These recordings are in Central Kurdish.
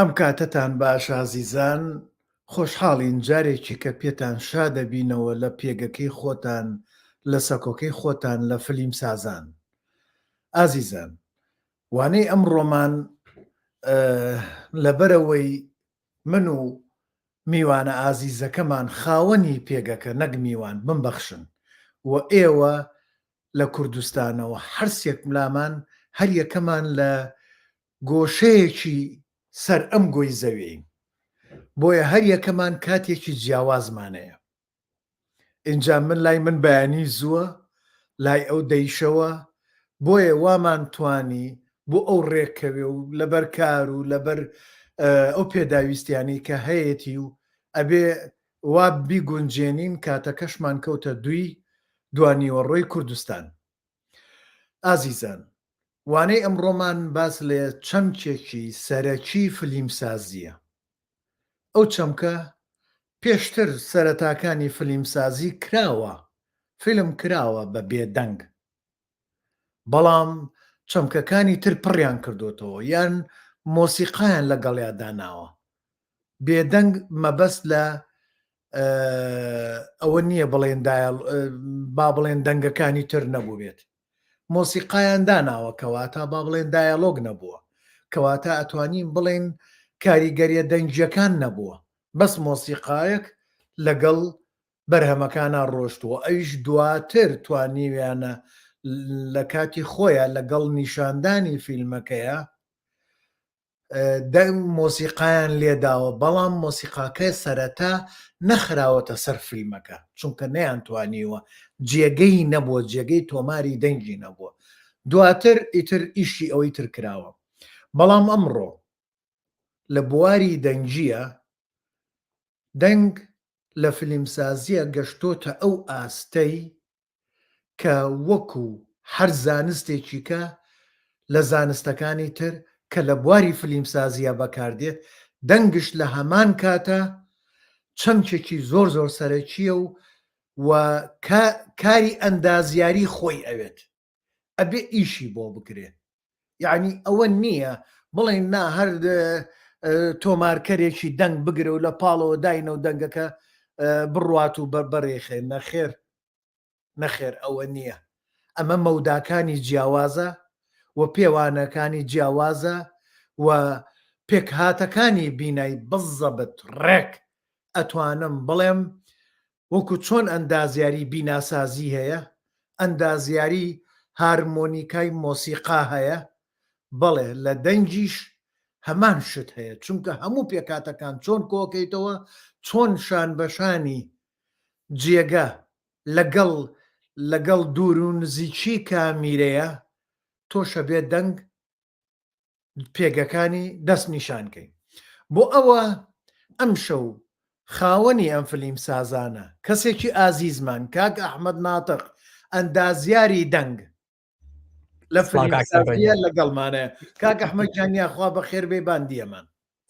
ئەم کاتتان باش ئازیزان، خۆشحاڵین جارێکی کە پێتان شا دەبینەوە لە پێگەکەی خۆتان لە سەکۆکەی خۆتان لە فلیم سازان. ئازیزان، وانەی ئەمڕۆمان لەبەرەوەی من و میوانە ئازیزەکەمان خاوەنی پێگەکە نەک میوان بمبەخشن و ئێوە لە کوردستانەوە هەرسێک ملامان هەر یەکەمان لە گۆشەیەکی سەر ئەم گۆی زەوێین، بۆیە هەر یەکەمان کاتێکی جیاوازمانەیە. اینجا لای من بەیانی زووە، لای ئەو دەیشەوە، بۆیە وامان توانی بۆ ئەو ڕێککەوێ و لەبەر کار و لەبەر ئەو پێداویستیانی کە هەیەی و ئەبێ وا بیگونجێنین کاتەکەشمان کەوتە دوانیوەڕۆی کوردستان. ئازیزان، وانەی ئەمڕۆمان باس لێ چەمکێکی سەرەکی فلیمسازیە. ئەو چەمکە پێشتر سەرەتاکانی فلیمسازی کراوە، فیلم کراوە بە بێدەنگ، بەڵام چەمکەکانی تر پڕیان کردوتەوە یان مۆسیقایان لەگەڵیا داناوە. بێدەنگ مەبەست لە ئەوە نییە بڵێن با بڵێن دەنگەکانی تر نەبوو بێت، مۆسیقایان داناوە کەواتە با بڵێن دایالۆگ نەبووە، کەواتە ئەتوانین بڵێن کاریگەریە دەنگیەکان نەبووە، بەس مۆسیقایەک لەگەڵ بەرهەمەکانە ڕۆشتووە. ئەویش دواتر توانیویانە لە کاتی خۆیان لەگەڵ نیشاندانی فیلمەکەیە مۆسیقایان لێداوە، بەڵام مۆسیقاکە سەرەتا نەخراوەتە سەر فیلمەکە، چونکە نەیانتوانیوە، جێگەی نەبووە، جێگەی تۆماری دەنگی نەبووە. دواتر ئیتر ئیشی ئەوەی تر کراوە. بەڵام ئەمڕۆ لە بواری دەنگیە، دەنگ لە فلیمسازیە گەشتۆتە ئەو ئاستەی کە وەکو هەر زانستێکی کە لە زانستەکانی تر کە لە بواری فلیمسازیە بەکاردێت، دەنگش لە هەمان کاتە چەمکێکی زۆر زۆر سەرەکیە و کاری ئەندازیاری خۆی ئەوێت، ئەبێ ئیشی بۆ بکرێت. یعنی ئەوە نییە بڵێن نا هەر تۆمارکەرێکی دەنگ بگرە و لە پاڵەوە داینە و دەنگەکە بڕوات و بەڕێخێ. نەخێر ئەوە نییە. ئەمە مەوداکانی جیاوازە و پێوانەکانی جیاوازە و پێکهاتەکانی بینایی بزەبت ڕێک ئەتوانم بڵێم وەکو چۆن ئەندازیاری بیناسازی هەیە، ئەندازیاری هارمۆنیکای مۆسیقا هەیە، بەڵێ لە دەنگیش هەمان شت هەیە، چونکە هەموو پێکاتەکان چۆن کۆکەیتەوە، چۆن شان بەشانی جێگە لەگەڵ دوور و نزیکی کامیرەیە تۆشە بێت دەنگ پێگەکانی دەست نیشانکەی. بۆ ئەوە ئەم شەو خاوەنی ئەم فلیم سازانە کەسێکی ئازیزمان کاک ئەحمەد ناتق، ئەندازیاری دەنگ لە فلیمسازیە لەگەڵمانەیە. کاک ئەحمەد جانیا خوا بە خێر بێ باندیەمان.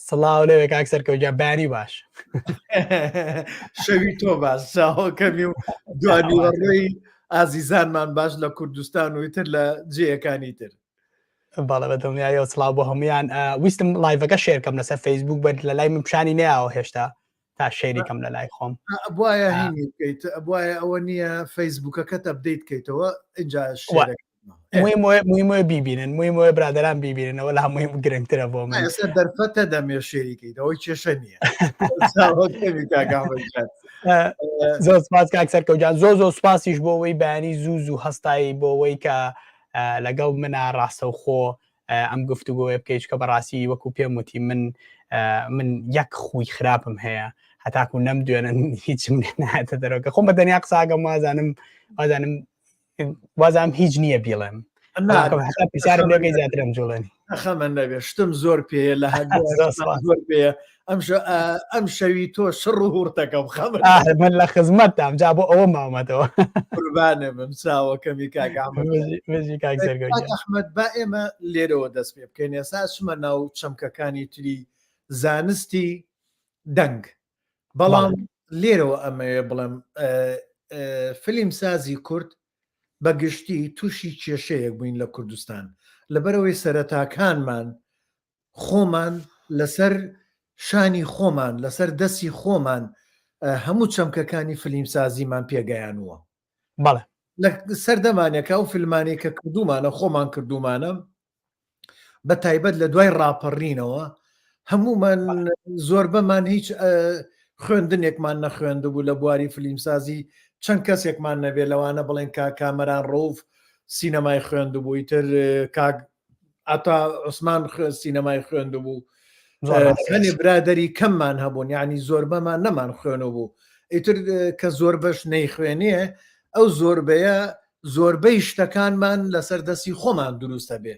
سڵاو لێوێ کاک سەرکەوتجا بانی باش. شەوی تۆ باش، چاوەکەمی و دوانیوەڕۆی ئازیزانمان باش لە کوردستان و ئیتر لە جێیەکانی تر. باڵە بە دڵنیایەوە سڵاو بۆ هەمویان. ویستم لایڤەکە شێرکەم لەسەر فەیسبوک بەر لە لای من پیشانی نەیەوە هێشتا تا شێریکەم لە لای خۆم. بواە هینی بکەیت، بواە ئەوە نییە فەیسبوکەکەت ئەپدەیت بکەیتەوە اینجا مویمۆ بیبینن، مویمۆ برادران بیبیننەوە لە هەمووی گرنگترە بۆ من. ئێستا دەرفەتە دەمێ شێریکەیت، ئەوەی کێشە نییە. زۆر سپاس کاک سەرکەوتجان، زۆر سپاسیش بۆ ئەوەی بەیانی زوو هەستایی بۆ ئەوەی کە لەگەڵ منە ڕاستەوخۆ ئەم گفتوگۆیە بکەیت، کە بەڕاستی وەکو پێم وتی من یەک خوی خراپم هەیە، هەتاکو نەمدوێنن هیچم نهاتە دەرەوە، کە خۆم بە دەنیا قساگەم وازانم هیچ نییە بیڵێم، پرسیارم لێگەی زیاترم جوڵێنی خەمە نەبێ شتم زۆر پێ لە زۆر پێ ئەم شەوی تۆ شڕ و هورتەکەم خەمە من لە خزمەتتام جا بۆ ئەوە مامەتەوە قوربانێ بم چاوەکەمی کاک ئەحمەد. با ئێمە لێرەوە دەست پێ بکەین. ئێستا چمە ناو چەمکەکانی تری زانستی دەنگ، بەڵام لێرەوە ئەمەیە بڵێم فلیم سازی کورد بەگشتی تووشی کێشەیەک بووین لە کوردستان، لەبەرەوەی سەرەتاکانمان خۆمان لەسەر شانی خۆمان لەسەر دەستی خۆمان هەموو چەمکەکانی فیلمسازیمان پێگەیانوە بەڵێ لە سەردەمانێکە ئەو فیلمانێک کە کردومانە خۆمان کردومانە بە تایبەت لە دوای ڕاپەڕینەوە هەمومان زۆر بەمان هیچ خوێندنێکمان نەخوێندبوو لە بواری فیلمسازی چەند کەسێکمان نەبێت لەوانە بڵێن کامەران ڕۆف سینەمای خوێندبووی تر ئاتا عوسمان سینەمای خوێندبوو هەنێ برادری کەممان هەبوون یعنی زۆر بەمان نەمان خوێنەوە ئیتر کە زۆر بەش نەیخوێنێ ئەو زۆربەیە زۆربەی شتەکانمان لەسەر دەستی خۆمان دروستە بێ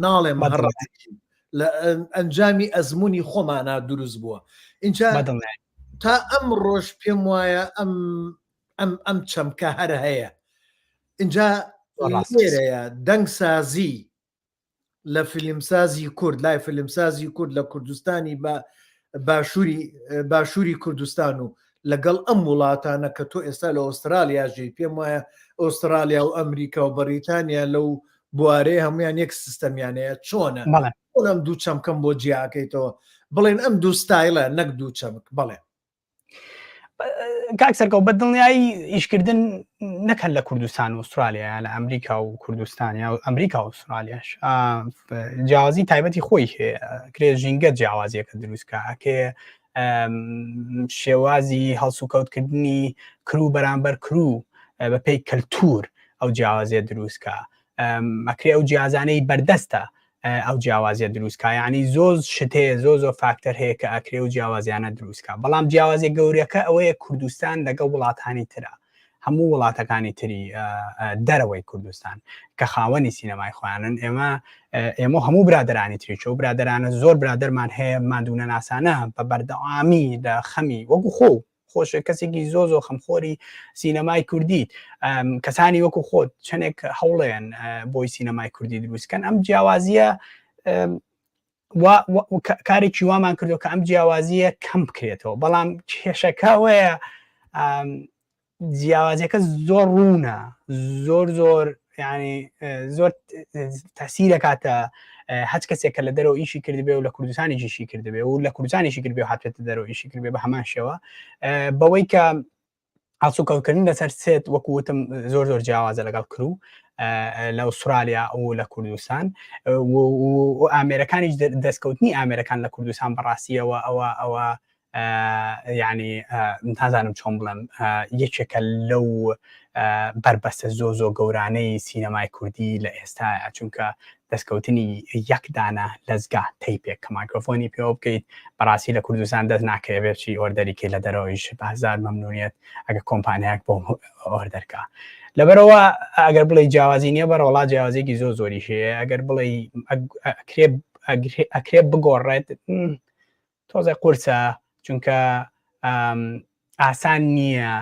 ناڵێم لە ئەنجامی ئەزمموی خۆمانە دروست بووە اینجا تا ئەم ڕۆژ پێم وایە ئەم چەمکە هەر هەیە اینجا لێرەیە دەنگسازی لە فیلمسازی کورد لای فیلمسازی کورد لە کوردستانی باشووری کوردستان و لەگەڵ ئەم وڵاتانە کە تۆ ئێستا لە ئوسترالیا ژی پێم وایە ئوسترالیا و ئەمریکا و بەریتانیا لەو بوارەیە هەمویان یەک سیستەمیانەیە چۆنە ئەم دوو چەمکەم بۆ جیاکەیتەوە بڵێن ئەم دوو ستایلە نەک دوو چەمک بڵێ کاک سەرکەوت بە دڵنیایی ئیشکردن نەکەن لە کوردستان و ئوسترالیا لە ئەمریکا و کوردستان یا ئەمریکا و ئوسترالیاش جیاوازی تایبەتی خۆی هەیە کرێ ژینگە جیاوازیەکە دروستکە ئەکێ شێوازی هەڵسو کەوتکردنی کرو بەرامبەر کرو بە پێی کەلتور ئەو جیاوازیە دروستکە ئەکرێ ئەو جیازانەی بەردەستە ئەو جیاوازیە دروستکە یعنی زۆر شتەیە زۆر فاکتەر هەیە کە ئەکرێ و جیاوازیانە دروستکە بەڵام جیاوازی گەورەکە ئەوەیە کوردستان لەگەڵ وڵاتانی ترە هەموو وڵاتەکانی تری دەرەوەی کوردستان کە خاوەنی سینەمای خۆیانن ئێمە هەموو برادرانی تریچە و برادرانە زۆر برادرمان هەیە مادوونە ناسانە بە بەردەوامی لە خەمی وەکو خۆش کەسێکی زۆ خەمخۆری سینەمای کوردیت کەسانی وەکو خۆت چەندێک هەوڵێن بۆی سینەمای کوردی دروستکەن ئەم جیاوازیە کارێکی وامان کردو کە ئەم جیاوازیە کەم بکرێتەوە بەڵام کێشەکە وەیە جیاوازیەکە زۆر ڕوونە زۆر ینی زۆر تاثیر دەکاتە هەچ کەسێکە لە دەرەوە ئیشی کردبێ و لە کوردستانیشی کردبێ و لە کوردستانیشی کردبێ و هاتێتە دەرەوە ئیشی کردبێ بە هەمان شێوە بەوەی کە هەڵسوکەوتکردن لەسەر سێت وەکوتم زۆر جیاوازە لەگەڵ کرو لە ئوسترالیا و لە کوردستان و ئامێرەکانیش دەستکەوتنی ئامێرەکان لە کوردستان بەڕاستیەوە ئەوە یعنی نازانم چۆن بڵم یەکێکە لەو بربەستە زۆ گەورانەی سینەمای کوردی لە ئێستاە چونکە دەستکەوتنی یەکدانە لەزگا تەیپێک کە مایکرۆفۆنی پێوە بکەیت بەڕاستی لە کوردستان دەست ناکەوێتچی ئۆردەریکە لە دەرەوەیش بەهزار مەمنونیت ئەگە کۆمپانیاک بۆ ئۆردەرکە لەبەرەوە ئەگەر بڵێ جیاوازی نییە بەرەوەڵات جیاوازێکی زۆری هەیە ئەگەر بڵێ ئەکرێ بگۆڕێت تۆزە قورسە چونکە ئاسان نییە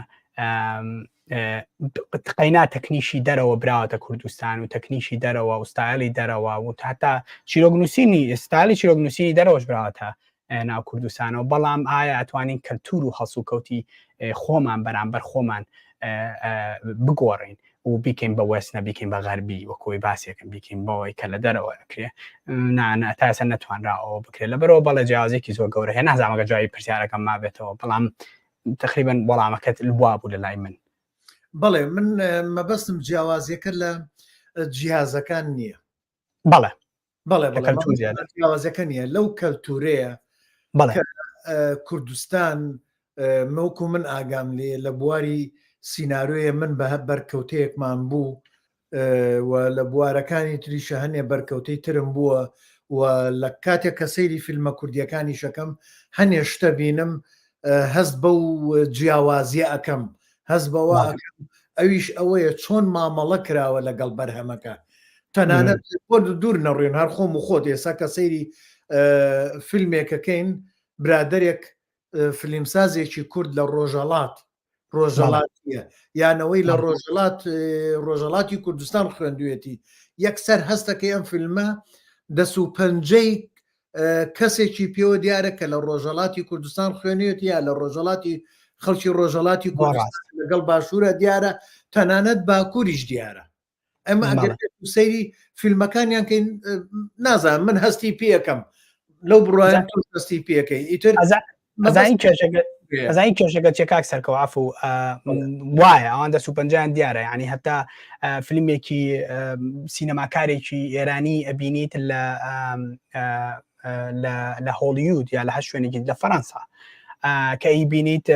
قەینا تەکنیشی دەرەوە براوەتە کوردستان و تەکنیشی دەرەوە و ستایلی دەرەوە و هەتا چیرۆگنووسینی ئێستالی چیرۆگنووسینی دەرەوەش براوەتە ناو کوردستانەوە بەڵام ئایا ئەتوانین کەلتور و هەڵسوکەوتی خۆمان بەرامبەر خۆمان بگۆڕین و بیکەین بە وەستنە بیکەین بە غەربی وەکۆی باسێکم بیکەین بەوەی کە لە دەرەوە ئەکرێ تاسە نەتوانراەوە بکرێت لەبەرەوە بەڵە جیاوازێکی زۆر گەورە هەیە نازانمەگە جوابی پرسیارەکەم مابێتەوە بەڵام تقریبا وەڵامەکەت وا بوو لە لای من بەڵێ من مەبەستم جیاوازیەکە لە جیهازەکان نییە بەڵێ جیاوازەکە نییە لەو کەلتورەیە کوردستان مەوکو من ئاگام لێ لە بواری سینارویە من بە هە بەرکەوتەیەکمان بوو و لە بوارەکانی تریشە هەنێ بەرکەوتەی ترم بووە و لە کاتێک کە سەیری فیلمە کوردیەکانی شەکەم هەنێ شتە بینم هەست بەو جیاوازیە ئەەکەم هەست بەوە ئەویش ئەوەیە چۆن مامەڵە کراوە لەگەڵ بەرهەمەکە تەنانەت بۆ دوور نەڕێن هەر خۆم و خۆت ئێستا کە سەیری فیلمێکەکەین برادێک فیلمسازێکی کورد لە ڕۆژەڵاتیە یانەوەی لە ڕۆژەڵاتی کوردستان خوێندوێتی یەکسەر هەستەکەی ئەم فیلمە دەسو پەنجەی کەسێکی پێوە دیارە کە لە ڕۆژەڵاتی کوردستان خوێنێت یا لە ڕۆژەڵاتی خەڵکی ڕۆژەڵاتی کوردستان لەگەڵ باشوورە دیارە تەنانەت باکووریش دیارە ئەمە ئەگەر سەیری فیلمەکانیان کەین نازانم من هەستی پێەکەم لەو بڕایان تۆ دەستی پێەکەی ئیتر ئەزای کێشەکە چێ کاک سەرکەوت و وایە ئەوان دەست و پەنجیان دیارە ینی هەتا فیلمێکی سینەماکارێکی ئێرانی ئەبینیت لە هۆلیوود یا لە هەر شوێنێکی لە فەرەنسا کە ئیبینیت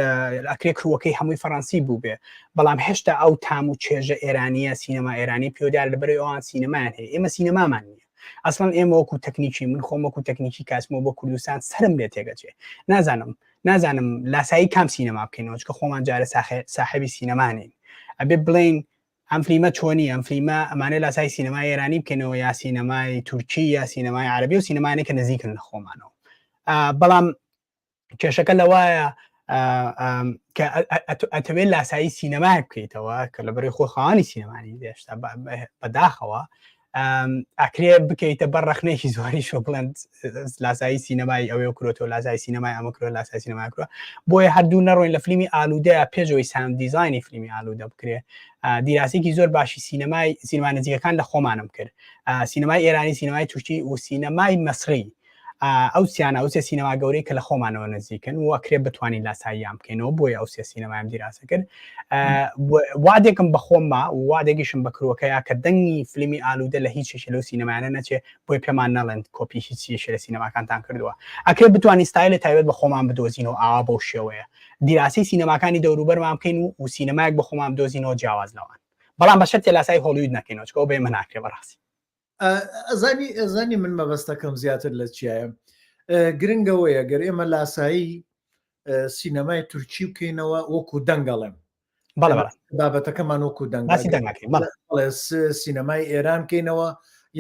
ئەکرێ کڕوەکەی هەمووی فەڕەنسی بوو بێ بەڵام هێشتا ئەو تام و چێژە ئێرانیە سینەما ئێرانی پێودار لەبەرەوەی ئەوان سینەمایان هەیە ئێمە سینەمامان نییە ئەسڵەن ئێمە وەکو تەکنیکی من خۆم وەکو تەکنیکی کاسمەوە بۆ کوردستان سرم لێ تێگەچێ نازانم لاسایی کام سینەما بکەینەوە چکە خۆمان جارە ساحەبی سینەمانین ئەبێ بڵین ئەم فیلمە چۆنی ئەم فیلمە ئەمانە لاسای سینەمای ئێرانی بکەنەوە یا سینەمای تورکی یا سینەمای عەرەبی و سینەمانێک کە نزیکن لە خۆمانەوە بەڵام کێشەکە لەوایە کە ئەتەوێت لاسایی سینەمای بکەیتەوە کە لەبەرەوەی خۆخەوانی سینەمانی دێشتا بەداخەوە ئەکرێ بکەیتە بەر ڕەخنێکی زۆری شۆ بڵند لاسایی سینەمای ئەوێ کرۆتەوە لاسایی سینەمای ئەمەکرۆ لاسای سینەمای کرۆ بۆیە هەردوو نەڕۆین لە فیلمی ئالوودەیە پێشەوەی ساوند دیزاینی فیلمی ئالوودە بکرێ دیراسێکی زۆر باشی سینەمای نزیکەکان لە خۆمانم کرد سینەمای ئێرانی سینەمای تورکی و سینەمای مەسری ئەو سیانە ئەو سێ سینەما گەورەی کە لە خۆمانەوە نزیکن و ئەکرێ بتوانین لاساییان بکەینەوە بۆیە ئەو سێ سینەمایم دیراسە کرد وادێکم بە خۆمما و وادێکیشم بە کڕوەکەیە کە دەنگی فیلمی ئالوودە لە هیچ لەو سینەمایانە نەچێ بۆی پێمان نەڵێن کۆپی هیچیش لە سینەماکانتان کردووە ئەکرێ بتوانین ستایل تایبەت بە خۆمان بدۆزینەوە ئاوا بەو شێوەیە دیراسی سینەماکانی دەوروبەرمان بکەین و سینەمایەک بە خۆمان بدۆزینەوە جیاواز لەوان بەڵام بە شەرتێ لاسای هۆلیوود نەکەینەوە چکە ئەو بێ من ناکرێ بەڕاستی ئەزانی من مەبەستەکەم زیاتر لە چیایە گرنگەوەیە گەر ئێمە لاسایی سینەمای تورکی بکەینەوە وەکو دەنگەڵێم بابەتەکەمان وەکو سینەمای ئێران بکەینەوە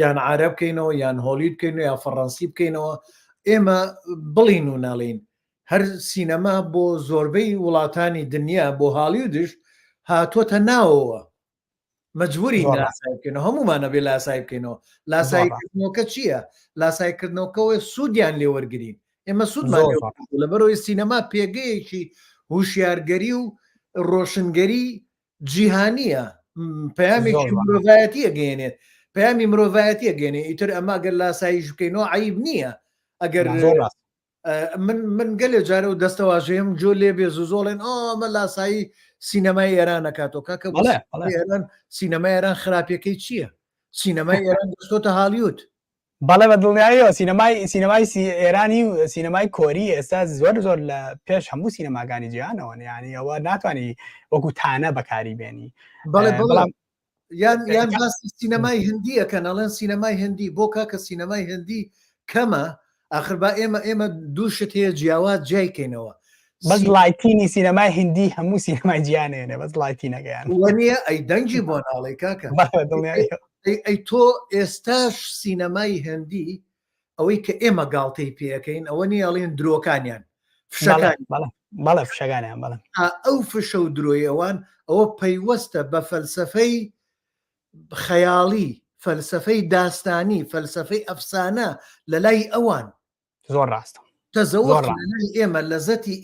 یان عەرەب بکەینەوە یان هۆلیوود بکەینەوە یا فەڕەنسی بکەینەوە ئێمە بڵین و ناڵین هەر سینەما بۆ زۆربەی وڵاتانی دنیا بۆ هالیوودش هاتووەتە ناوەوە مەجبوری لاسای بکەینەوە هەمومانە بێ لاسای بکەینەوە لاسایکردنەوەکە چییە؟ لاسایکردنەوەکەوەی سوودیان لێوەرگین ئێمە سوودمان لەبەرەوەی سینەما پێگەیەکی هوشیارگەری و ڕۆشنگەری جیهانیە پەیامێکی مرۆڤایەتی ئەگەێنێت پەیامی مرۆڤایەتی ئەگەێنێ ئیتر ئەمە گەر لاساییش بکەینەوە عیب نییە ئەگەر من گەلێ جارە و دەستەواژەیەم جۆ لێ بێ زۆڵێن ئەمە لاسایی سینەمای ئێران نکاتەوە کاکە ئێران سینەمای ئێران خراپەکەی چییە؟ سینەمای ئێران دەستۆتە هالیوود بەڵێ بە دڵنیاییەوە سینەمای ئێرانی و سینەمای کۆری ئێستا زۆر لە پێش هەموو سینەماکانی جیهانەوە یعنی ئەوە ناتوانانی وەکو تانە بەکاری بێنی یان باسی سینەمای هندیەکەن ئەڵێن سینەمای هندی بۆ کاکە سینەمای هندی کەمە ئاخر با ئێمە دووشت هەیە جیاواز جایکەینەوە بەس لایتینی سینەمای هندی هەموو سینەمای گیانێنێ بەس لایتینەکەیان وەنیە ئەی دەنگی بۆ ناڵی کاکە ئەی تۆ ئێستاش سینەمای هندی ئەوەی کە ئێمە گاڵتەی پێەکەین ئەوە نیاڵێن درۆکانیان بەڵێ فشەکانیان بەڵێ ئەو فشە و درۆیەوان ئەوە پەیوەستە بە فەلسەفەی خەیاڵی فەلسەفەی داستانی فەلسەفەی ئەفسانە لە لای ئەوان زۆر ڕاستە تەزەوەق ئێمە لەزەتی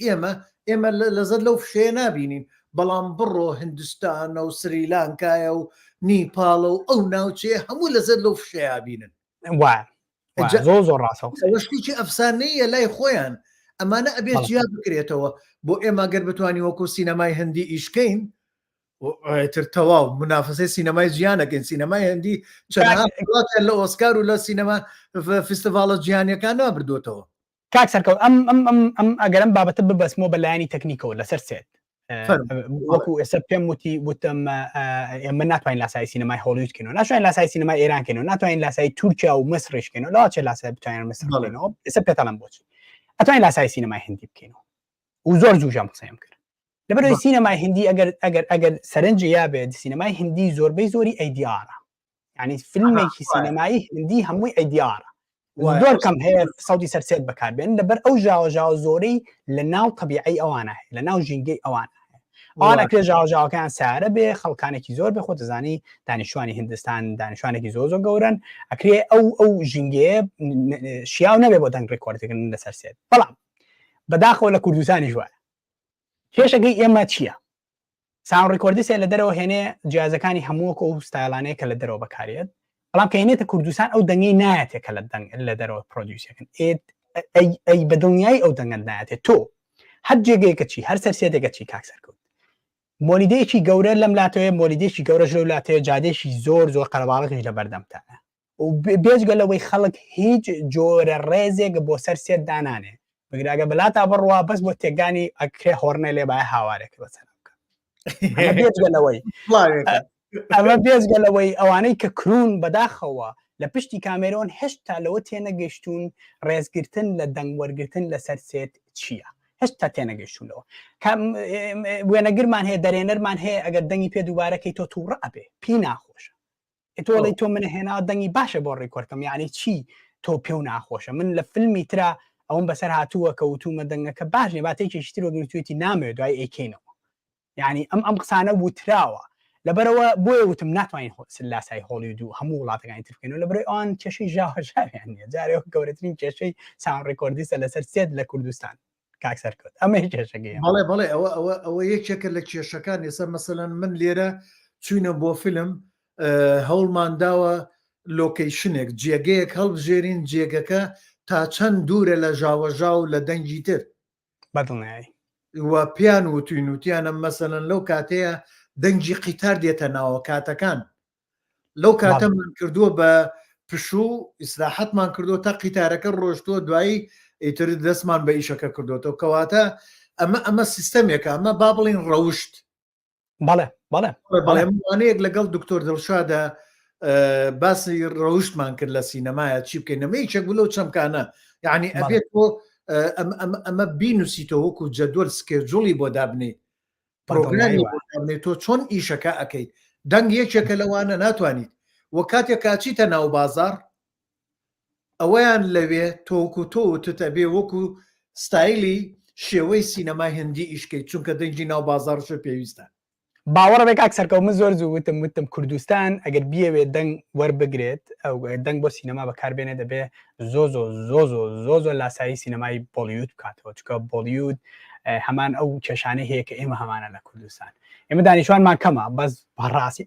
ئێمە لەزەت لەو فشەیە نابینین بەڵام بڕۆ هندستانە و سریلانکایە و نیپاڵە و ئەو ناوچەیە هەموو لەزەت لەو فشەیە بینن زۆر ڕاستەشتێکی ئەفسانەیە لای خۆیان ئەمانە ئەبێت جیا بکرێتەوە بۆ ئێمە گەر بتوانانی وەکو سینەمای هەندی ئیشکەین تر تەواو منافسەی سینەمای جیانەکەین سینەمای هەندی چەند لە ئۆسکار و لە سینەما فستیڤالە جیهانیەکان نابردوێتەوە کاک سەرکەوت ئەم ئەگەرم بابەتە ببەسمەوە بەلایانی تەکنیکەوە لەسەر سێت وەکو ئێستا پێم وتم ئێمە ناتوانین لاسای سینەمای هۆلیوودکەینەوە ناتوانین لاسای سینەمای ئێرانکەینەوە ناتوانین لاسای تورکیا و مەسڕیشکەینەوە لەوا چێ لاسای بتوانین مەسڕ بکەینەوە ئێستا پێتەڵم بۆچی ئەتوانین لاسای سینەمای هەندی بکەینەوە و زۆر جووژەم قسەیم کرد لەبەرەوەی سینەمای هەندی ئەگەر سەرنجی یابێت سینەمای هەندی زۆربەی زۆری ئەیدیارە یعنی فیلمێکی سینەمایی هەندی هەمووی ئەیدیارە زۆر کەم هەیە سەودی سەرسێت بەکاربێن لەبەر ئەو ژاوە زۆرەی لە ناو تەبیعی ئەوانە هەیە لە ناو ژینگەی ئەوانە ئەوان ئەکرێ ژاوەکان سارە بێ خەڵکانێکی زۆر بێ خۆ دەزانی دانیشتوانی هیندستان دانیشتوانێکی زۆر گەورن ئەکرێ ئەو ژینگەیە شیاو نەبێ بۆ دەنگ ڕێکۆردکردن لەسەر سێت بەڵام بەداخەوە لە کوردستانی ژوایە کێشەکەی ئێمە چییە؟ ساوند ڕێکۆردیسێ لە دەرەوە هێنێ جیازەکانی هەمووەکە و ستایلانەیە کە لە دەرەوە بەکارێت بەڵام کە هێنێتە کوردستان ئەو دەنگی نایەتێکە لە دەرەوە پرۆدیوسەکەن ئەی بە دڵنیایی ئەو دەنگەت نایەتێت تۆ هەر جێگەیەکە چی هەر سەرسێدێکە چی کاک سەرکەوت مۆلیدەیەکی گەورە لەم لاتەوەی مۆلیدێکی گەورەش لەو لاتەیە جادێکی زۆر قەرەباڵغیش لە بەردەمتانە و بێجگە لەوەی خەڵک هیچ جۆرە ڕێزێک بۆ سەر سێت دانانێ بگراگە بەلاتا بڕوا بەس بۆ تێگانی ئەکرێ هۆڕنە لێ باە هاوارێکە بەسەر بکە ئەمە بێزگە لەوەی ئەوانەی کە کرون بەداخەوە لە پشتی کامێرۆن هێشتا لەوە تێنەگەشتون ڕێزگرتن لە دەنگوەرگتن لە سەرسێت چییە هێشتا تێنەگەشتونەوە وێنەگرمان هەیە دەرێنەرمان هەیە ئەگەر دەنگی پێ دووبارەکەی تۆ تووڕە ئەبێ پێی ناخۆشە تۆڵی تۆ منە هێنا دەنگی باشە بۆ ڕێکۆرتم یعنی چی تۆ پێ و ناخۆشە من لە فیلمی ترا ئەوم بەسەر هاتووە کەوتومە دەنگەکە باش نێ باتێکیشتر وەگرتوێتی نامێت دوای ئەیکەینەوە یعنی ئەم قسانە وتراوە لەبەرەوە بۆیە وتم ناتوانین سلاسای هۆلیوود و هەموو وڵاتەکانی تر بکەین و لەبەرەوەی ئەوان کێشەی ژاوەژاویان نیە جارێک گەورەترین کێشەی ساوند ڕێکۆردیستە لەسەر سێت لە کوردستان کاک سەرکەوت ئەمە کێشەکەی بەڵێ ئەوە یەکێکە لە کێشەکان ێستا مەسەلەن من لێرە چوینە بۆ فیلم هەوڵمان داوە لۆکەیشنێک جێگەیەک هەڵبژێرین جێگەکە تا چەند دوورە لە ژاوەژا و لە دەنگی تر بەدڵنیایی وە پیان وتوین وتیانە مەسەلەن لەو کاتەیە دەنگی قیتار دێتە ناوە کاتەکان لەو کاتەمان کردووە بە پشوو ئیسراحەتمان کردو تا قیتارەکە ڕۆشتووە دوایی ئیتر دەستمان بە ئیشەکە کردوەوە کەواتە ئەمە سیستەمێکە ئەمە با بڵین ڕەوشت بەڵێوانەیەک لەگەڵ دکتۆر دڵشادە باسی ڕەوشتمان کرد لە سینەمایە چی بکەین نەمە یەکێک بوو لەو چەمکانە یعنی ئەبێت بۆ ئەمە بینوسیتەوە وەکو جەدوەل سکێجوڵی بۆ دابنێ پرۆگرامی بۆ دابنێ تۆ چۆن ئیشەکە ئەەکەی دەنگ یەکێکە لەوانە ناتوانیت وە کاتێک کاچیتە ناو بازار ئەوەیان لەوێ تۆکو تۆتە بێ وەکو ستایلی شێوەی سینەمای هەندی ئیشکەیت چونکە دەنگی ناو بازارش پێویستە باوەڕە بێک ئاکسەرکە من زۆر زوو وتم کوردستان ئەگەر بیەوێت دەنگ وەربگرێت ئەو دەنگ بۆ سینەما بەکاربێنێ دەبێ زۆ لاسایی سینەمای بۆلیوود بکاتەوە چکە بۆلیوود هەمان ئەو کێشانەی هەیە کە ئێمە هەمانە لە کوردستان ئێمە دانیشتوانمان کەمە بەس بەڕاستی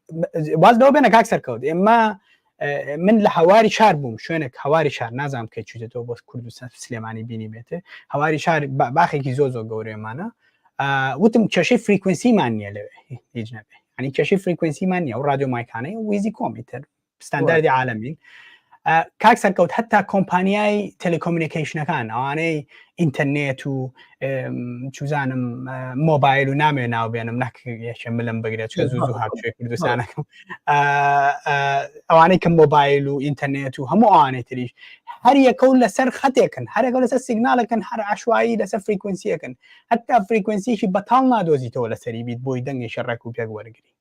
واز لەوە بێنە کاک سەرکەوت ئێمە من لە هەواری شار بووم شوێنێک هەواری شار نازانم کە چوتێتەوە بۆ کوردستان سلێمانی بینی بێتێ هەواری شار باخێکی زۆ گەورەیەمانە وتم کێشەی فریکوێنسیمان نییە لەوێ هیچ نەبێ ینی کێشەی فریکوێنسیمان نییە و رادیۆ مایکانەی ویزی کۆمیتر ستانداردی عالەمین کاک سەرکەوت هەتا کۆمپانیای تەلێکۆمونیکیشنەکان ئەوانەی ئینتەرنێت و چوزانم مۆبایل و نامێ ناوبێنم نەکێشە ملم بگرێت چکە زوو هاوشێ کوردستانەکەم ئەوانەی کە مۆبایل و ئینتەرنێت و هەموو ئەوانەی تریش هەر یەکەون لەسەر خەتێکن هەرێکە لەسەر سیگنالەکەن هەر عشوایی لەسەر فریکوێنسیەکەن هەتا فریکوێنسیشی بەتاڵ نادۆزیتەوە لەسەری بیت بۆی دەنگی شەڕێک و پێک وەرگری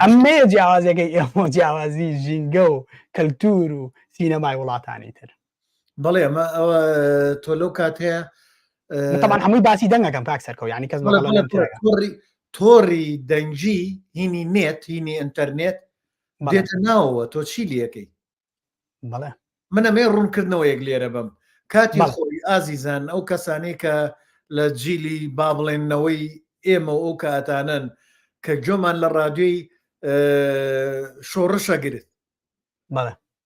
ئەمێ جیاوازەکەی ئێمە جیاوازی ژینگە و کەلتور و سینەمای وڵاتانی تر بەڵێ ئەمە ئەوە تۆ لەو کاتەیە تەمان هەمووی باسی دەنگەکەم کاک سەرکەوت ینی کەس تۆڕی دەنگی هینی نێت هینی ئینتەرنێت دێتە ناوەوە تۆ چی لەکەی بەڵێ من ئەمێ ڕوونکردنەوە یەک لێرە بم کاتی خۆی ئازیزان ئەو کەسانەی کە لە جیلی با بڵێنەوەی ئێمە ئەو کاتانن کە گوێمان لە ڕادیۆی شۆڕشە گرت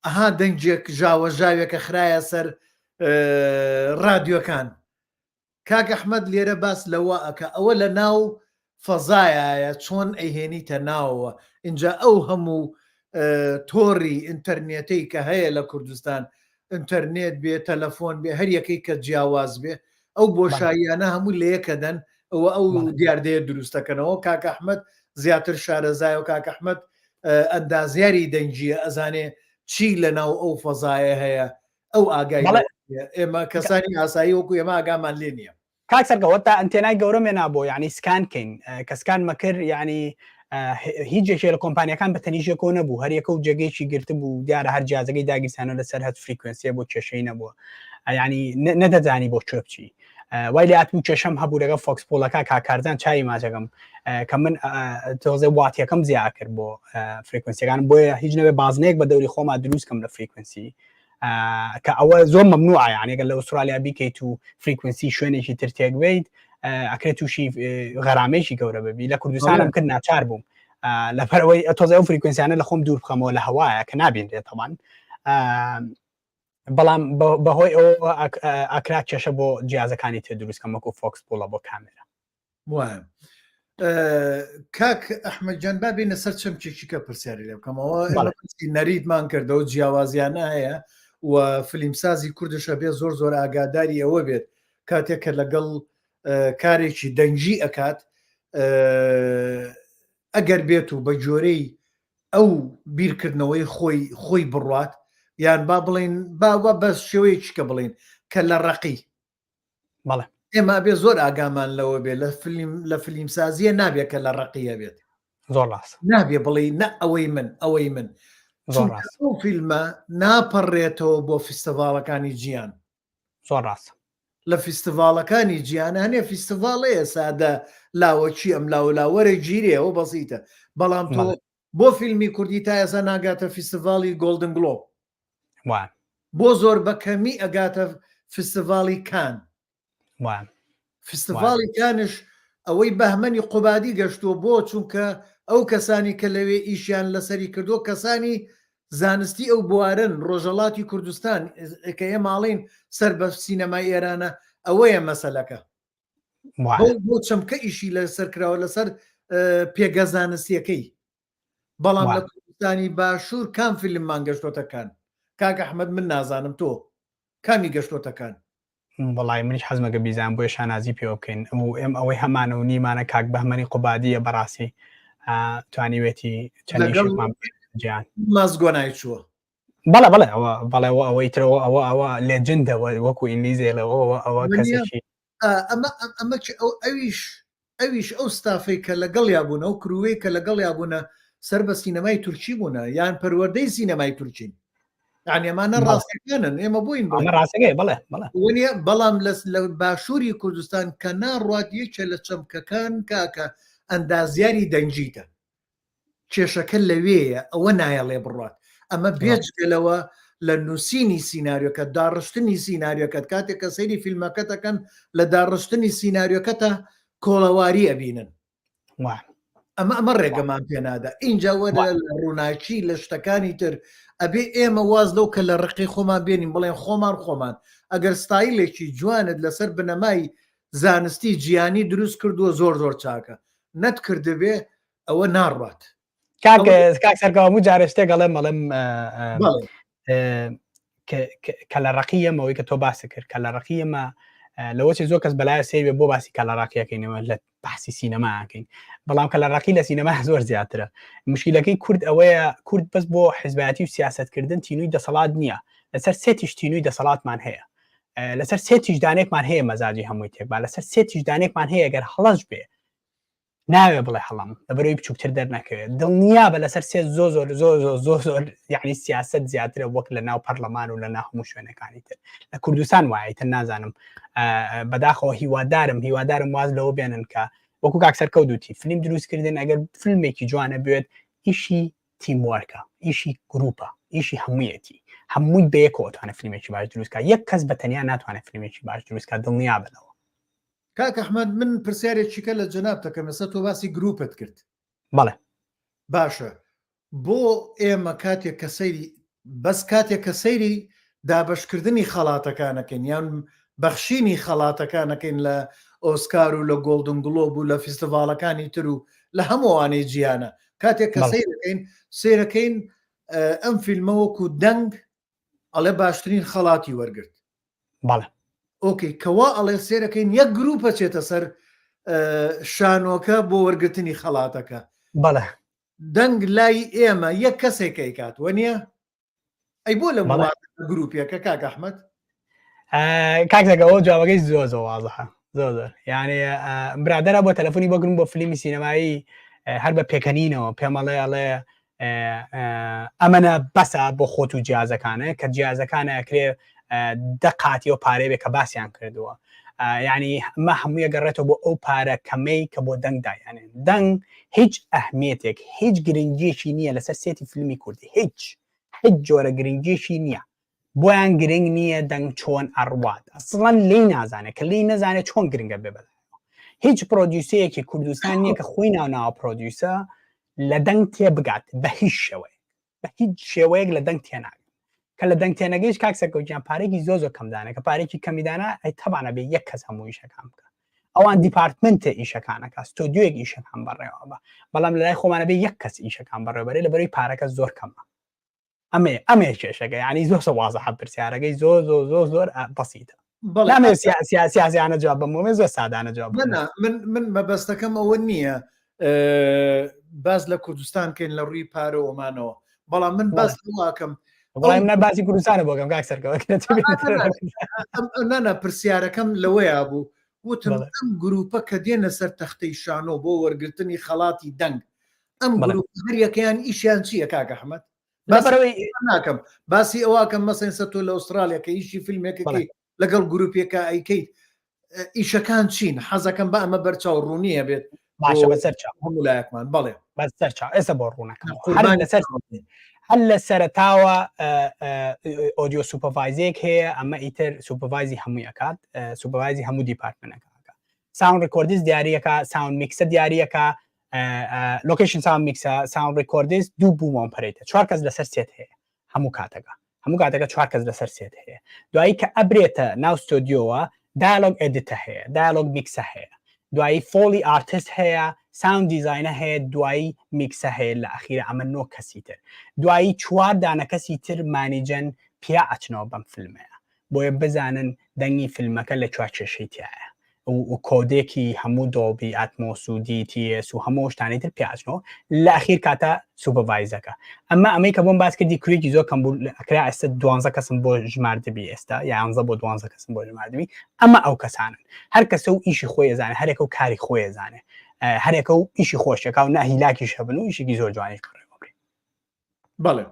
ئەها دەنگێک ژاوەژاوێکە خراە سەر ڕادیۆکان کاک ئەحمەد لێرە باس لەوە ئەکە ئەوە لە ناو فەزایە چۆن ئەیهێنیتە ناوەوە اینجا ئەو هەموو تۆڕی ئینتەرنێتەی کە هەیە لە کوردستان ئینتەرنێت بێ تەلەفۆن بێ هەر یەکەی کە جیاواز بێ ئەو بۆشاییانە هەموو لە یەکەدەن ئەوە ئەو دیاردەیە دروستەکەنەوە کاک ئەحمەد زیاتر شارەزایە و کاک ئەحمەد ئەندازیاری دەنگیە ئەزانێ چی لە ناو ئەو فەزایە هەیە ئەو ئاگای ئێمە کەسانی ئاسایی وەکو ئێمە ئاگامان لێ نییە کاک سەرکەوت تا ئەنتێنای گەورە مێنا بۆ ینی سکانکەین کەسکان مەکرد ینی هیچ جێکێ لە کۆمپانیەکان بە تەنیژێکۆ نەبوو هەر یەکە و جێگەیەکی گرت بوو دیارە هەر جیازەکەی داگیرسانە لەسەر هەت فریکوێنسیە بۆ کێشەی نەبووە ینی نەدەزانی بۆ کوێ بچی وای لە هاتبوو کێشەم هەبوو لەگە فۆکسپۆلەکە کاکارزان چای ماچەکەم کە من تۆزێ واتیەکەم زیاد کرد بۆ فریکوێنسیەکان بۆیە هیچ نەوێ بازنەیەک بە دەوری خۆما دروستکەم لە فریکوێنسی کە ئەوە زۆر مەمنوعە یعنی لە ئوسترالیا بیکەیت و فریکوێنسی شوێنێکی تر تێک بیت ئەکرێت تووشی غەرامەیەکی گەورە ببی لە کوردستانم کرد ناچار بووم لەبەرەوەی تۆزە ئەو فریکوێنسیانە لە خۆم دوور بخەمەوە لە هەوایە کە نابینرێت تەمان بەڵام بەهۆی ئەوە ئاکرا کێشە بۆ جیازەکانی تێ دروستکەم وەکو فۆکس بووڵە بۆ کامێرە وایە کاک ئەحمەد جان با بینە سەر چەمکێکیکە پرسیاری لێ بکەمەوە ئێمە نەریدمان کردەوە جیاوازیانە هەیە و فلیمسازی کوردشە بێ زۆر ئاگاداری ئەوە بێت کاتێک کە لەگەڵ کارێکی دەنگی ئەکات ئەگەر بێت و بە جۆرەی ئەو بیرکردنەوەی خۆی بڕات یان با بڵین باوە بەس شێوەیەکیکە بڵین کە لە ڕقی بەڵێ ئێمە بێ زۆر ئاگامان لەوە بێ لە فلیمسازیە نابێت کە لە ڕقیە بێت زۆر ڕاست نابێ بڵێ نە ئەوەی من زۆر ڕاست فیلمە ناپەڕێتەوە بۆ فیستیڤالەکانی گیان زۆر ڕاست لە فیستیڤالەکانی گیانە هەنێ فیستیڤالەیە سادە لاوەچی ئەم لاوەرە گیرێ ئەوە بەسیتە بەڵام تۆ بۆ فیلمی کوردی تا ئێستا ناگاتە فیستیڤالی گۆڵدن گلۆب بۆ زۆر بەکەمی ئەگاتە فیستیڤالی کان فیستیڤالی کانش ئەوەی بەهمەنی قوبادی گەشتووە بۆ چونکە ئەو کەسانی کە لەوێ ئیشیان لەسەری کردو کەسانی زانستی ئەو بوارن ڕۆژەڵاتی کوردستان کە ئێ ماڵین سەر بە سینەمای ئێرانە ئەوەیە مەسەلەکە بۆ چەمکە ئیشی لەسەر کراوە لەسەر پێگە زانستیەکەی بەڵام لە کوردستانی باشوور کام فیلممان گەشتۆتەکان کاک ئەحمەد من نازانم تۆ کامی گەشتۆتەکان بەڵای منیش حەزمەگە بیزان بۆ شانازی پێوە بکەین ئەم ئەوەی هەمانە و نیمانە کاک بەهمەنی قوبادیە بەڕاستی توانیوێتی چەندیان مازگۆنای چووە بەڵێ بەڵێەوە ئەوەی ترەوە ئەوە لێجندەوە وەکو ئینلیزێڵەوە ئەوە کەسێکی ئەویش ئەو ستافەی کە لەگەڵ یابوونە و کروێی کە لەگەڵ یابوونە سەر بە سینەمای تورکی بوونە یان پەروەردەی سینەمای تورکین ئەمانە ڕاستەکانن ئێمە بووین ڕاستەکەی بڵێ بەڵام لە باشووری کوردستان کە ناڕات یەکێ لە چەمکەکان کاکە ئەندازیاری دەنجیتە کێشەکە لەوەیە ئەوە نایەڵێ بڕات ئەمە بێجگەلەوە لە نووسینی سینناریۆکە داڕشتنی سینناریۆکەت کاتێک کە سەیری فیلمەکەتەکەن لە داڕشتنی سینناریۆکەتە کۆڵەواری ئەبینن ئەمە ڕێگەمان پێنادا اینجا وەرە لە ڕووناکی لە شتەکانی تر ئەبێ ئێمە واز لەو کە لە ڕقی خۆمان بێنین بڵێن خۆمان ئەگەر ستایلێکی جوانت لەسەر بنەمای زانستی جیانی دروست کردووە زۆر چاکە نەت کردبێ ئەوە ناڕات کاک سەرکەوەموو جارە شتێک گەڵێم بەڵێم کە لە ڕقیەمەوەی کە تۆ باسی کرد کە لە ڕقیەمە لەوەی زۆر کەس بەلای سێوێ بۆ باسی کەلاڕاکیەکەینەوە لە باسی سینەماکەین بەڵام کە لە ڕقی لە سینەما زۆر زیاترە مشکلەکەی کورد ئەوەیە کورد بەس بۆ حیزبەتی و سیاستکردن تینووی دەسەڵات نییە لەسەر سێتیش تینووی دەسەڵاتمان هەیە لەسەر سێتیش دانێکمان هەیە مەزاجی هەمووی تێکبا لەسەر سێتیش دانێکمان هەیە گەر هەڵەش بێ ناوێ بڵێ هەڵام لەبەرەوەی بچووکتر دەرنەکەوێت دڵنیا بە لەسەر سێ زۆر یعنی سیاست زیاترە وەک لە ناو پەرلەمان و لە ناو هەموو شوێنەکانی تر لە کوردستان وایە تر نازانم بەداخەوە هیوادارم واز لەوە بێنن کە وەکو کاک سەرکەوتوتی فیلم دروستکردن ئەگەر فیلمێکی جوانە بێت ئیشی تیموارکە ئیشی گروپە ئیشی هەموویەتی هەمووی بەیەکەوە توانە فیلمێکی باش دروستکە یەک کەس بەتەنیا ناتوانێت فیلمێکی باش دروستکە دڵنیا بنەوە کاک ئەحمەد من پرسیارێکیکە لە جەناب دەکەم ئێستا تۆ باسی گروپت کرد بەڵێ باشە بۆ ئێمە کاتێک کە سەیری بەس کاتێک کە سەیری دابشکردنی خەڵاتەکانەکەین یان بەخشینی خەڵاتەکانەکەین لە ئۆسکار و لە گۆڵدن گلۆب و لە فیستیڤالەکانی تر و لە هەمووانەی جیانە کاتێک کە سیرەکەین ئەم فیلمە وەکو دەنگ ئەڵێ باشترین خەڵاتی وەرگرت بەڵێ ئۆکەی کەوا ئەڵێ سێرەکەین یەک گروپە چێتە سەر شانۆکە بۆ وەرگرتنی خەڵاتەکە بەڵێ دەنگ لای ئێمە یەک کەسێکەی کات وە نییە ئەی بۆ لە گروپیەکە کاک ئەحمەد کاکەوە جوابەکەی زۆر وازەحە زۆر یعنی برادرە بۆ تەلەفۆنی بۆگرم بۆ فیلمی سینەمایی هەر بە پێکەنینەوە پێمەڵێ ئەمەە بەسە بۆ خۆت و جیازەکانە کە جیازەکانە ئەکرێ دەقاتی و پارەی بێ کە باسییان کردووە یعنی ئەمە هەموویە گەڕێتەوە بۆ ئەو پارە کەمەی کە بۆ دەنگدایانێ دەنگ هیچ ئەهمێتێک هیچ گرنگیشی نییە لەسەر سێتی فیلمی کوردی هیچ جۆرە گرنگیشی نییە بۆیان گرنگ نییە دەنگ چۆن ئەڕوات ئەسڵەن لی نازانێت کە لی نەزانێت چۆن گرنگە بێ بەدایەوە هیچ پرۆدیوسەیەکی کوردستان نییە کە خۆی ناو پرۆدیوسە لە دەنگ تێ بگات بە هیچ شێوەیە بە هیچ شێوەیەک لە دەنگ تێناگات کە لە دەنگتێنەگەیش کاک سەرکەوتیان پارێکی زۆر کەمدانە کە پارێکی کەمیدانە ئەی تەبانە بێ یەک کەس هەموو ئیشەکان بکە ئەوان دیپارتمنتە ئیشەکانەکە ستۆدیۆیەک ئیشەکان بەڕێوە بە بەڵام لە لای خۆمانە بێ یەک کەس ئیشەکان بەڕێوەبەرێ لە بەرەوەی پارەکە زۆر کەمە ئەمێ کێشەکە ینی زۆر سەوازەحە پرسیارەکەی زۆر بەسیتە نامێ سیاسیانە جواب بمێ زۆر سادانە جواب من مەبەستەکەم ئەوە نییە باز لە کوردستان کەین لە ڕووی پارەوەمانەوە بەڵام من باز واکەم بەڵام نەباسی کوردستانە بۆگەم کاک سەرکەوت نانە پرسیارەکەم لەوەیە بوو وتم ئەم گروپە کە دێنە سەر تەختەی شانۆ بۆ وەرگرتنی خەڵاتی دەنگ ئەم گروپ هەریەکەیان ئیشیان چییە کاک ئەحمەد ناکەم باسی ئەوواکەم مەسەن سە تۆ لە ئوسترالیا کە ئیشی فیلمێکەکەی لەگەڵ گروپێکە ئەیکەیت ئیشەکان چین حەزەکەم بە ئەمە بەرچاو ڕوونیە بێت باشە بەسەر هەمولایەکمان بەڵێ بەسەر ئێستا بۆ ڕوونەکەم هەر لە سەرتاوە ئۆدیۆ سوپەڤایزێک هەیە ئەمە ئیتر سوپەڤایزی هەموویەکات سوپەڤایزی هەموو دیپارتمنتەکە ساوند ڕێکۆردیز دیاریەکە ساوند میکسە دیاریەکە لۆکیشن ساوند میکسە ساوند ڕێکۆردیز دوو بوومە ئۆپەرێتە 4 کەس لەسەر سێت هەیە هەموو کاتەکە 4 کەس لەسەر سێت هەیە دوایی کە ئەبرێتە ناو ستۆدیۆوە دایلۆگ ئێدیتە هەیە دایلۆگ میکسە هەیە دوایی فۆلی ئارتست هەیە ساوند دیزاینە هەیە دوایی میکسە هەیە لە ئەخیرە ئەمە 9 کەسی تر دوایی 4 دانەکەسی تر مانیجەن پیا ئەچنەوە بەم فیلمەیە بۆیە بزانن دەنگی فیلمەکە لە چوار کێشەی تایە و کۆدێکی هەموو دۆبی ئاتمۆس و دیتیس و هەموو شتانی تر پیاچنەوە لە ئەخیر کاتە سوپەڤایزەکە ئەمەی کە بۆم باس کردی کوێکی زۆر کەم بوو ئەکرا ئێستا 12 کەسم بۆ ژماردەبی ئێستا 11 بۆ 12 کەسم بۆ ژماردەبی ئەمە ئەو کەسانن هەر کەسە و ئیشی خۆی زانێ هەرێکە و کاری خۆی زانێ هەرێکە و ئیشی خۆشەکە و ناهیلاکی شەبن و ئیشێکی زۆر جوانی کڕێ بەڵێ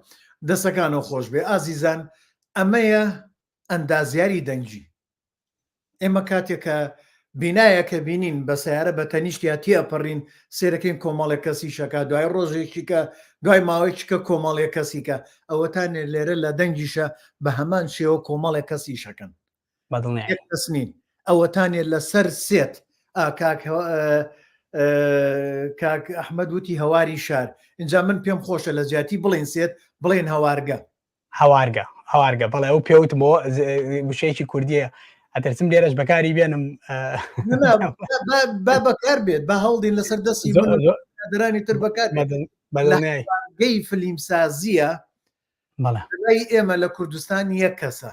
دەستەکانەوە خۆش بێ ئازیزان ئەمەیە ئەندازیاری دەنگی ئێمە کاتێکە بینایەکە بینین بە سیارە بە تەنیشتیاتی ئەپەڕین سێرەکەین کۆمەڵێک کەسی شەکە دوای ڕۆژێکیکە دوای ماوەیەکە کۆمەڵێک کەسیکە ئەوەتانێ لێرە لە دەنگیشە بە هەمان شێوە کۆمەڵێک کەسی شەکەن کەسنین ئەوەتانێ لەسەر سێت کاک ئەحمەد وتی هەواری شار اینجا من پێم خۆشە لە زیاتی بڵێن سێت بڵێن هەوارگە بەڵێ ئەو پێوتمەوە بشەیەکی کوردیە ئەتەرسم لێرەش بەکاری بێنم با بەکار بێت بە هەڵدین لەسەر دەستی دەرانی تر بەکار گەی فلیمسازیە بەڵی ئێمە لە کوردستان یەک کەسە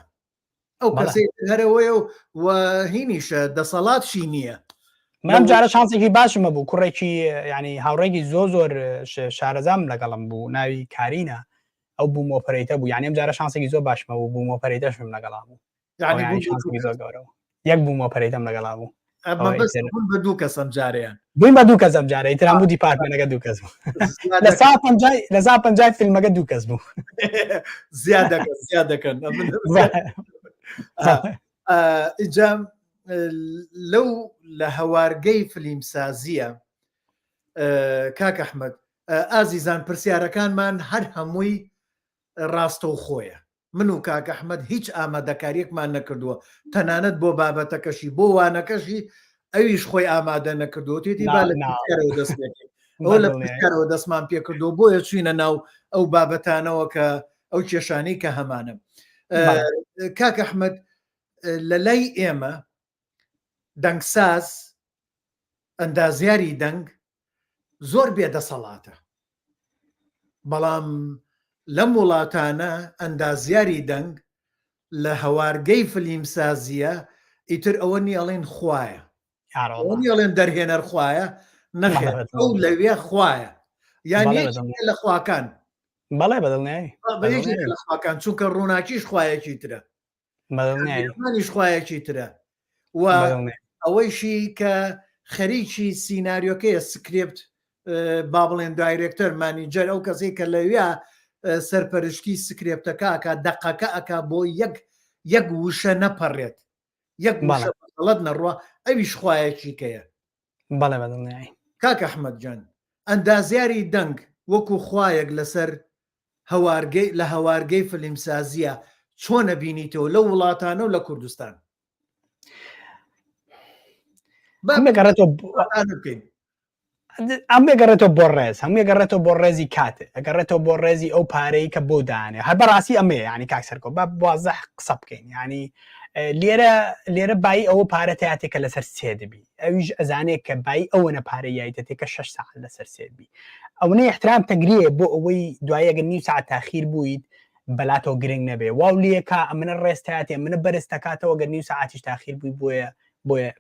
ئەو کەسی هەرەوەی و هینیشە دەسەڵاتشی نییە من جارە شانسێکی باشمە بوو کوڕێکی ینی هاوڕێکی زۆر شارەزام لەگەڵم بوو ناوی کارینە ئەو بوو مۆپەرەیتە بوو یعنی ئەم جارە شانسێکی زۆر باشمە بوو بوو مۆپەرەیتەشم لەگەڵا بوو یەک بوو مۆپەرەیتەم لەگەڵا بوو بە دوو کەسم جارەیان بووین بە دوو کەسم جارە ئیتر هەموو دیپارتمنتەکە دوو کەس بوو لە 150 فیلمەکە دوو کەس بوو زیاد دەکەن ئیجام لەو لە هەوارگەی فلیمسازیە کاک ئەحمەد ئازیزان پرسیارەکانمان هەر هەمووی ڕاستە و خۆیە من و کاک ئەحمەد هیچ ئامادەکاریەکمان نەکردووە تەنانەت بۆ بابەتەکەشی بۆ وانەکەشی ئەویش خۆی ئامادە نەکردو تێتی با لە ئەو لە پرسیارەوە دەستمان پێکردو بۆیە چوینە ناو ئەو بابەتانەوە کە ئەو کێشانەی کە هەمانە کاک ئەحمەد لە لای ئێمە دەنگساز ئەندازیاری دەنگ زۆر بێدەسەڵاتە بەڵام لەم وڵاتانە ئەندازیاری دەنگ لە هەوارگەی فلیمسازیە ئیتر ئەوە نیاڵێن خوایە نیاڵێن دەرهێنەر خوایە نەخێت ئەو لەوێ خوایە یانی لە خواکان بەڵێ بەدڵنیایی لە خواکان چونکە ڕووناکیش خوایەکی ترە مانیش خوایەکی ترە و ئەوەیشی کە خەریکی سیناریۆکەیە سکرێپت با بڵێن دایرێکتەر مانیجەر ئەو کەسی کە لەوێ سەرپەرشتی سکرێپتەکە ئەکا دەقەکە ئەکا بۆ یەک وشە نەپەڕێت یەک وشەڵەت نەڕوە ئەویش خوایەکی کەیە بەڵێ بەدڵنیایی کاک ئەحمەد جان ئەندازیاری دەنگ وەکو خوایەک لەسەر هەوارگەی لە هەوارگەی فلیمسازیە چۆنە بینیتەوە لە وڵاتانە و لە کوردستان ئەم ئەگەڕێتەوە بۆ ڕێز هەموو ئەگەڕێتەوە بۆ ڕێزی کاتێ ئەگەڕێتەوە بۆ ڕێزی ئەو پارەی کە بۆ دانێ هەر بەڕاستی ئەمێ ینی کاکسەرکۆ بە بازەح قسە بکەین ینی لێرە بای ئەوە پارە تاتێکە لەسەر سێ دەبی ئەویش ئەزانێت کە بای ئەوەنە پارەی یایتێکە 6 ساعت لەسەر سێبی ئەوەی احترام تەگرێ بۆ ئەوەی دوایەگە نیو ساعت تاخیر بوویت بەلاتەوە گرنگ نەبێ واو لێکە ئەمنە ڕێستاتێ منە بەرزتەکاتەوە گە نیو ساعتیش تاخیر بووی بۆیە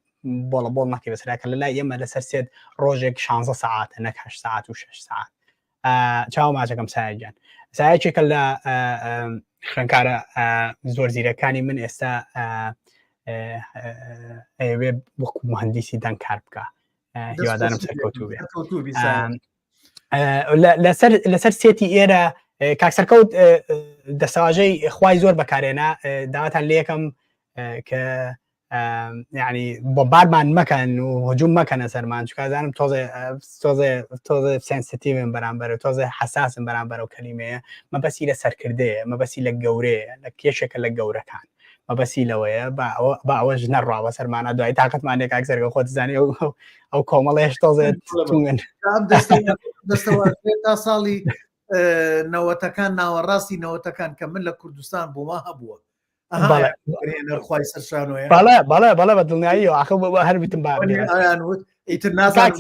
بۆڵە بۆڵ ناکە بەسراکە لە لای ئێمە لەسەر سێت ڕۆژێک 16 ساعتە نەک 8 ساعت و 6 ساعت چاو ماچەکەم سایگیان سایەکێکە لە خوێنکارە زۆر زیرەکانی من ئێستا ئەوێ وەکو مهندسی دەنگ کار بکە هیوادارم سەرکەوتوو بێ لەسەر سێتی ئێرە کاکسەرکەوت دەسەواژەی خوای زۆر بەکارێنا داواتان لێ یەکەم کە یعنی بۆ بارمان مەکەن و هجوم مەکەنە سەرمان چکازانم تۆزە سنسیتیڤن بەرامبەر و تۆزە حساسن بەرامبەر و کەلیمەیە مەبەسی لە سەرکردەیە مەبەسی لە گەورەیە لە کێشێکە لە گەورەکان مەبەسی لەوەیە با ئەوەش نەڕاوە سەرمانە دوای تااقەتمانێک کاکسەرگە خۆت زانانی ئەو کۆمەڵێش تۆزێت تومن تا ساڵی نەوەتەکان ناوەڕاستی نەوەتەکان کە من لە کوردستان بۆما هەبووە نەرخوای سەرشانۆیە بەڵێ بە دڵنیایی و ئاخە بە هەر بیتم باوت ئیتر نازان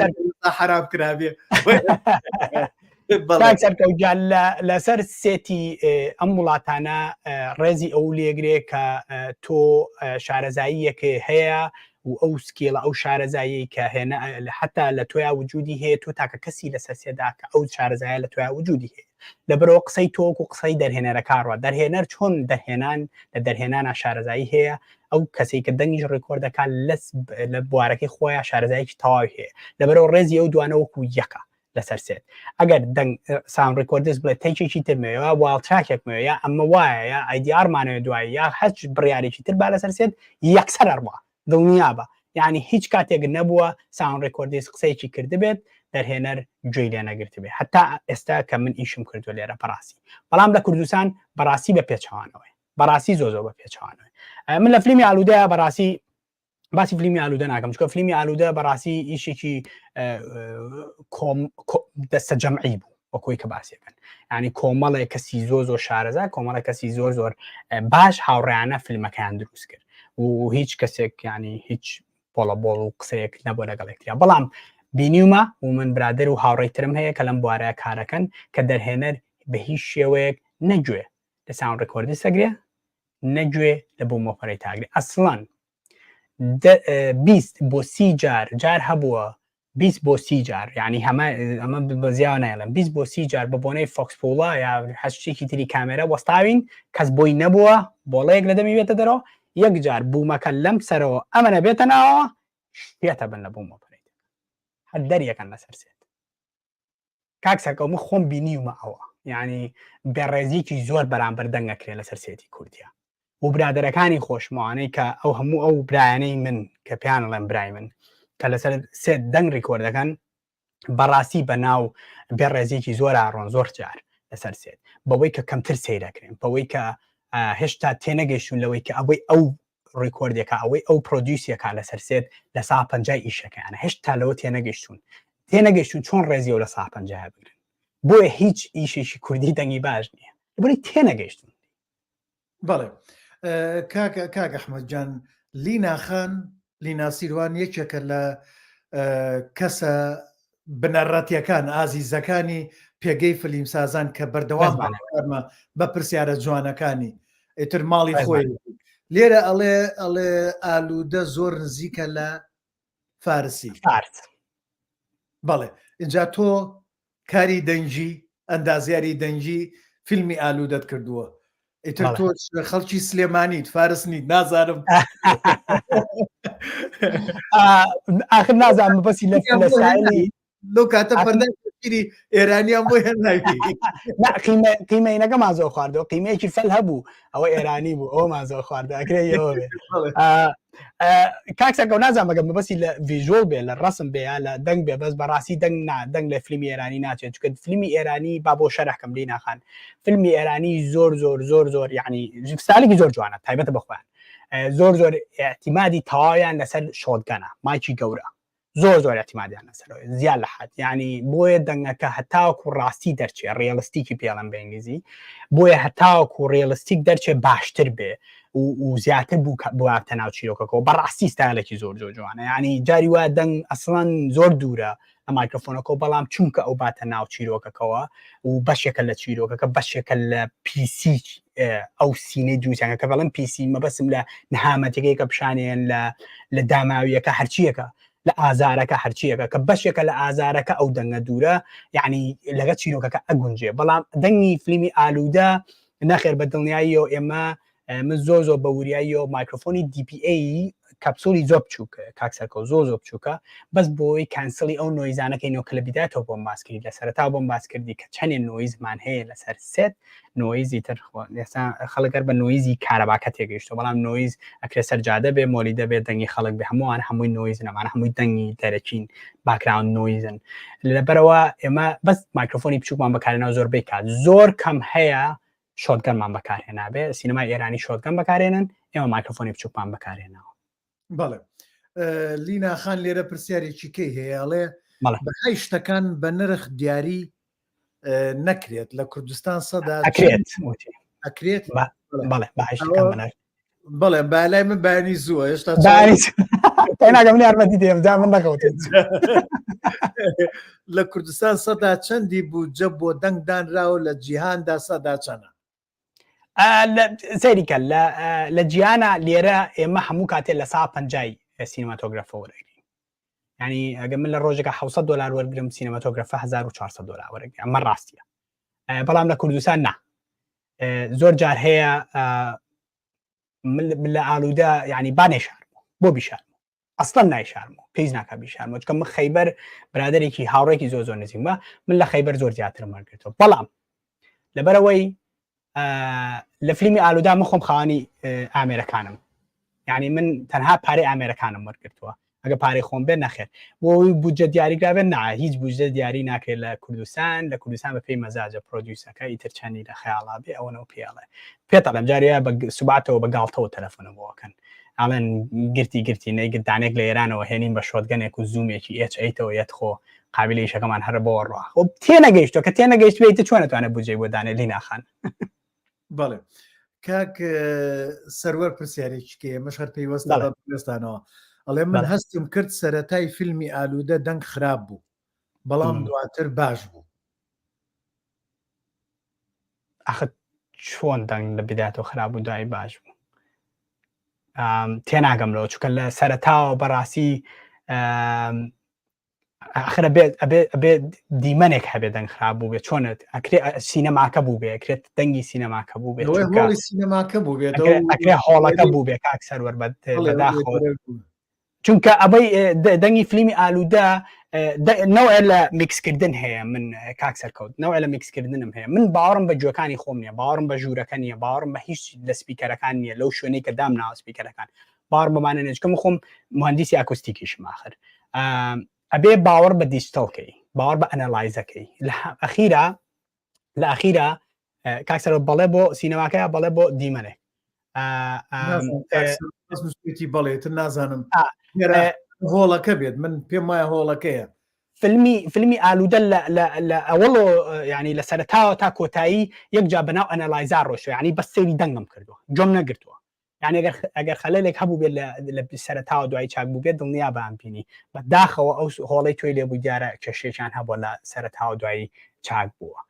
حرام کرابێ سەرکەوتجان لەسەر سێتی ئەم وڵاتانە ڕێزی ئەو لێگرێ کە تۆ شارەزاییەکە هەیە و ئەو سکێڵە ئەو شارەزایی کە هێنە حتا لە تۆیا وجودی هەیە تۆ تاکە کەسی لەسەر سێدا کە ئەو شارەزایە لە تۆیا وجودی هەیە لەبەرەوە قسەی تۆک و قسەی دەرهێنەرەکانڕە دەرهێنەر چۆن دەرهێنان لە دەرهێنانە شارەزایی هەیە ئەو کەسی کە دەنگیش ڕێکۆردەکان لە بوارەکەی خۆیان شارەزایکی تەواوی هەیە لەبەرەوە ڕێزی ئەو دوانەوەکو یەکە لەسەر سێت ئەگەر دەنگ ساوند ڕێکۆردس بڵێت تێکێکی ترمەوە واڵتراکێکمەوە ئەمە وایە ئایدیارمانەوە دوای یا هەچ بڕیارێکی تر با لەسەر سێت یەکسەر ئەڕوا دڵنیا بە یعنی هیچ کاتێک نەبووە ساوند ڕێکۆردیس قسەیەکی کردبێت دەرهێنەر گوێی لێ نەگرت بێ حتا ئێستا کە من ئیشم کردووە لێرە بەڕاستی بەڵام لە کوردستان بەڕاستی بە پێچەوانەوەی بەڕاستی زۆ بە پێچەوانەوەی من لە فلیمی ئالوودەیە بەڕاستی باسی فلیمی ئالوودە ناکەم چکە فلیمی ئالوودە بەڕاستی ئیشێکی دەستە جەمعی بوو وەکۆی کە باسیەکەن ینی کۆمەڵێک کەسی زۆر شارەزا کۆمەڵی کەسی زۆر باش هاوڕێیانە فیلمەکەیان دروست کرد و هیچ کەسێک ینی هیچ بۆڵە و قسەیەک نەبوو لەگەڵێکتریا بەڵام بینیومە و من برادر و هاوڕێیترم هەیە کە لەم بوارەیە کارەکەن کە دەرهێنەر بە هیچ شێوەیەک نەگوێ لە ساوند ڕێکۆردی سەگرێ نەگوێ لە بۆ مۆپەرەی تاگرێ ئەسڵەن 20 بۆ 30 جار هەبووە 20 بۆ 30 جار یعنی ئەمە بەزیاوە نایڵم 20 بۆ 30 جار بە بۆنەی فۆکسپۆڵا یا هەشتێکی تری کامێرە وەستاوین کەس بۆی نەبووە بۆڵەیەک لە دەمی بێتە دەرەوە یەک جار بوومەکە لەم سەرەوە ئەمەە بێتە ناوە شێتە بن لە بوو مۆپەرەی هەر دەریەکەن لەسەر سێت کاکسەکەم خۆم بینیومە ئەوە یعنی بێڕێزیکی زۆر بەرامبەر دەنگەکرێ لەسەر سێتی کوردیا و برادەرەکانی خۆشمەوانەی کە ئەو هەموو ئەو برایانەی من کە پیان ئەڵێم برای من کە لەسەر سێت دەنگ ڕیکۆردەکەن بەڕاستی بە ناو بێڕێزیکی زۆر ئاڕۆن زۆر جار لەسەر سێت بەوەی کە کەمتر سەیرەکرێن بەوەی کە هێشتا تێنەگەیشتون لەوەی کە ئەوەی ئەو ڕیکۆردێکە ئەوەی ئەو پرۆدیوسیەکە لەسەر سێت لە سا 50 ئیشەکەیانە هێشتا لەوە تێنەگەیشتون چۆن ڕێزیەوە لە سا 50 بگرن بۆیە هیچ ئیشێکی کوردی دەنگی باش نییە بۆی تێنەگەیشتون بەڵێ کاک ئەحمەد جان لینا سیروان یەکێکە لە کەسە بنەڕەتیەکان ئازیزەکانی پێگەی فلیمسازان کە بەردەوام بە پرسیارە جوانەکانی ئیتر ماڵی خۆی لێرە ئەڵێ ئالوودە زۆر نزیکە لە فارسی بەڵێ اینجا تۆ کاری دەنجی ئەندازیاری دەنجی فیلمی ئالوودەت کردووە ئیتر تۆ خەڵکی سلێمانیت فارسنیت نازانم ئاخر نازانم بەسی لە سایلی لەو کاتە پەردەگیری ئێرانیان بۆ هێناوی قیمەینەکە مازۆ خواردەوە قیمەیەکی فەل هەبوو ئەوە ئێرانی بوو ئەوە مازۆ خواردەکرێەوە بێ کاکسەکە نازانم بەگەم بەسی لە ڤیژۆڵ بێ لە ڕسم بێ لە دەنگ بێ بەس بەڕاستی دەنگ لە فیلمی ئێرانی ناچێت چکە فیلمی ئێرانی با بۆ شەرحکەم لی ناخان فیلمی ئێرانی زۆر یعنی ستایلێکی زۆر جوانە تایبەتە بەخۆیان زۆر احتیمادی تەواویان لەسەر شۆتگەنە مایکی گەورە زۆر احتیمادیان لەسەرەوەی زیاد لە حەد یعنی بۆیە دەنگەکە هەتاوەکو ڕاستی دەرچێ ڕێڵستیکی پێڵم بە ئینگلیزی بۆیە هەتاوەکو ڕێڵستیک دەرچێ باشتر بێ و زیاتر بواتە ناو چیرۆکەکەەوە بەڕاستی ستایلێکی زۆر جوانە یعنی جاری وا دەنگ ئەسڵەن زۆر دوورە لە مایکرۆفۆنەکە بەڵام چونکە ئەو باتە ناو چیرۆکەکەەوە و بەشێکە لە چیرۆکەکە بەشێکە لە پیسی ئەو سینەی دروستیانەکە بەڵم پیسی مەبەسم لە نەهامەتەکەی کە پیشانیان لە داماویەکە هەرچیەکە لە ئازارەکە هەرچیەکە کە بەشێکە لە ئازارەکە ئەو دەنگە دوورە یعنی لەگە چیرۆکەکە ئەگونجێ بەڵام دەنگی فیلمی ئالوودە نەخێر بە دڵنیاییەوە ئێمە من زۆر بە وریایی و مایکرۆفۆنی DPA کەپسولی زۆر بچووکە کاکسەرکە و زۆر بچووکە بەس بۆی کانسلی ئەو نۆیزانەکەی نۆ کە لە بیداتەوە بۆم باسکردی لە سەرەتا بۆم باسکردی کە چەندێن نۆیزمان هەیە لەسەر سێت نۆیزی تر ئێستا خەڵکەر بە نۆیزی کارەباکە تێگەیشتەوە بەڵام نۆیز ئەکرێ سەرجادە بێ مۆلی دەبێت دەنگی خەڵک بێ هەمووان هەمووی نۆیز نەمانە هەمووی دەنگی دەرەچین باکراون نۆیزن لەبەرەوە ئێمە بەس مایکرۆفۆنی بچووکمان بەکارێنەوە زۆربەی کات زۆر کەم هەیە شۆتگەنمان بەکارهێنابێ سینەمای ئێرانی شۆتگەن بەکارێنن ئێمە مایکرۆفۆنی بچووکمان بەکارهێنەوە بەڵێ لینا خان لێرە پرسیارێکی کەی هەیەڵێ بەهای شتەکان بە نرخ دیاری نەکرێت لە کوردستان سەدا ئەکرێت بەڵێ بالای من بانی زووە هێشتا ناگەم یارمەتی دێمدا من نەکەوت لە کوردستان سەدا چەندی بوو جە بۆ دەنگدانراوە لە جیهاندا سەدا چەنە سەریکە لە جیانە لێرە ئێمە هەموو کاتێ لە سا 50 سینەماتۆگرافە وەرەگرین ینی ئەگە من لە ڕۆژێکە $700 وەرگرم سینەماتۆگرافە $1400 وەرەگرین ئەمە ڕاستیە بەڵام لە کوردستان نا زۆر جار هەیە لە ئالوودە ینی با نێشارمەوە بۆ بیشارمەوە ئەسڵەن نایشارمەوە پێیز ناکە بیشارمەوە چکە من خەیبەر برادێکی هاوڕێکی زۆر نزیک بە من لە خەیبەر زۆر زیاتر وەرگرتەوە بەڵام لەبەرەوەی لە فیلمی ئالوودا من خۆم خاوەنی ئامێرەکانم یعنی من تەنها پارەی ئامێرەکانم وەرگرتووە ئەگە پارەی خۆم بێ نەخێر بۆی بودجە دیاریکرابێت نا هیچ بودجە دیاری ناکرێت لە کوردستان بە پێی مەزاجە پرۆدیوسەکە ئیتر چەندی لە خەیاڵا بێ ئەوەنەوە پێڵێ پێتەڵم جاریە بە سوباتەوە بە گاڵتەوە تەلەفۆنە بۆکەن ئاڵێن گرتی نەیگردانێک لە ئێرانەوە هێنین بە شۆتگەنێک و زوومێکی ئەیتەوە یەتخۆ قابلی شەکەمان هەر بۆ ڕوا خۆ تێنەگەیشتەوە کە تێنەگەیشت بێت چۆنەتوانێت بودجەی بۆ دانێ لینا خان بەڵێ کاک سەروەر پرسیارێکی کێ مەشهر پێیوەستە بەستانەوە ئەڵێ من هەستم کرد سەرەتای فیلمی ئالوودە دەنگ خراپ بوو بەڵام دواتر باش بوو ئەخ چۆن دەنگ لە بداتەوە خراپ بوو دوای باش بوو تێناگەمەوە چکە لە سەرەتاوە بەڕاستی ئەخرە بێت دیمەنێک هەبێت دەنگ خراپ بوو بێت چۆنت ئەکرێت سینەماکە بوو بێ ئەکرێت دەنگی سینەماکە بوو بێت سینەماکە بوو بێت ئەکرێت هۆڵەکە بوو بێ کاک سەروەر بەداخەوە چونکە ئەبەی دەنگی فیلمی ئالوودە نەوە لە میکسکردن هەیە من کاک سەرکەوت نەوە لە میکسکردنم هەیە من باوەڕم بە جوەکانی خۆم نییە باوەڕم بە ژوورەکە نییە باوەڕم بە هیچ لە سپیکەرەکان نییە لەو شوێنەی کە دام ناوە سپیکەرەکان باوەڕ بمانە نێچکەم خۆم مهندسی ئاکوستیکیشم آخر ئەبێ باوەڕ بە دیجیتەڵکەی باوەڕ بە ئەنەلایزەکەی لە ئەخیرە کاک سەرکەوت بەڵێ بۆ سینەماکەیە بەڵێ بۆ دیمەنێک بەڵێتر نازانم هۆڵەکە بێت من پێم وایە هۆڵەکەیە فیلمی ئالوودە لە ئەوڵ ینی لە سەرتاوە تا کۆتایی یەکجا بەناو ئەنەلایزار ڕۆشتوە ینی بە سەیری دەنگم کردووە جۆم نەگرتووە یعنی ئەگەر خەلەلێک هەبوو بێت لە سەرتاوە دوای چاک بوو بێت دڵنیا بەمبینی بەداخەوە ئەو هۆڵی توی لێبوو دیارە کێشێکیان هەبووە لە سەرتاوە دوایی چاک بووە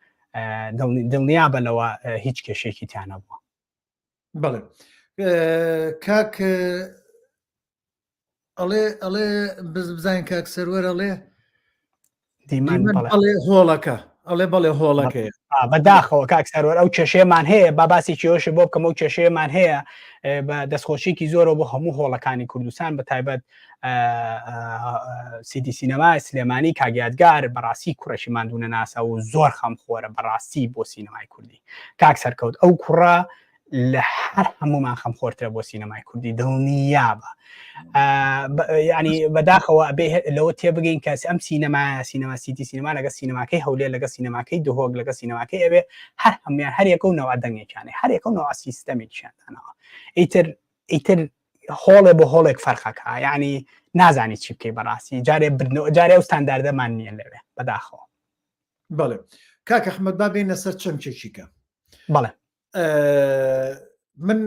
دڵنیا بەلەوە هیچ کێشێکی تیانە بووە بەڵێ کاک ئەڵێ بزانین کاک سەروەر ئەڵێ بەڵێ هۆڵەکە ئەڵێ بەڵێ هۆڵەکەی بەداخەوە کاک سەروەر ئەو کێشەیەمان هەیە با باسی کێوەشە بۆ بکەم ئەو کێشەیەمان هەیە بە دەستخۆشیێکی زۆرە بۆ هەموو هۆڵەکانی کوردستان بە تایبەت سیدی سینەمای سلێمانی کاگیادگار بەڕاستی کوڕەشی ماندوونە ناسا و زۆر خەمخۆرە بەڕاستی بۆ سینەمای کوردی کاک سەرکەوت ئەو کوڕە لە هەر هەمومان خەمخۆرترە بۆ سینەمای کوردی دڵنیابە ینی بەداخەوە لەوە تێبگەین کە ئەم سینەما سیتی سینەما لەگە سینەماکەی هەولێر لەگە سینەماکەی دهۆک لەگە سینەماکەی ئەوێ هەر هەمویان هەرێکە و نەوە دەنگێکیانێ هەرێکە و نەوە سیستەمێکیاندانەوە ئیتر هۆڵێ بۆ هۆڵێک فەرقەکە ینی نازانی چی بکەی بەڕاستی جارێ ئەو ستانداردەمان نییە لەوێ بەداخەوە. بەڵێ کاک ئەحمەد با بێنە سەر چەمکێکیکە. بەڵێ من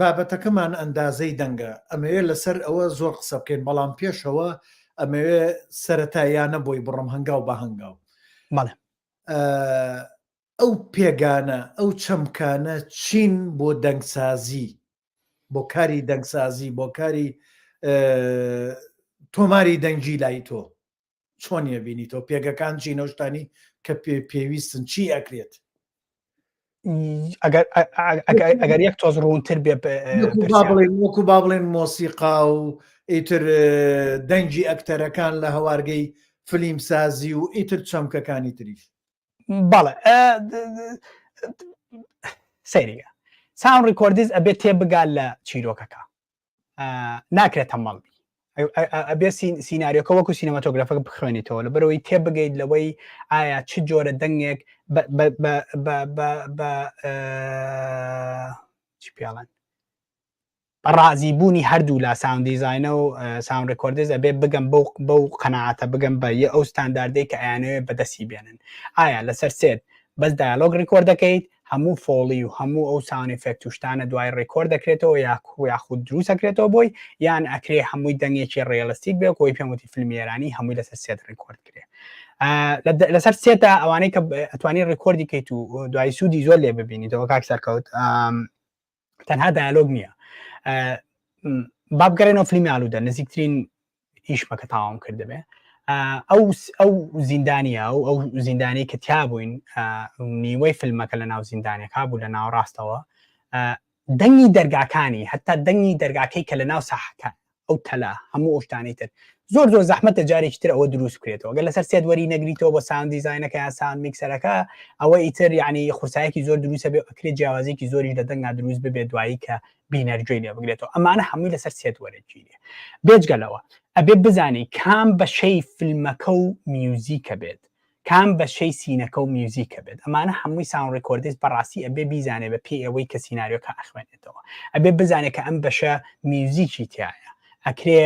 بابەتەکەمان ئەندازەی دەنگە ئەمەوێ لەسەر ئەوە زۆر قسە بکەین بەڵام پێشەوە ئەمەوێ سەرەتاییانە بۆی بڕم هەنگاو بە هەنگاو. بەڵێ ئەو پێگانە ئەو چەمکانە چین بۆ دەنگسازی بۆ کاری دەنگسازی بۆ کاری تۆماری دەنگی لای تۆ چۆنیە بینی تۆ پێگەکان چی نەشتانی کە پێویستن چی ئەکرێت ئەگەر یەک تۆز ڕوونتر بێ وەکو با بڵێن مۆسیقا و ئیتر دەنگی ئەکتەرەکان لە هەوارگەی فلیم سازی و ئیتر چەمکەکانی تریش. بەڵێ سەیریگە ساوند ڕیکۆردیز ئەبێت تێبگات لە چیرۆکەکە ناکرێت هەمەڵبی ئەبێ سیناریۆکە وەکو سینەماتۆگرافەکە بخوێنیتەوە لە بەرەوەی تێبگەیت لەوەی ئایا چ جۆرە دەنگێک چی پێڵێن بەڕازیبوونی هەردوو لا ساوند دیزاینە و ساوند ڕیکۆردیز ئەبێ بگەم بەو قەناعەتە بگەم بە ئەو ستانداردەی کە ئەیانەوێت بەدەستی بێنن ئایا لەسەر سێت بەس دایالۆگ ڕیکۆرد دەکەیت هەموو فۆڵی و هەموو ئەو ساوند ئێفێکت و شتانە دوای ڕیکۆرد دەکرێتەوە یاخود دروست دەکرێتەوە بۆی یان ئەکرێ هەمووی دەنگێکی ڕێڵستیک بێ کۆی پێم وتی فیلمیێرانی هەمووی لەسەر سێت ڕیکۆرد کرێ لەسەر سێتە ئەوانەی کە ئەتوانی ڕیکۆردی کەیت و دوای سوودی زۆر لێ ببینیتەوە کاک سەرکەوت تەنها دایالۆگ نییە بابگەڕێنەوە فیلمی ئالوودە نزیکترین هیچمەکە تاوام کردبێ ئەو زیندانیە و ئەو زیندانی کە تیا بووین نیوەی فیلمەکە لە ناو زیندانێک بوو لە ناو ڕاستەوە دەنگی دەرگاکانی حتا دەنگی دەرگاکەی کە لە ناو ساحەکە ئەو تەلا هەموو ئەوشتانی تر زۆر زەحمەتە جارێکی تر ئەوە دروست بکرێتەوە گەل لەسەر سێت وەری نەگریتەوە بۆ ساوند دیزاینەکە یا ساوند میکسەرەکە ئەوە ئیتر یعنی خورسایەکی زۆر دروستە بێ ئەکرێت جیاوازێکی زۆری لە دەنگا دروست ببێت دوایی کە بینەرگوێی لێ بگرێتەوە ئەمانە هەمووی لەسەر سێت وەرەگیرێ بێجگەلەوە ئەبێ بزانی کام بەشەی فیلمەکە و میوزیکە بێت کام بەشەی سینەکە و میوزیکە بێت ئەمانە هەمووی ساوند ڕیکۆردیز بەڕاستی ئەبێ بیزانێ بە پێی ئەوەی کە سیناریۆکە ئەخوێنێتەوە ئەبێ بزانێت کە ئەم بەشە میوزیکی تایە ئەکرێ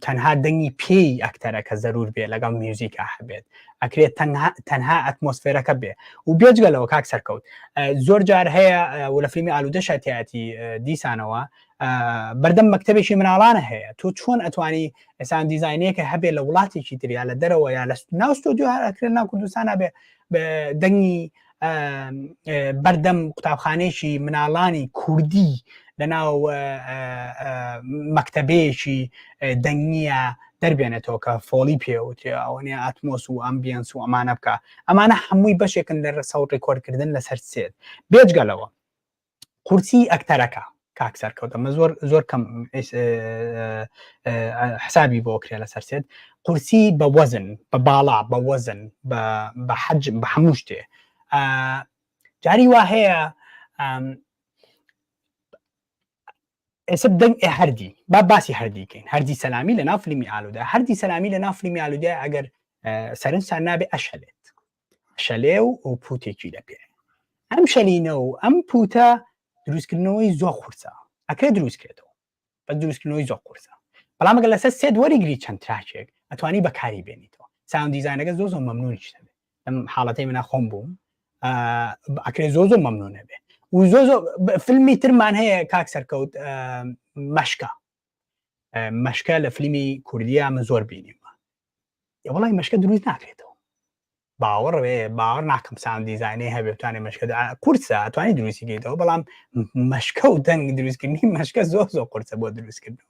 تەنها دەنگی پێی ئەکتەرەکە زەرور بێ لەگەڵ میوزیکە هەبێت ئەکرێت تەنها ئەتمۆسفێرەکە بێ و بێجگەلەوە کاک سەرکەوت زۆر جار هەیە و لە فیلمی ئالوودە شایەتی دیسانەوە بەردەم مەکتەبێکی مناڵانە هەیە تۆ چۆن ئەتوانی ئێسان دیزاینەیەکە هەبێت لە وڵاتێکی تریا لە دەرەوە یا لە ناو ستۆدیۆ هەرکرێت ناو کوردستانە بێ دەنگی بەردەم قوتابخانەیەکی مناڵانی کوردی لە ناو مەکتەبەیەکی دەنگیە دەربێنێتەوە کە فۆڵی پێوتێ ئەوەنێ ئاتمۆس و ئەمبیەنس و ئەمانە بکە ئەمانە هەمووی بەشێکن لە سەوت ڕیکۆردکردن لەسەر سێت بێجگەلەوە قورسی ئەکتەرەکە کاک سەرکەوت ئەمە زۆر کەم حسابی بۆ کرێ لەسەر سێت قورسی بە وەزن بە باڵا بە وەزن بە حەجم بە هەموو شتێ جاری وا هەیە ئێستا دەنگ هەردی با باسی هەردیکەین هەردی سەلامی لە ناو فیلمی ئالوودە هەردی سەلامی لە ناو فیلمی ئالوودە ئەگەر سەرنجتان نابێ ئەشەلێ و پوتێکی لە پێ ئەم شەلینە و ئەم پوتە دروستکردنەوەی زۆر قورسە ئەکرێت دروستکرێتەوە بە دروستکردنەوەی زۆر قورسە بەڵام ئەگەر لەسەر سێت وەریگری چەند تراکێک ئەتوانی بەکاری بێنیتەوە ساوند دیزاینەکە زۆر مەمنونیش دەبێت لەم حاڵەتەی منە خۆم بووم ئەکرێت زۆر مەمنونە بێ و زۆر فیلمی ترمان هەیە کاک سەرکەوت مەشکە لە فیلمی کوردیە من زۆر بینیمە وەڵی مەشکە دروست ناکرێتەوە باوەڕ ناکەم ساوند دیزاینەی هەبێت توانێت مەشکە قورسە ئەتوانی دروستیکەیتەوە بەڵام مەشکە و دەنگ دروستکردنی مەشکە زۆر قورسە بۆ دروستکردنەوە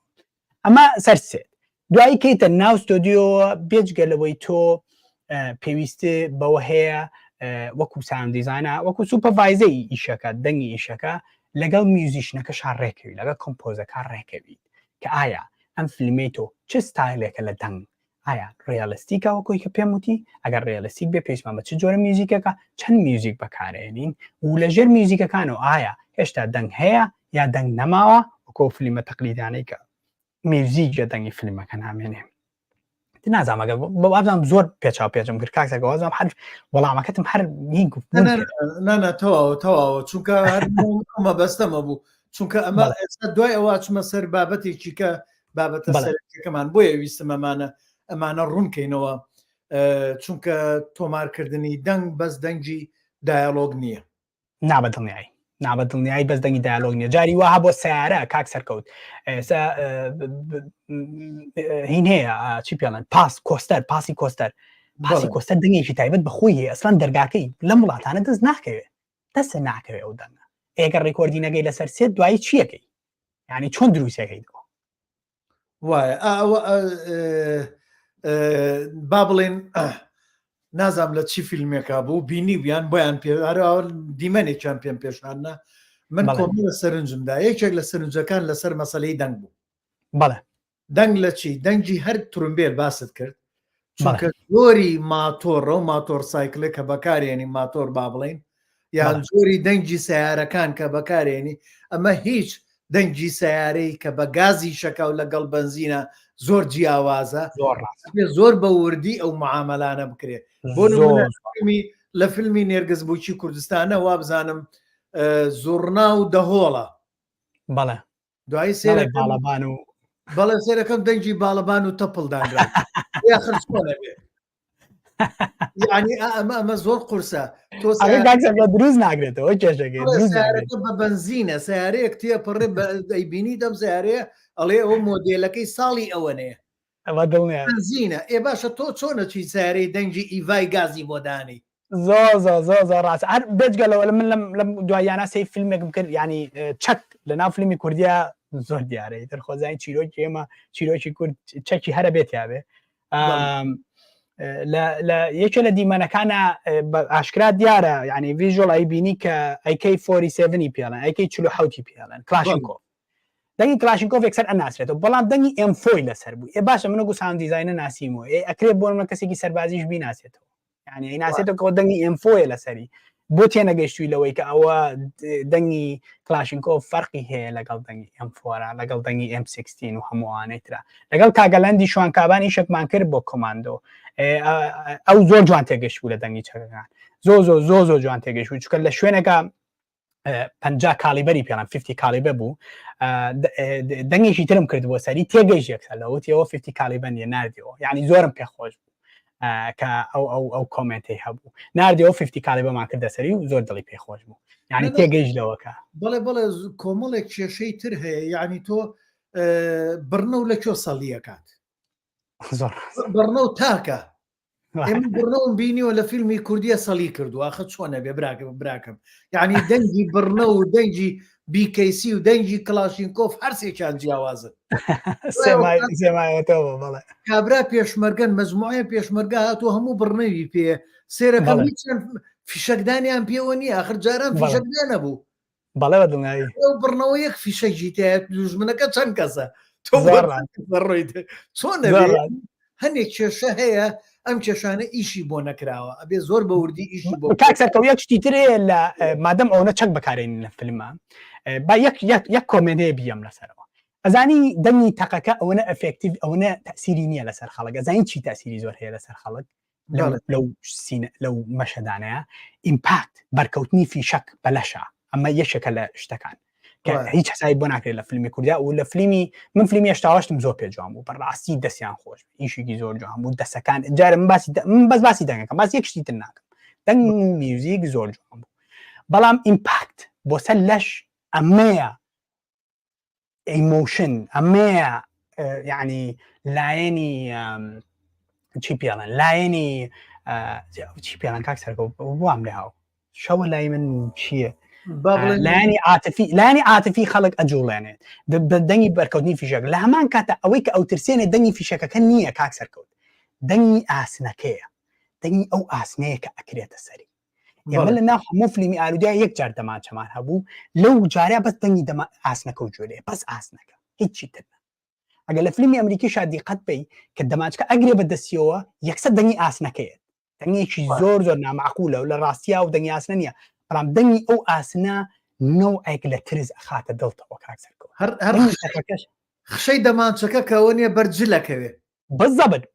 ئەمە سەر سێت دوایی کەیتە ناو ستۆدیۆ بێجگەلەوەی تۆ پێویستە بەوە هەیە وەکو ساوند دیزاینە وەکو سوپەڤایزەی ئیشەکە دەنگی ئیشەکە لەگەڵ میوزیشنەکەشا ڕێکەوی لەگەڵ کۆمپۆزەکە ڕێکەوی کە ئایا ئەم فیلمی تۆ چ ستایلێکە لە دەنگ ئایا ڕێڵستیکە وەکوی کە پێم وتی ئەگەر ڕێڵستیک بێ پێشمان بە چ جۆرە میوزیکەکە چەند میوزیک بەکارێنین و لەژێر میوزیکەکانەوە ئایا هێشتا دەنگ هەیە یا دەنگ نەماوە وەکو فیلمە تەقلیدانەی کە میوزیکە دەنگی فیلمەکە نامێنێ نازانمەگە بەوازم زۆر پێچاو پێچم کرد کاکسە وازم هەر وەڵامەکەتم هەر تەواوە چونکە ئەمە بەستەمە بوو چونکە ئەمە ئێستا دوای ئەوە چمە سەر بابەتێکی کە بابەتە سەرەکیەکەمان بۆیە ویستم ئەمانە ڕوونکەینەوە چونکە تۆمارکردنی دەنگ بەس دەنگی دایالۆگ نییە نابەدڵنیایی بەس دەنگی دایالۆگ نیە جاری وها بۆ سیارە کاک سەرکەوت هین هەیە چی پێڵێن پاسی کۆستەر دەنگێکی تایبەت بەخۆی هەیە ئەسڵان دەرگاکەی لەم وڵاتانە دەست ناکەوێت دەستە ناکەوێت ئەو دەنگە ئێگە ڕێکۆردی نەگەی لەسەر سێت دوایی چیەکەی یعنی چۆن دروستەکەیتەوە وایە با بڵێن نازام لە چی فیلمێکا بوو بینی بیان بۆیان دیمەنێکیان پێم پێشانە من کۆمی لە سەرنجمدا یەکێک لە سەرنجەکان لەسەر مەسەلەی دەنگ بوو دەنگ لە چی دەنگی هەر ترومبێر باست کرد چونکە زۆری ماتۆڕە و ماتۆر سایکلێک کە بەکارێنی ماتۆر با بڵێن یان زۆری دەنگی سیارەکان کە بەکارێنی ئەمە هیچ دەنگی سیارەی کە بە گازی شەکاو لەگەڵ بنزینە زۆر جیاوازە زۆر بە وردی ئەو معاملانە بکرێت بۆ لە فیلمی نێرگز بووکی کوردستانە وا بزانم زۆرنا و دەهۆڵە دوای باڵەبان و بەڵێ سێرەکەم دەنگی باڵەبان و تەپڵدانرا یعنی ئەمە زۆر قورسە تۆ دروست ناگرێتەوە کێشەکە بە بنزینە سیارەیەک تێپڕێ دەیبینی دەم سیارەیە ئەڵێ ئەو مۆدێلەکەی ساڵی ئەوەنەیە بنزینە باشە تۆ چۆنەچی سیارەی دەنگی ئیڤای گازی بۆدانی زۆر ڕاست هەر بێجگەلەوە من لەم دوایانە سەی فیلمێکم کرد ینی چەک لە ناو فیلمی کوردیا زۆر دیارەی دەرخۆزانی چیرۆکی ئێمە چیرۆکی کورد چەکی هەرە بێت یاوێ لە یەکێ لە دیمەنەکانە ئاشکرا دیارە ینی ڤیژۆڵ ئەیبینی کە AK-47 پێڵەن AK-47 پێڵەن کلاشینکۆف دەنگی کلاشینکۆف یەکسەر ئەناسرێتەوە بەڵام دەنگی M4 لەسەر بوو باشە منە گوسان دیزاینە ناسیمەوە ئەکرێت بۆ منە کەسێکی سەربازیش بیناسێتەوە ینی ئەیناسێتەوە دەنگی M4 لەسەری بۆ تێنەگەیشتووی لەوەی کە ئەوە دەنگی کلاشینکۆف فەرقی هەیە لەگەڵ دەنگی M4 لەگەڵ دەنگی M16 و هەمووانەی ترا لەگەڵ کاگەلەندی شوانکابانی شەکمان کرد بۆ کۆماندۆ ئەو زۆر جوان تێگەشت بوو لە دەنگی چەکەکان زۆر جوان تێگەشت بوو چونکە لە شوێنێکە 50 کالیبەری پێڵام 50 کالیبە بوو دەنگێکی ترم کرد بۆ سەری تێگەیشت یەکسەر لەوتیەوە 50 کالیبە نیە نردیەوە یعنی زۆرم پێخۆش بوو کە ئەو کۆمنتی هەبوو نردیەوە 50 کالیبەمان کردە سەری و زۆر دڵی پێخۆش بوو یعنی تێگەیشتەوەکە بەڵێ کۆمەڵێک کێشەی تر هەیە یعنی تۆ بڕنە و لە کێ سەڵیەکات بڕنە و تاکە ئێمە بڕنەوەم بینیوە لە فیلمی کوردیە سەڵی کردو ئاخە چۆنە بێ براکەم یعنی دەنگی بڕنە و دەنگی بیکەیسی و دەنگی کلاشینکۆف هەرسێکیان جیاوازن کابرا پێشمەرگەن مەجموعە پێشمەرگە هاتووە هەموو بڕنەوی پێ سێرەکە فیشەکدانیان پێوە نیە آخر جاران فیشەکدان نەبوو بەڵێ دڵنیایی بڕنەوە یەک فیشەکی تایە دوژمنەکە چەند کەسە تۆ ڕۆیت چۆنە هەندێک کێشە هەیە ئەم کێشانە ئیشی بۆ نەکراوە ئەبێ زۆر بە وردی ئیشی بۆ کاکسەرکە یەک شتی ترەیە لە مادەم ئەوە چەک بەکارێن لە فیلمە با یەک کۆمێدەیە بیەم لەسەرەوە ئەزانی دەنگی تەقەکە ئەوەنە ئەفێکتیڤ ئەوەنە تەسیری نییە لەسەر خەڵک ئەزانی چی تەسیری زۆر هەیە لەسەر خەڵک لەو مەشەدانەیە ئیمپاکت بەرکەوتنی فیشەک بەلەشە ئەمە یەشێکە لە شتەکان هیچ حسابی بۆ ناکرێت لە فیلمی کوردیا و لە فیلمی من فیلمی هێشتاوەشتم زۆر پێجوان بوو بەڕاستی دەستیان خۆش ئیشێکی زۆر جوان بوو دەستەکان جارە من بەس باسی دەنگەکەم باس یەک شتی تر ناکەم دەنگ میوزیک زۆر جوان بوو بەڵام ئیمپاکت بۆ سەر لەش ئەمەیە ئیمۆشن ئەمەیە یعنی لایەنی چی پێڵێن لایەنی چی پێڵەن کاک سەرکەوت بوام لێ هاو شەوە لای من چییە لایانی عاتفی خەڵک ئەجوڵێنێت دەنگی بەرکەوتنی فیشەکە لە هەمان کاتە ئەوەی کە ئەو ترسێنێت دەنگی فیشەکەکە نییە کاک سەرکەوت دەنگی ئاسنەکەیە دەنگی ئەو ئاسنەیە کە ئەکرێتە سەری ئێمە لە ناو هەموو فیلمی ئالودای یەک جار دەماچەمان هەبوو لەو جارە بەس دەنگی ئاسنەکە و جوێرێ بەس ئاسنەکە هیچی تر ئەگەر لە فیلمی ئەمریکی شادیقەت بی کە دەماچکە ئەگرێ بەدەستیەوە یەکسەر دەنگی ئاسنەکەیت دەنگێکی زۆر نامعقولە و لە ڕاستیا و دەنگی ئاسنە نییە بەڵام دەنگی ئەو ئاسنە نەوعێک لە ترس ئەخاتە دڵتەوە کاک سەرکەوت خشەی دەمانچەکە کەەوە نیە بەرجلەکەوێ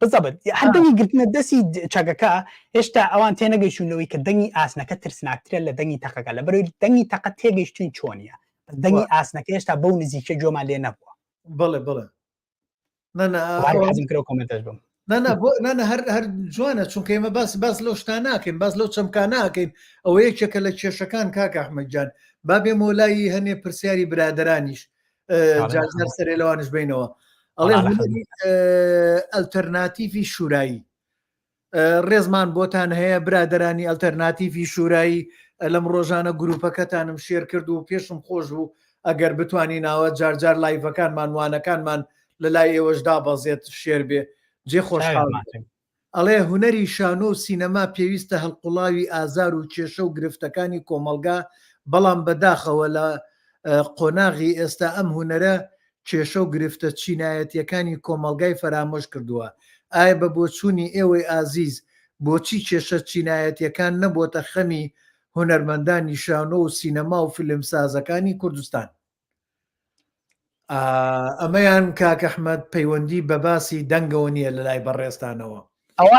بزەبت هەر دەنگی گرتنە دەستی چەکەکە هێشتا ئەوان تێنەگەیشتونەوەی کە دەنگی ئاسنەکە ترسناکترە لە دەنگی تەقەکە لە بەرەوەی دەنگی تەقە تێگەیشتوین چۆنیە دەنگی ئاسنەکە هێشتا بەو نزیکە جۆمان لێ نەبووە بڵێ حەزم کرد کۆمنتەش بم نانە هەر جوانە چونکە ئێمە باس لەو شتان ناکەین باس لەو چەمکان ناکەین ئەوە یەکێکە لە کێشەکان کاکە ئەحمەدجان با بێمە لای هەنێ پرسیاری برادرانیش جار سەرێ لەوانش بینەوە ئەڵێ ئەلتەرناتیڤی شورایی ڕێزمان بۆتان هەیە برادرانی ئەلتەرناتیڤی شورایی لەم ڕۆژانە گروپەکەتانم شێر کرد و پێشم خۆش بوو ئەگەر بتوانین ناوە جارجار لایڤەکانمان وانەکانمان لە لای ئێوەشدا بەزێت شێر بێ جێ خۆشحاڵ ئەڵێ هوەری شانۆ و سینەما پێویستە هەڵقوڵاوی ئازار و کێشە و گرفتەکانی کۆمەلگا بەڵام بەداخەوە لە قۆناغی ئێستا ئەم هوەرە کێشە و گرفتە چینایەتیەکانی کۆمەلگای فەرامۆش کردووە ئایا بە بۆچوونی ئێوەی ئازیز بۆچی کێشە چینایەتیەکان نەبووتە خەمی هونەرمەندانی شانۆ و سینەما و فیلمسازەکانی کوردستان ئەمەیان کاک ئەحمەد پەیوەندی بە باسی دەنگەوە نییە لە لای بەڕێستانەوە ئەوە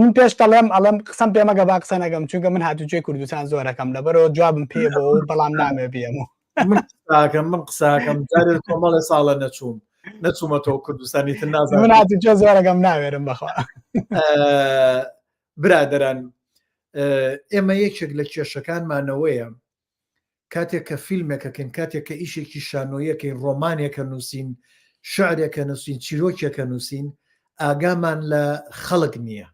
من پێش ئەڵێم قسەم پێمەگە با قسە نەگەم چونکە من هاتوچێ کوردستان زۆرەکەم لەبەرەوە جوابم پێ بۆ بەڵام نامێ بێمەوە من قساکەم جارێ کۆمەڵی ساڵە نەچوومەتەوە کوردستانی تر نازانم من هاتوچێ زۆرەکەم ناوێرم بەخوا برادران ئێمە یەکێک لە کێشەکانمانەوەیە کاتێک کە فیلمێکەکەن کاتێک کە ئیشێکی شانۆیەکەین ڕۆمانێکە نووسین شعرێکە نووسین چیرۆکێکە نووسین ئاگامان لە خەڵک نییە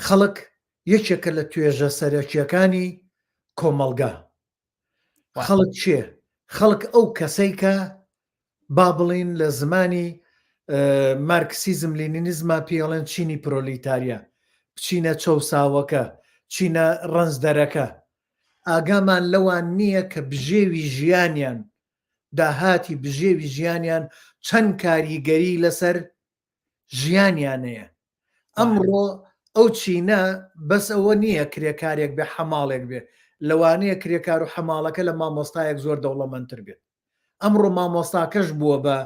خەڵک یەکێکە لە توێژە سەرەکیەکانی کۆمەلگا خەڵک چێ خەڵک ئەو کەسەی کە با بڵین لە زمانی مارکسیزم لینینیزما پێڵێن چینی پرۆلیتاریا بچینە چەساوەکە چینە ڕەنزدەرەکە ئاگامان لەوان نییە کە بژێوی ژیانیان داهاتی بژێوی ژیانیان چەند کاریگەری لەسەر ژیانیانەیە ئەمڕۆ ئەو چینە بەس ئەوە نییە کرێکارێک بێ حەماڵێک بێ لەوانەیە کرێکار و حەماڵەکە لە مامۆستایەک زۆر دەوڵەمەندتر بێت ئەمڕۆ مامۆستاکەش بووە بە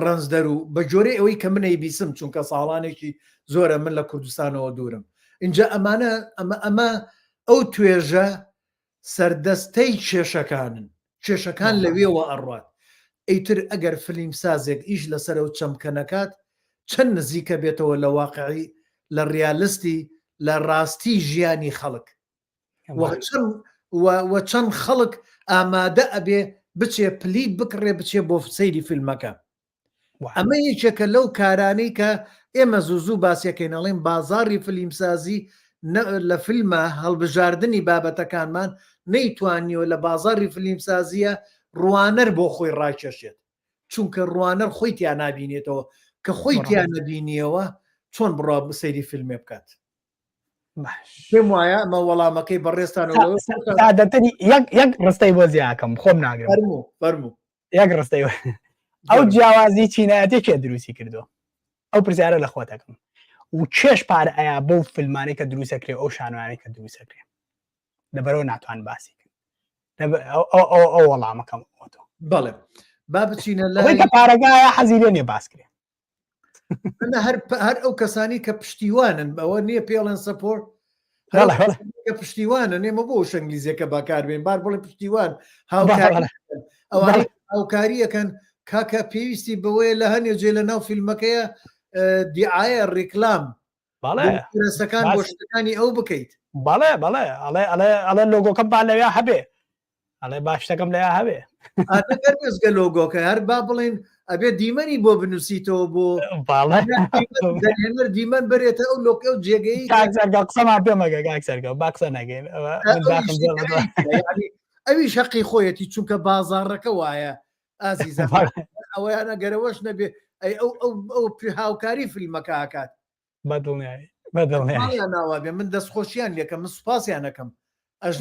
ڕەنزدەر و بە جۆرەی ئەوەی کە منەی بیسم چونکە ساڵانێکی زۆرە من لە کوردستانەوە دوورم اینجا ئەمە ئەو توێژە سەردەستەی کێشەکان لەوێەوە ئەڕات ئەیتر ئەگەر فلیم سازێک ئیش لەسەر ئەو چەمکەنەکات چەند نزیکە بێتەوە لە واقعی لە ڕیالستی لە ڕاستی ژیانی خەڵک وە چەند خەڵک ئامادە ئەبێ بچێ پلی بکڕێ بچێ بۆ سەیری فیلمەکە ئەمە یەکێکە لەو کارانەی کە ئێمە زوو باسیەکەین ئەڵێن بازاڕی فیلمسازی لە فیلمە هەڵبژاردننی بابەتەکانمان نەیتوانیەوە لە بازاڕی فیلمسازیە ڕوانەر بۆ خۆی ڕاکێشێت چونکە ڕوانەر خۆی تیان نابینێتەوە کە خۆی تیان نەبینیەوە چۆن بڕا سەیری فیلمێ بکات پێم وایە ئەمە وەڵامەکەی بەڕێستانەوەدەتەنی یەک ڕستەی بۆ زیاکەم خۆم ناگەم فەرموو یەک ڕستەی ئەو جیاوازی چینایەتێکێ دروستی کردو ئەو پرسیارە لە خۆتەکەم و چێش پارە ئەیا بەو فیلمانەی کە دروستەکرێ ئەو شانوانەی کە دروستەکرێ لەبەرەوە ناتوان باسی کرد ئەو وەڵامەکەم بەڵێ با بچینە لە پارەگایە حەزی لێ نێ باس کرێ هەر ئەو کەسانی کە پشتیوانن ئەوە نییە پێڵێن سەپۆر کە پشتیوانە نێمە بۆ شەنگلیزیەکە باکاربێن بار بڵێ پشتیوان هاوکاریەکەن کاکە پێویستی بەوەیە لە هەنێ جێ لە ناو فیلمەکەیە دیعاە ڕێکلام ڕێستەکان بۆ شتەکانی ئەو بکەیت بەڵێ ئەڵێ لۆگۆکەم با لەوێ هەبێ ئەڵێ باشتەکەم لەیا هەبێ ئەگەرگە لۆگۆکە هەر با بڵێن ئەبێ دیمەنی بۆ بنووسیتەوە بۆ دیمەن بێتە ئەو لۆکە و جێگەی قسەمان پێمەگە گاکسەرگە با قسە نەگەین ئەوی شەقی خۆیەتی چونکە بازاڕەکە وایە ئازیزە ئەویانە گەرەوەش نەبێ ئەو هاوکاری فیلمەکە ئاکات ناوا بێ من دەستخۆشییان لێکە من سوپاسیانەکەم ئەش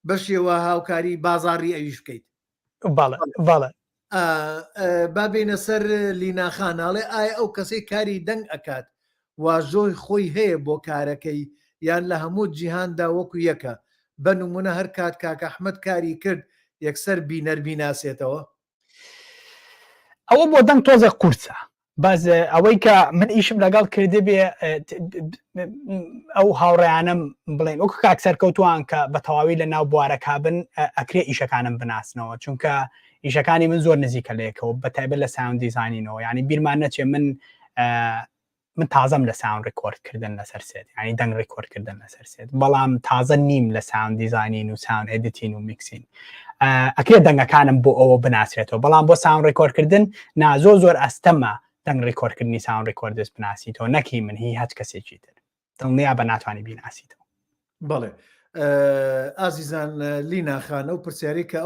بەشێوە هاوکاری بازاڕی ئەویش بکەیت بەڵێ بابێنە سەر لیناخاناڵێ ئایا ئەو کەسەی کاری دەنگ ئەکات واژۆی خۆی هەیە بۆ کارەکەی یان لە هەموو جیهاندا وەکو یەکە بە نمونە هەر کات کاک ئەحمەد کاری کرد یەکسەر بینەر بیناسێتەوە ئەوە بۆ دەنگ تۆزە قورسە باز ئەوەی کە من ئیشم لەگەڵ کردی بێ ئەو هاوڕێیانم بڵێن وەکو کاکسەر کەوتوان کە بە تەواوی لە ناو بوارە کابن ئەکرێ ئیشەکانم بناسنەوە چونکە ئیشەکانی من زۆر نزیکە لەیەکەوە بە تایبەت لە ساوند دیزاینینەوە یعنی بیرمان نەچێ من تازەم لە ساوند ڕێکۆردکردن لەسەر سێت ینی دەنگ ڕێکۆردکردن لەسەر سێت بەڵام تازە نیم لە ساوند دیزاینین و ساوند ئێدیتین و میکسین ئەکرێت دەنگەکانم بۆ ئەوە بناسرێتەوە بەڵام بۆ ساوند ڕێکۆردکردن زۆر ئەستەمە دەنگ ڕێکۆردکردنی ساوند ڕێکۆردس بناسیتەوە نەکی من هی هەچ کەسێکی تر دڵنیا بە ناتوانانی بیناسیتەوە. بەڵێ ئازیزان لیناخان ئەو پرسیاری کە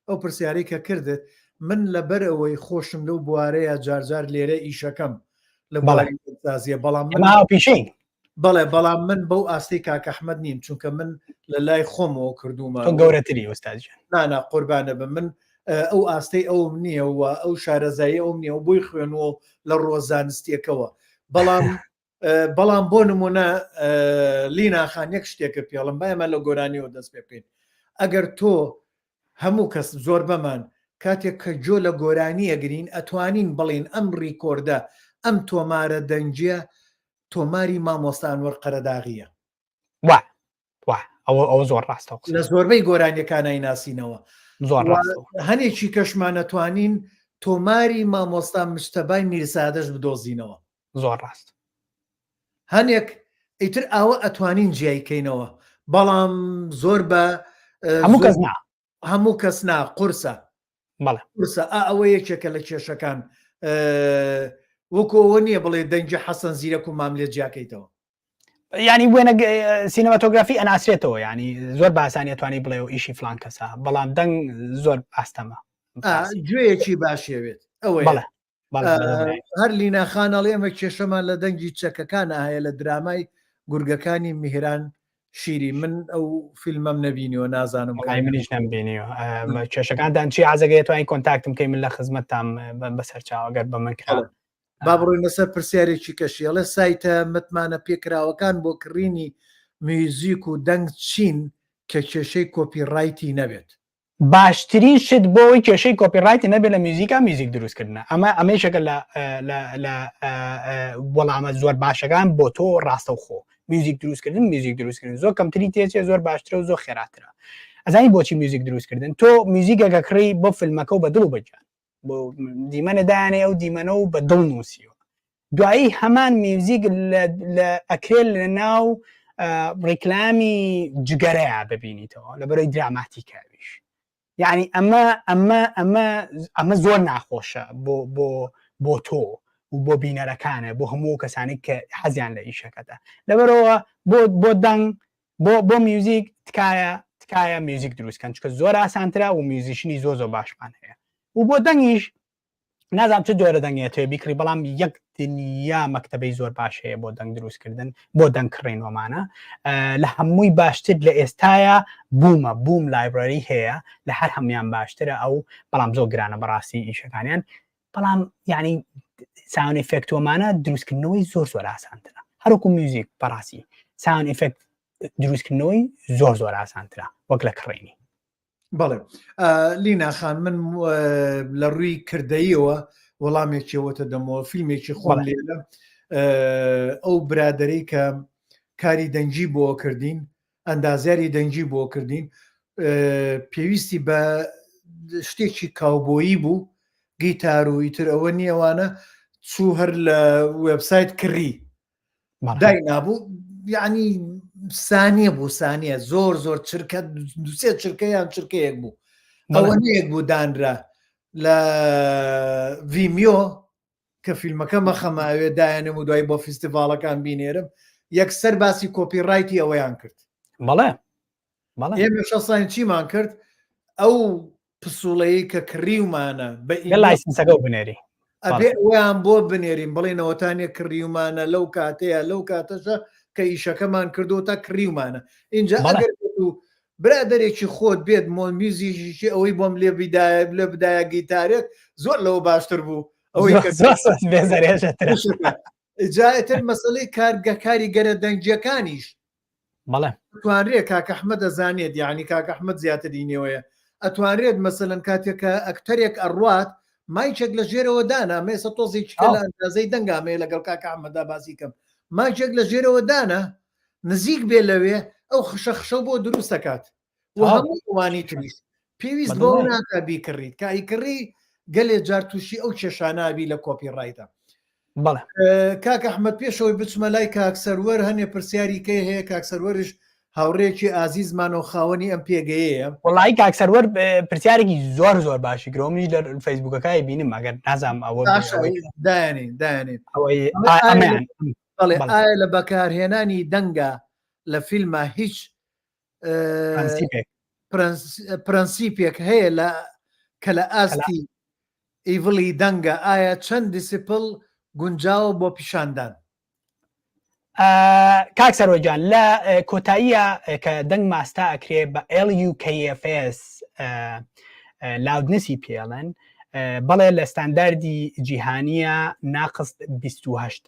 ئەو پرسیاری کە کردت من لەبەر ئەوەی خۆشم لەو بوارەیە جارجار لێرە ئیشەکەم لە بازیە بەڵام پیشین بەڵێ بەڵام من بەو ئاستی کاکە ئەحمەد نیم چونکە من لە لای خۆمەوە کردومە گەورەتری ئوستاجیان نانا قوربانە بە من ئەو ئاستی ئەوم نییە و ئەو شارەزایی ئەوم نییە و بۆی خوێنەوە لە ڕۆزانستیەکەوە بەڵام بۆ نمونە لیناخان یەک شتێکە پێڵم بایەمە لە گۆرانیەوە دەست پێ بکەین ئەگەر تۆ هەموو کەس زۆر بەمان کاتێک کە جۆ لە گۆرانی ئەگرین ئەتوانین بڵین ئەم ڕیکۆردە ئەم تۆمارە دەنجە تۆماری مامۆستان وەرقەرەداغیە ئەوە زۆر ڕاستە لە زۆربەی گۆرانیەکانای ناسینەوە زۆر هەنێکی کەشمان ئەتوانین تۆماری مامۆستا مشتەبای میرسادەش بدۆزینەوە زۆر ڕاست هەنێک ئیتر ئاوە ئەتوانین جیایکەینەوە بەڵام زۆر بە هەموو کەس نا قورسە قورسە ئەوە یەکێکە لە کێشەکان وەکۆوە نییە بڵێ دەنجە حەسەن زیرەک و ماملێت جیاکەیتەوە ینی وێنە سینەماتۆگرافی ئەناسرێتەوە ینی زۆر باسانی توانی بڵێ و ئیشی فلان کەسە بەڵام دەنگ زۆر ئاستەمە گوێیەکی باشێوێت ئەوە هەر لیناخانەڵ ئێمە کێشەمان لە دەنگی چەکەکانە هەیە لە درامای گورگەکانی میهران شیری من ئەو فیلمەم نەبینیەوە نازانم منیش نەمبینیەوە کێشەکاندان چی عزەگەی توانین کۆنتاکتم کەی من لە خزمەتتان بەسەر چاوەگەر بە من کرا با بڕۆین لەسەر پرسیارێکی کەشیڵە سایتە متمانە پێکراوەکان بۆ کڕینی میوزیک و دەنگ چین کە کێشەی کۆپیڕایتی نەبێت باشترین شت بۆی کێشەی کۆپیڕایتی نەبێت لە میوزیکا میوزیک دروستکردنە ئەمەشەکە لە وەڵامە زۆر باشەکان بۆ تۆ ڕاستەوخۆ میوزیک دروستکردن زۆر کەمتری تێچێ زۆر باشترە و زۆر خێراترە ئەزانی بۆچی میوزیک دروستکردن تۆ میوزیکەکە کڕی بۆ فیلمەکە و بە دڵ و بەجان بۆ دیمەنەدانێ ئەو دیمەنە و بە دڵ نووسیوە دوایی هەمان میوزیک ئەکرێت لە ناو ڕیکلامی جگەرەیە ببینیتەوە لە بەرەوەی دراماتیکاویش یعنی ئەمە زۆر ناخۆشە بۆ تۆ و بۆ بینەرەکانە بۆ هەموو کەسانی کە حەزیان لە ئیشەکەدا لەبەرەوە بۆ دەنگ بۆ میوزیک تکایە میوزیک دروستکەن چکە زۆر ئاسانترا و میوزیشنی زۆر باشمان هەیە و بۆ دەنگیش نازانم چ جۆرە دەنگێتەوە بیکڕی بەڵام یەک دنیا مەکتەبەی زۆر باش هەیە بۆ دەنگ دروستکردن بۆ دەنگ کڕێنەوەمانە لە هەمووی باشتر لە ئێستاە بووم لایبراری هەیە لە هەر هەمویان باشترە ئەو بەڵام زۆر گرانە بەڕاستی ئیشەکانیان بەڵام یعنی ساوند ئیفێکتۆمانە دروستکردنەوەی زۆر ئاسانترە هەروکو میوزیک بەڕاستی ساوند ئیفێکت دروستکردنەوەی زۆر ئاسانترە وەک لە کڕێنی بەڵێ لیناخان من لە ڕووی کردەیەوە وەڵامێکیەوەتە دەمەوە فیلمێکی خۆم لێرە ئەو برادەرەی کە کاری دەنجی بۆ کردین ئەندازیاری دەنجی بۆ کردین پێویستی بە شتێکی کاوبۆیی بوو گیتار و ئیتر ئەوە نیەوانە چوو هەر لە وێبسایت کڕی دای نابوو یعنی سانیە بوو سانیە زۆر چرکە دوسێ چرکەیان چرکەیەک بوو ئەوە نەیەک بوو دانرا لە ڤیمیۆ کە فیلمەکە مەخەماوێ دایانم و دوای بۆ فیستیڤالەکان بینێرم یەکسەر باسی کۆپیڕایتی ئەوەیان کرد ئێمە شەسان چیمان کرد ئەو پسوڵەیە کە کڕیومانە بە لایسنسەکە بنێری ئەبێ ئەویان بۆ بنێرین بڵێنەوەتانێ کڕیومانە لەو کاتەیە لەو کاتەشە کە ئیشەکەمان کردو تا کڕیومانە اینجا ئەگەر برادێکی خۆت بێت مۆمیزیشی ئەوەی بۆم لێ بدایە گیتارێک زۆر لەوە باشتر بوو ئەوەی جایتر مەسەلەی کارگەکاری گەرە دەنجەکانیش ئەتوانرێت کاکە ئەحمەد دەزانێت یعنی کاکە ئەحمەد زیاتر دینەوەیە ئەتوانرێت مەسەلەن کاتێکە ئەکتەرێک ئەڕوات مایچێک لە ژێرەوە دانا مێسە تۆزێکی لە ئەندازەی دەنگامەیە لەگەڵ کاکە ئەحمەدا باسی کەم مایچێک لە ژێرەوە دانا نزیک بێ لەوێ ئەو خشە بۆ دروست دەکات و هەموو وانی تریش پێویست بۆ ناکە بیکڕیت کایکڕی گەلێ جار تووشی ئەو کێشانابی لە کۆپیڕایتە. بەڵێ کاک ئەحمەد پێشەوەی بچمە لای کاکسەروەر هەنێ پرسیاری کەی هەیە کاکسەروەرش هاوڕێکی ئازیزمان و خاوەنی ئەم پێگەیەیە. وڵی کاکسەروەر پرسیارێکی زۆر باشی گرۆمیش لە فەیسبوکەکەی بینم ئەگەر نازام ئەوە دایانین بەڵێ ئایا لە بەکارهێنانی دەنگە لە فیلمە هیچ پرەنسیپێک هەیە کە لە ئاستی ئیڤڵی دەنگە ئایا چەند دیسیپل گونجاوە بۆ پیشاندان؟ کاکسەرۆجان لە کۆتاییە کە دەنگ ماستا ئەکرێ بە LUKFS لاودنسی پێڵێن بەڵێ لە ستانداردی جیهانیە ناقص 28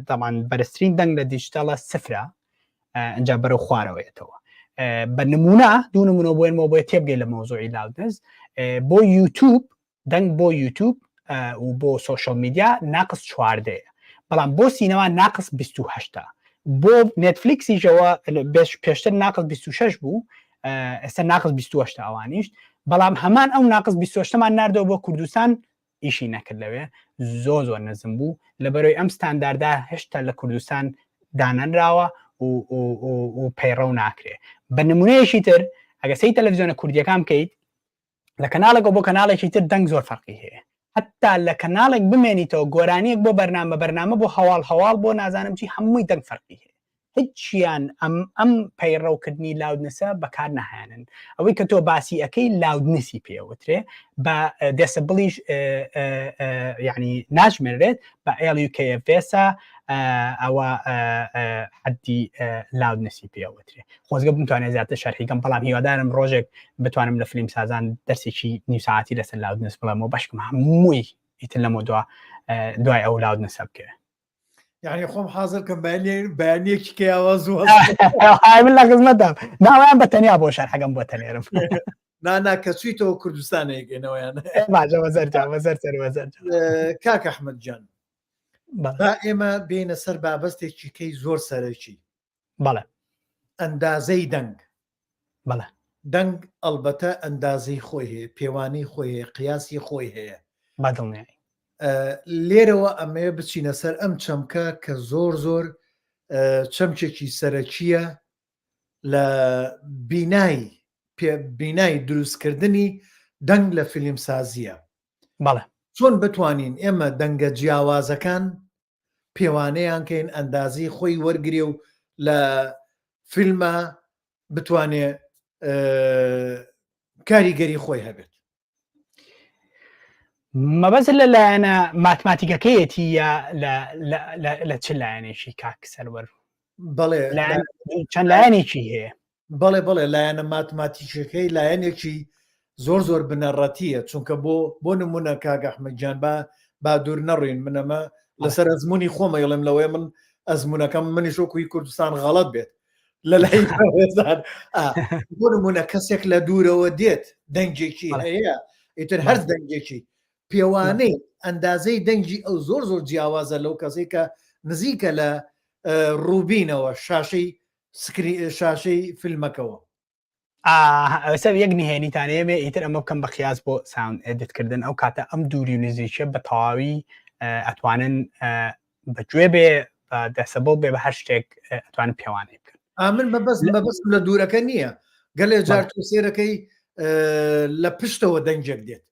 دەمان بەرزترین دەنگ لە دیجیتاڵە سفرە ئەنج بەرەو خوارەوەیەتەوە. بە نمونە دوو نمونە بۆێنەوە بۆ تێبگەی لە مۆزوعی لاودنس بۆ یوتیوب دەنگ بۆ یوتیوب و بۆ سۆشەل میدیا ناقص 14 بەڵام بۆ سینەما ناقص 28 بۆ نێتفلیکسیشەوە پێشتر ناقص 26 بوو ئێستا ناقص 28 ئەوانیش بەڵام هەمان ئەو ناقص 28مان ناردەوە بۆ کوردستان ئیشی نەکرد لەوێ زۆر نەزم بوو لەبەرەوەی ئەم ستانداردا هێشتا لە کوردستان دانەنراوە و پەیڕەو ناکرێ. بە نمونەیەشی تر ئەگە سی تەلەڤیزیۆنە کوردیەکان بکەیت لە کەناڵێکەوە بۆ کەناڵێکی تر دەنگ زۆر فەرقی هەیە حتا لە کەناڵێک بمێنیتەوە گۆرانیەک بۆ بەرنامە بۆ هەواڵ بۆ نازانم چی هەمووی دەنگ فەرقی هەیە هیچیان ئەم پەیڕەوکردنی لاودنسە بەکار نەهێنن ئەوەی کە تۆ باسی ئەەکەی لاودنسی پێوترێ بە دەسەبڵیش یعنی ناژمێنرێت بە LUKFS ئەوە حدی لاودنسی پێوترێ خۆزگە بتوانێت زیاتر شەرحیکەم بەڵام هیوادارم ڕۆژێک بتوانم لە فیلم سازان دەرسێکی نیو ساعتی لەسەر لاودنس بڵێمەوە بەشکم هەمووی ئیتر لەمە دوای ئەو لاودنسە بکەوێت يعني خۆم حاضرکەم بەیانێکی کەیاوە زوو من لە خزمەتم ناویان بە تەنیا بۆ شەرحەکەم بۆ تەنێرم نانا کە چویتەوە کوردستانێکێنەوەیان کاک ئەحمەد جان با ئێمە بینە سەر بابەستێکی کەی زۆر سەرەکی بەڵێ ئەندازەی دەنگ بەڵێ دەنگ ئەلبەتە ئەندازەی خۆی هەیە پێوانی خۆی هەیە قیاسی خۆی هەیە بەدڵنیایی لێرەوە ئەمەیە بچینە سەر ئەم چەمکە کە زۆر چەمچێکی سەرەکیە لە بینای دروستکردنی دەنگ لە فیلم سازیە بەڵێ چۆن بتوانین ئێمە دەنگە جیاوازەکان پێوانەیان کەین ئەندازی خۆی وەرگێ و لە فیلمە بتوانێ کاریگەری خۆی هەبێت مەبەست لە لایەنە ماتماتیکەکەیەتی یا لە چ لایەنێکی کاک سەروەر بەڵێ چەند لایەنێکی هەیە بەڵێ لایەنە ماتماتیکەکەی لایەنێکی زۆر بنەڕەتیە چونکە بۆ نمونە کاک ئەحمەدجان با دوور نەڕوین منەمە لەسەر ئەزمموی خۆمە یڵێم لەوەی من ئەزمونونەکەم منی شۆکوی کوردستان غەڵەت بێت لە لای بۆ نمونە کەسێک لە دوورەوە دێت دەنگێکی هەیە ئیتر هەر دەنگێکی پێوانەی ئەندازەی دەنگی ئەو زۆر جیاوازە لەو کەسێک کە نزیکە لە ڕووبینەوە شاشەی فیلمەکەەوە ئەسە یەک نهێنیتانەیەمێ ئیتر ئەمە بکەم بە خیاز بۆ ساوند ئێدتکردن ئەو کاتە ئەم دووری و نزیکە بە تەواوی ئەتوانن بەگوێ بێ دەسەبڵ بێ بە هەر شتێک ئەتوانن پێوانەی بکەن من بەبەست لە دوورەکە نییە گەلێ جار تۆ سێرەکەی لە پشتەوە دەنجێک دێت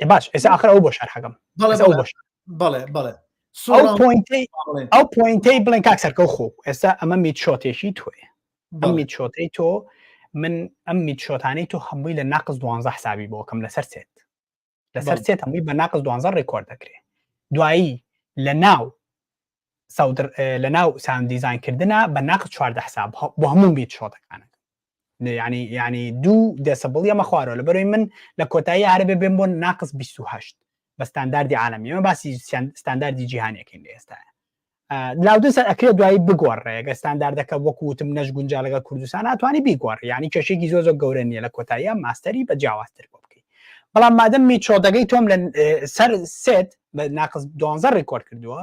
باش ئێستا ئاخر ئەو بۆ شەرحەکەم بەڵێ ئەو پوینتەی بڵێن کاک سەرکەو خۆ ئێستا ئەمە میتشۆتێکی تۆیە ئەم میتشۆتەی تۆ من ئەم میتشۆتانەی تۆ هەمووی لە ناقص 12 حسابی بۆکەم لەسەر سێت هەمووی بە ناقص 12 ڕێکۆرد دەکرێت دوایی لە ناو ساوند دیزاینکردنە بە ناقص 14 حساب بۆ هەموو میتشۆتەکانە یعنی دوو دەسەبڵی ئەمە خوارەوە لەبەرەوەی من لە کۆتایی هەربێ بێن بۆ ناقص 28 بە ستانداردی عالەمی ئەمە باسی ستانداردی جیهانیەکەین لە ئێستاە لاودنس ئەکرێت دوایی بگۆڕێ ئەگە ستانداردەکە وەکوتم نەش گونجا لەگە کوردستان ناتوانانی بیگۆڕ یعنی کێشێکی زۆر گەورە نیە لە کۆتاییە ماستەری بە جیاوازتر بۆ بکەیت بەڵام مادەم میتشۆتەکەی تۆم لە سەر سێت بە ناقص 12 ڕێکۆرد کردووە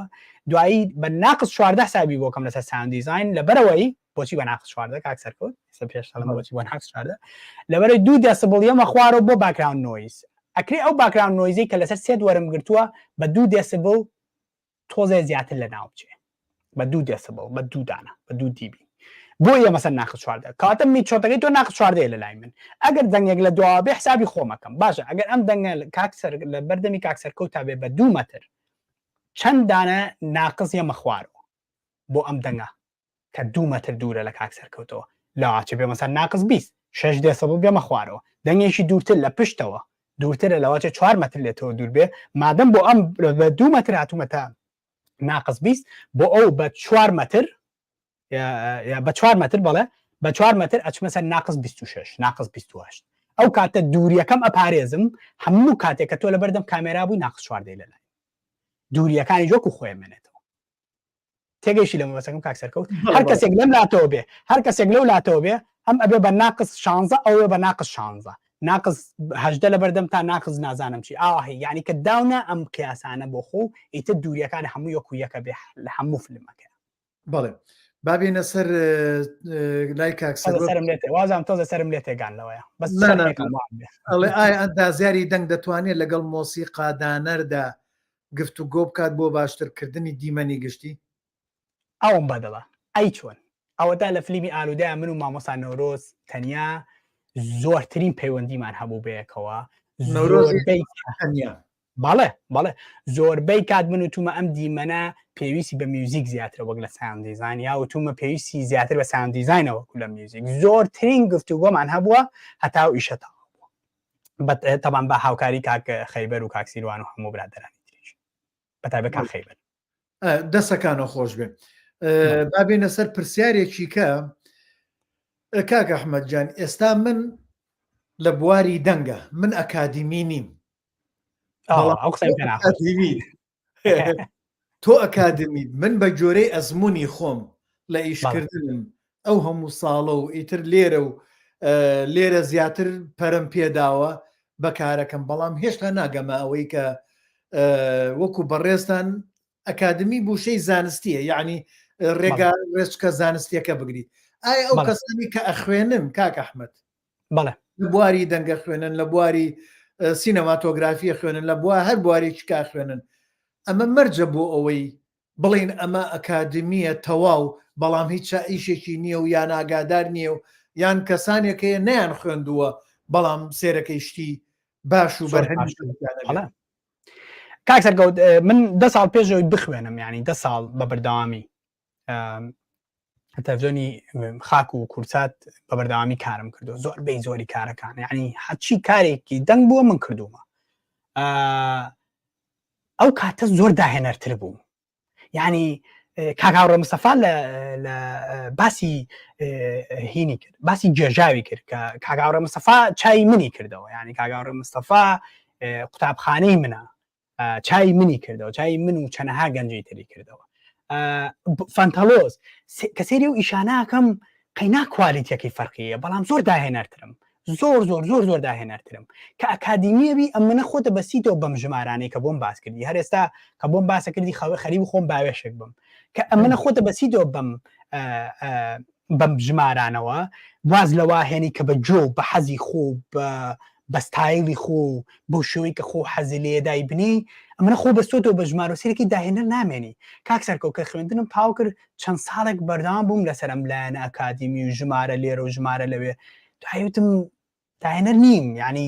دوایی بە ناقص 14 حسابی بۆ کەم لەسەر ساوند دیزاین لەبەرەوەی بۆچی بە ناقص 14 کاکسەر کۆت پێشڵم بۆچی بۆ ناقص 14 لەبەرەوەی 2 دسیبل یەمە خوارەوە بۆ باکراوند نۆیز ئەکرێ ئەو باکراوند نۆیزی کە لەسەر سێ وەرم گرتووە بە 2 دسیبل تۆزێ زیاتر لە ناو بچێ بە 2 دسیبل بە 2 دانە بە 2 دیبی بۆ مەسەر ناقص 14 کاتە میچۆتەکەی تۆ ناقص 14 لە لای من ئەگەر دەنگێک لە دوا بێ حسابی خۆمەکەم باشە ئەگەر ئەم دەنگە کاکسەر لە بەردەمی کاکسەر کەوتا بێ بە 2 مەتر چەند دانە ناقص یەمە خوارەوە بۆ ئەم دەنگە کە 2 مەتر دوورە لە کاکسەر کەوتەوە لاواچێ بێ مەسەر ناقص 20 6 دسیبل بێمە خوارەوە دەنگێکی دوورتر لە پشتەوە دوورترە لەواچێ 4 مەتر لێتەوە دوور بێ مادەم بۆ ئەم بە 2 مەتر هاتوومەتە ناقص 20 بۆ ئەو بە 4 مەتر بە 4 مەتر بەڵێ بە 4 مەتر ئەچمەسەر ناقص 26 ناقص 28 ئەو کاتە دووریەکەم ئەپارێزم هەموو کاتێک کە تۆ لە بەردەم کامێرا بووی ناقص 14 لە لای دووریەکانی جۆک و خۆیمێنێتەوە تێگەیشی لەمە بەسەکەم کاکسەر کەوت هەر کەسێک لەم لاتەوە بێ هەر کەسێک لەو لاتەوە بێ ئەم ئەبێ بە ناقص 16 ئەوێ بە ناقص 16 ناقص 18 لە بەردەم تا ناقص نازانم چی ئاهی یعنی کە داونە ئەم قیاسانە بۆ خۆ ئیتر دووریەکانی هەموو یەک و یەکە بێ لە هەموو فیلمەکە بەڵێ بابێنە سەر لای کاکسەر سەرم لێتێ وازم تۆزە سەرم لێ تێگان لەوەیە بەس ئەڵێ ئایا ئەندازیاری دەنگ دەتوانێت لەگەڵ مۆسیقا دانەردا گفتوگۆ بکات بۆ باشترکردنی دیمەنی گشتی ئەوم بەدڵە ئەی چۆن ئەوەدا لە فیلمی ئالودەیە من و مامۆستا نەورۆز تەنیا زۆرترین پەیوەندیمان هەبوو بەیەکەوە بەڵێ زۆربەی کات من وتومە ئەم دیمەنە پێویستی بە میوزیک زیاتر وەک لە ساوند دیزاین یا وتومە پێویستی زیاتر بە ساوند دیزاینەوە لە میوزیک زۆرترین گفتوگۆمان هەبووە هەتا و ئیشەتەوە بووە تەمان بە هاوکاری کاک خەیبەر و کاکسیروان و هەموو برادەرانی تریش بەتایبەت کاک خەیبەر دەسەکانەوە خۆش بێ بابێنە سەر پرسیارێکی کە کاک ئەحمەد جان ئێستا من لە بواری دەنگە من ئەکادیمی نیم تۆ ئەکادمی من بە جۆرەی ئەزمموی خۆم لە ئیشکردنم ئەو هەموو ساڵە و ئیتر لێرە و لێرە زیاتر پەرم پێداوە بەکارەکەم بەڵام هێشتا ناگەمە ئەوەی کە وەکو بەڕێستان ئەکادمی بوشەی زانستیە یعنی ڕێگا ڕێچکە زانستیەکە بگریت ئایا ئەو کەسانی کە ئەخوێنن کاک ئەحمەد بەڵێ لە بواری دەنگە خوێنن لە بواری سینەماتۆگرافیە خوێنن لە بووە هەر بوارێکی کا خوێنن ئەمە مەرجە بۆ ئەوەی بڵین ئەمە ئەکادمیە تەواو بەڵام هیچ ئیشێکی نییە و یان ئاگادار نییە و یان کەسانێکەیە نەیان خوێندووە بەڵام سێرەکەی شتی باش و بەرهەمی کاکسەر گەوت من 10 ساڵ پێشەوەی بخوێنم ینی 10 ساڵ بە بەردەوامی تەلەڤیزۆنی خاک و کورسات بە بەردەوامی کارم کردو زۆربەی زۆری کارەکان یعنی هەچی کارێکی دەنگ بووە من کردومە ئەو کاتە زۆر داهێنەرتر بوو یعنی کاکاوڕە مستەفا لە باسی هینی کرد باسی جێژاوی کرد کە کاکاوڕە مستەفا چای منی کردەوە یعنی کاکاوڕە مستەفا قوتابخانەی منە چای منی کردەوە چای من و چەنەها گەنجی تری کردەوە فانتەلۆز کە سێری و ئیشاناکەم قەینا کوالیتیەکەی فەرقیە بەڵام زۆر داهێنەرترم زۆر داهێنەرترم کە ئەکادیمیەبی ئەم منە خۆتە بەسیتەوە بەم ژمارانەی کە بۆم باس کردی هەر ئێستا کە بۆم باسە کردی خەریب خۆم باوێشێک بم کە ئەم منە خۆتە بەسیتەوە بەم ژمارانەوە واز لەوا هێنی کە بە جۆ بە حەزی خۆ بە ستایلی خۆ بۆ شێوەی کە خۆ حەزی لێدای بنی ئەمە خۆ بەستۆتەوە بە ژمارە سێرەی داهێنەر نامێنی کاکسەرکەوت کە خوێندنم تاو کرد چەند ساڵێک بەردەوام بووم لەسەر ئەم لایەنە ئەکادیمی و ژمارە لێرە و ژمارە لەوێ دوایوتم داهێنەر نیم یعنی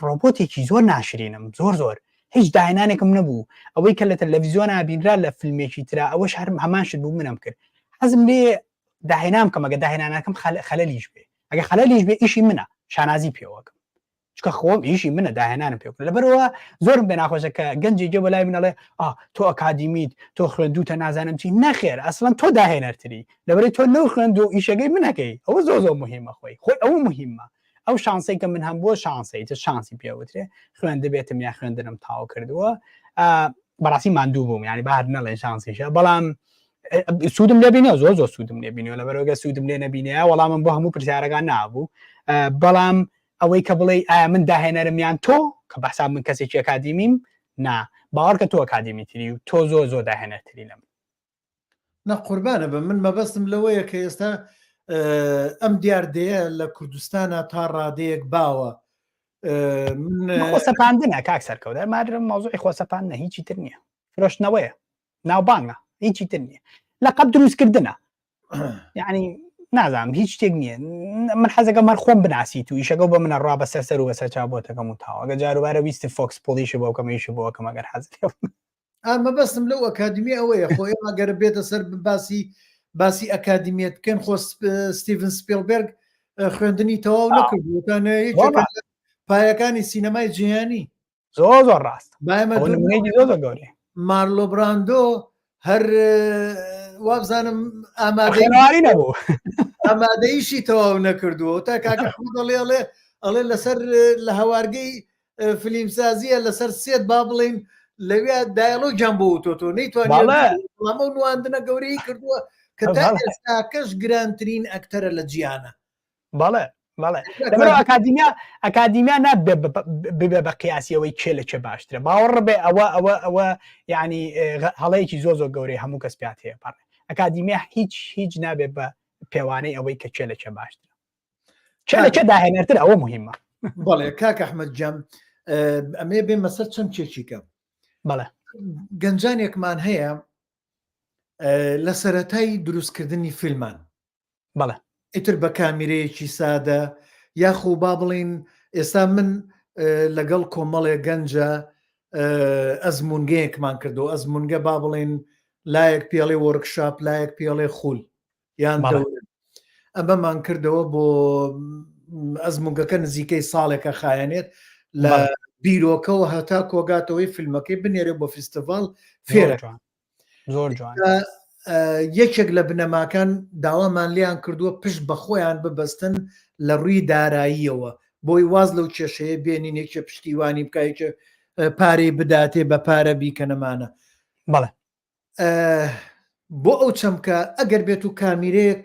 ڕۆبۆتێکی زۆر ناشرینم زۆر هیچ داهێنانێکم نەبوو ئەوەی کە لە تەلەڤیزیۆنە بینرا لە فیلمێکی ترا ئەوەش هەمان شت بوو منم کرد حەزم لێ داهێنام کەم ئەگە داهێنانەکەم خەلەلیش بێ ئەگە خەلەلیش بێ ئیشی منە شانازی پێوەکەم چکە خۆم ئیشی منە داهێنانم پێ لەبەرەوە زۆرم بێ ناخۆشە کە گەنجی گە بەلای منەڵێ تۆ ئەکادیمیت تۆ خوێندوتە نازانم چی نەخێر ئەسڵەن تۆ داهێنەرتری لەبەرەی تۆ نەو خوێند و ئیشەکەی منەکەی ئەوە زۆر مهمە خۆی ئەوە مهمە ئەو شانسەی کە من هەم بۆ شانسەی شانسی پێوترێ خوێندە بێتم یا خوێندنم تاو کردووە بەڕاستی ماندوو بووم ینی بەهار نەڵێ شانسیشە بەڵام سوودم لێبینەوە زۆر سوودم لێبینەوە لەبەرەوەگە سوودم لێ نەبینەیە وەڵامم بۆ هەموو پرسیارەکان نابوو بەڵام ئەوەی کە بڵێ ئایا من داهێنەرم یان تۆ کە بەحساب من کەسێکی ئەکادیمیم نا باوەڕ کە تۆ ئەکادیمیتری و تۆ زۆر داهێنەرتری لەم نەقوربانە بە من مەبەستم لەوەیە کە ئێستا ئەم دیاردەیە لە کوردستانە تا ڕادەیەک باوە خۆسەپاندنە کاک سەرکەوتە مادر مەوزوعی خۆسەپاندنە هیچی تر نییە فرۆشتنەوەیە ناوبانگە هیچی تر نییە لە قەب دروستکردنە یعنی نازانم هیچ شتێک نییە من حەزەکە مەر خۆم بناسیت و ئیشەکە بە منە ڕا بەسەر سەر و بەسەر چاوبۆتەکەم و تاوە ئەگە جاروبارە ویستی فۆکس پۆلیشی بۆ کەمەیشی بۆ کەم ئەگەر حەزت مەبەستم لەو ئەکادمی ئەوەیە خۆی ئەگەر بێتە سەر باسی ئەکادمیت بکەن خۆ ستیڤن سپیلبرگ خوێندنی تەواو نەکردوتانە پایەکانی سینەمای جیهانی زۆر ڕاست زۆر گەورەی مارلۆ براندۆ هەر وابزانم ئامادەی نەبوو ئامادەیشی تەواو نەکردووە تا کاکە دەڵێ ئەڵێ لەسەر لە هەوارگەی فلیمسازیە لەسەر سێت با بڵین لەوێ دایلۆگیان بۆ تۆ نەیتوانێت نواندنە گەورەی کردووە کە تا ئێستا کەش گرانترین ئەکتەرە لە جیهانە بەڵێ ئەکادیمیا نابێ بە قیاسیەوەی کێ لە چێ باشترە باوەڕ بێ ئەوە ینی هەڵەیەکی زۆر گەورەی هەموو کەس پێات هەیە پاڕێ ئەکادیمیا هیچ نابێت بە پێوانەی ئەوەی کە چێ لە چێ باشترە چێ لە چێ داهێنەرتر ئەوە مهمە بەڵێ کاک ئەحمەد جەم ئەمێ بێ مەسەر چەند چێکی کەم بەڵێ گەنجانێکمان هەیە لە سەرەتای دروستکردنی فیلمان بەڵێ ئیتر بە کامیرەیەکی سادە یاخۆ با بڵین ئێستا من لەگەڵ کۆمەڵێ گەنجە ئەزمونگەیەکمان کردو ئەزمونگە با بڵین لایەک پێڵێ وەرکشاپ لایەک پێڵێ خول یان ئەمەمان کردەوە بۆ ئەزمونگەکە نزیکەی ساڵێکە خایەنێت لە بیرۆکەەوە هەتا کۆگاتەوەی فیلمەکەی بنێرێ بۆ فیستڤال فێرە زۆر جوان یەکێک لە بنەماکان داوامان لیان کردووە پشت بە خۆیان ببەستن لە ڕووی داراییەوە بۆی واز لەو کێشەیە بێنین یەکێ پشتیوانی بکایکە پارەی بداتێ بە پارە بیکەنەمانە بەڵێ بۆ ئەو چەمکە ئەگەر بێت و کامیرەیەک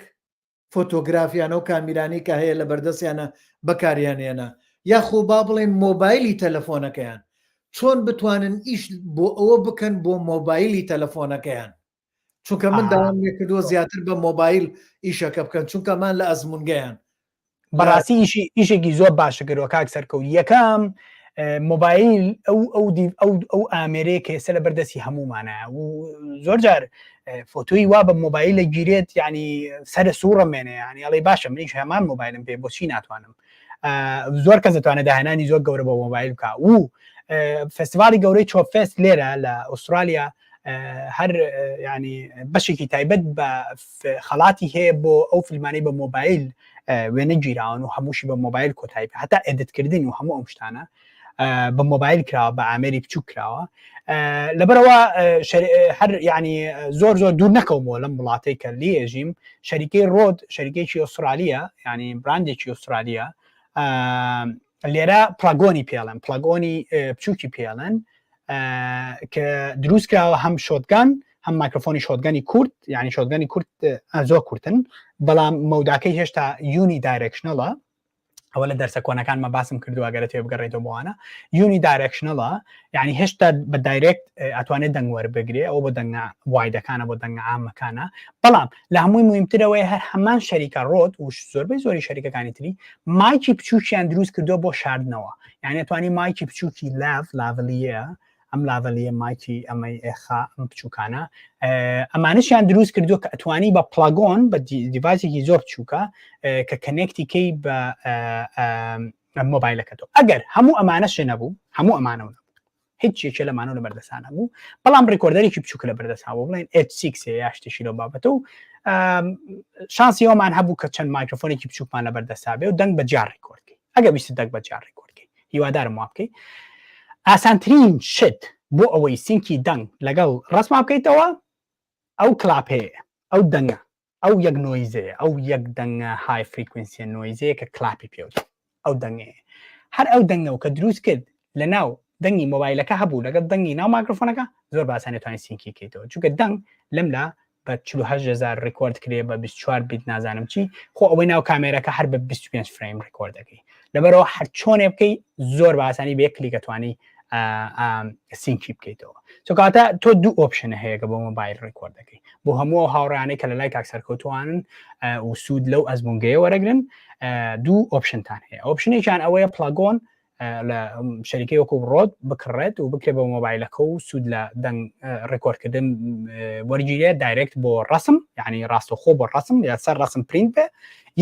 فۆتۆگرافیانە و کامیرانی کە هەیە لە بەردەستیانە بەکاریانێنە یاخۆ با بڵێن مۆبایلی تەلەفۆنەکەیان چۆن بتوانن ئیش بۆ ئەوە بکەن بۆ مۆبایلی تەلەفۆنەکەیان چونکە من داوام کردووە زیاتر بە مۆبایل ئیشەکە بکەن چونکەمان لە ئەزمونگەیان بەڕاستی ئیشێکی زۆر باشە کردووە کاک سەرکەوت یەکەم مۆبایل ئەو ئامێرەیە کە ئێستا لە بەردەستی هەمومانە و زۆر جار فۆتۆی وا بە مۆبایلە گیرێت ینی سەرە سوورەمێنێ ینی ئەڵێ باشە منیش هەمان مۆبایلم پێ بۆچی ناتوانم زۆر کەس دەتوانێت داهێنانی زۆر گەورە بە مۆبایل بکە و فستیڤالی گەورەی چۆفست لێرە لە ئوسترالیا هەر ینی بەشێکی تایبەت بە خەڵاتی هەیە بۆ ئەو فیلمانەی بە مۆبایل وێنە گیراون و هەمووشی بە مۆبایل کۆتایی هەتا ئێدتکردن و هەموو ئەم شتانە بە مۆبایل کراوە بە ئامێری بچوو کراوە لەبەرەوە هەر ینی زۆر دوور نەکەومەوە لەم وڵاتەی کە لێژیم شەریکەی ڕۆد شەریکێکی ئوسترالیە ینی براندێکی ئوسترالیا لێرە پلاگۆنی پێڵێن پلاگۆنی بچووکی پێڵێن کە دروست کراوە هەم شۆتگان هەم مایکرۆفۆنی شۆتگانی کورت ینی شۆتگانی کورت زۆر کورتن بەڵام مەوداکەی هێشتا یونی دایرکشنەڵە ئەوە لە دەرسە کۆنەکانمە باسم کردو ئەگەرە تێ بگەڕێتەوە بۆوانە یونی دایرکشنەڵە ینی هێشتا بە دایرکت ئەتوانێت دەنگ وەربگرێ ئەو بە دەنگ وایدەکانە بۆ دەنگ عامەکانە بەڵام لە هەمووی مهمترەوەی هەر هەمان شەریکە ڕۆت و زۆربەی زۆری شەریکەکانی تری مایکی بچووکیان دروست کردووە بۆ شاردنەوە یعنی ئەتوانی مایکی بچووکی لاڤلیە ئەم لاڤلیە مایکی ئەمەی ئێخا ئەم بچووکانە ئەمانشیان دروست کردووە کە ئەتوانی بە پلاگۆن بە دیڤایسێکی زۆر بچووکە کە کەنێکتیکەی بە مۆبایلەکەتەوە ئەگەر هەموو ئەمانەشێ نەبوو هەموو ئەمانە نەبوو هیچ چێکێ لەمانە لە بەردەسانە بوو بەڵام ڕێکۆردەرێکی بچووکە لە بەردەساوە بڵێن H6 یا شتێکی لەو بابەتە و شانسی ئەومان هەبوو کە چەند مایکرۆفۆنێکی بچووکمان لە بەردەسا بێ و دەنگ بە جار ڕێکۆردکەی ئەگەر ویست دەنگ بە جار ڕێکۆردکەی هیوادارم وا بکەی ئاسانترین شت بۆ ئەوەی سینکی دەنگ لەگەڵ ڕسما بکەیتەوە ئەو کلاپەیە ئەو دەنگە ئەو یەک نۆیزەیە ئەو یەک دەنگە های فریکوێنسیە نۆیزەیە کە کلاپی پێوت ئەو دەنگەیە هەر ئەو دەنگەوە کە دروست کرد لە ناو دەنگی مۆبایلەکە هەبوو لەگەڵ دەنگی ناو مایکرۆفۆنەکە زۆر باسان توانێت سینکی کەیتەوە چونکە دەنگ لەملا بە 48,000 ڕێکۆرد کرێ بە 24 بیت نازانم چی خۆ ئەوەی ناو کامێرەکە هەر بە 25 فریم ڕێکۆرد دەکەی لەبەرەوە هەر چۆنێ بکەی زۆر باسانی بە یەک کلیک ئەتوانی سینکی بکەیتەوە چکاتە تۆ دوو ئۆپشنە هەیە کە بۆ مۆبایل ڕێکۆرد دەکەی بۆ هەموو هاوڕانەی کە لە لای کاکسەرکەوتوانن و سوود لەو ئەزمونگەیە وەرەگرن دوو ئۆپشنتان هەیە ئۆپشنێکیان ئەوەیە پلاگۆن لە شەریکەی وەکو ڕۆد بکڕێت و بکرێت بە مۆبایلەکە و سوود لە دەنگ ڕێکۆردکردن وەرگیرێت دایرێکت بۆ ڕسم یعنی ڕاستەخۆ بۆ ڕسم یا سەر ڕسم پرینت بێ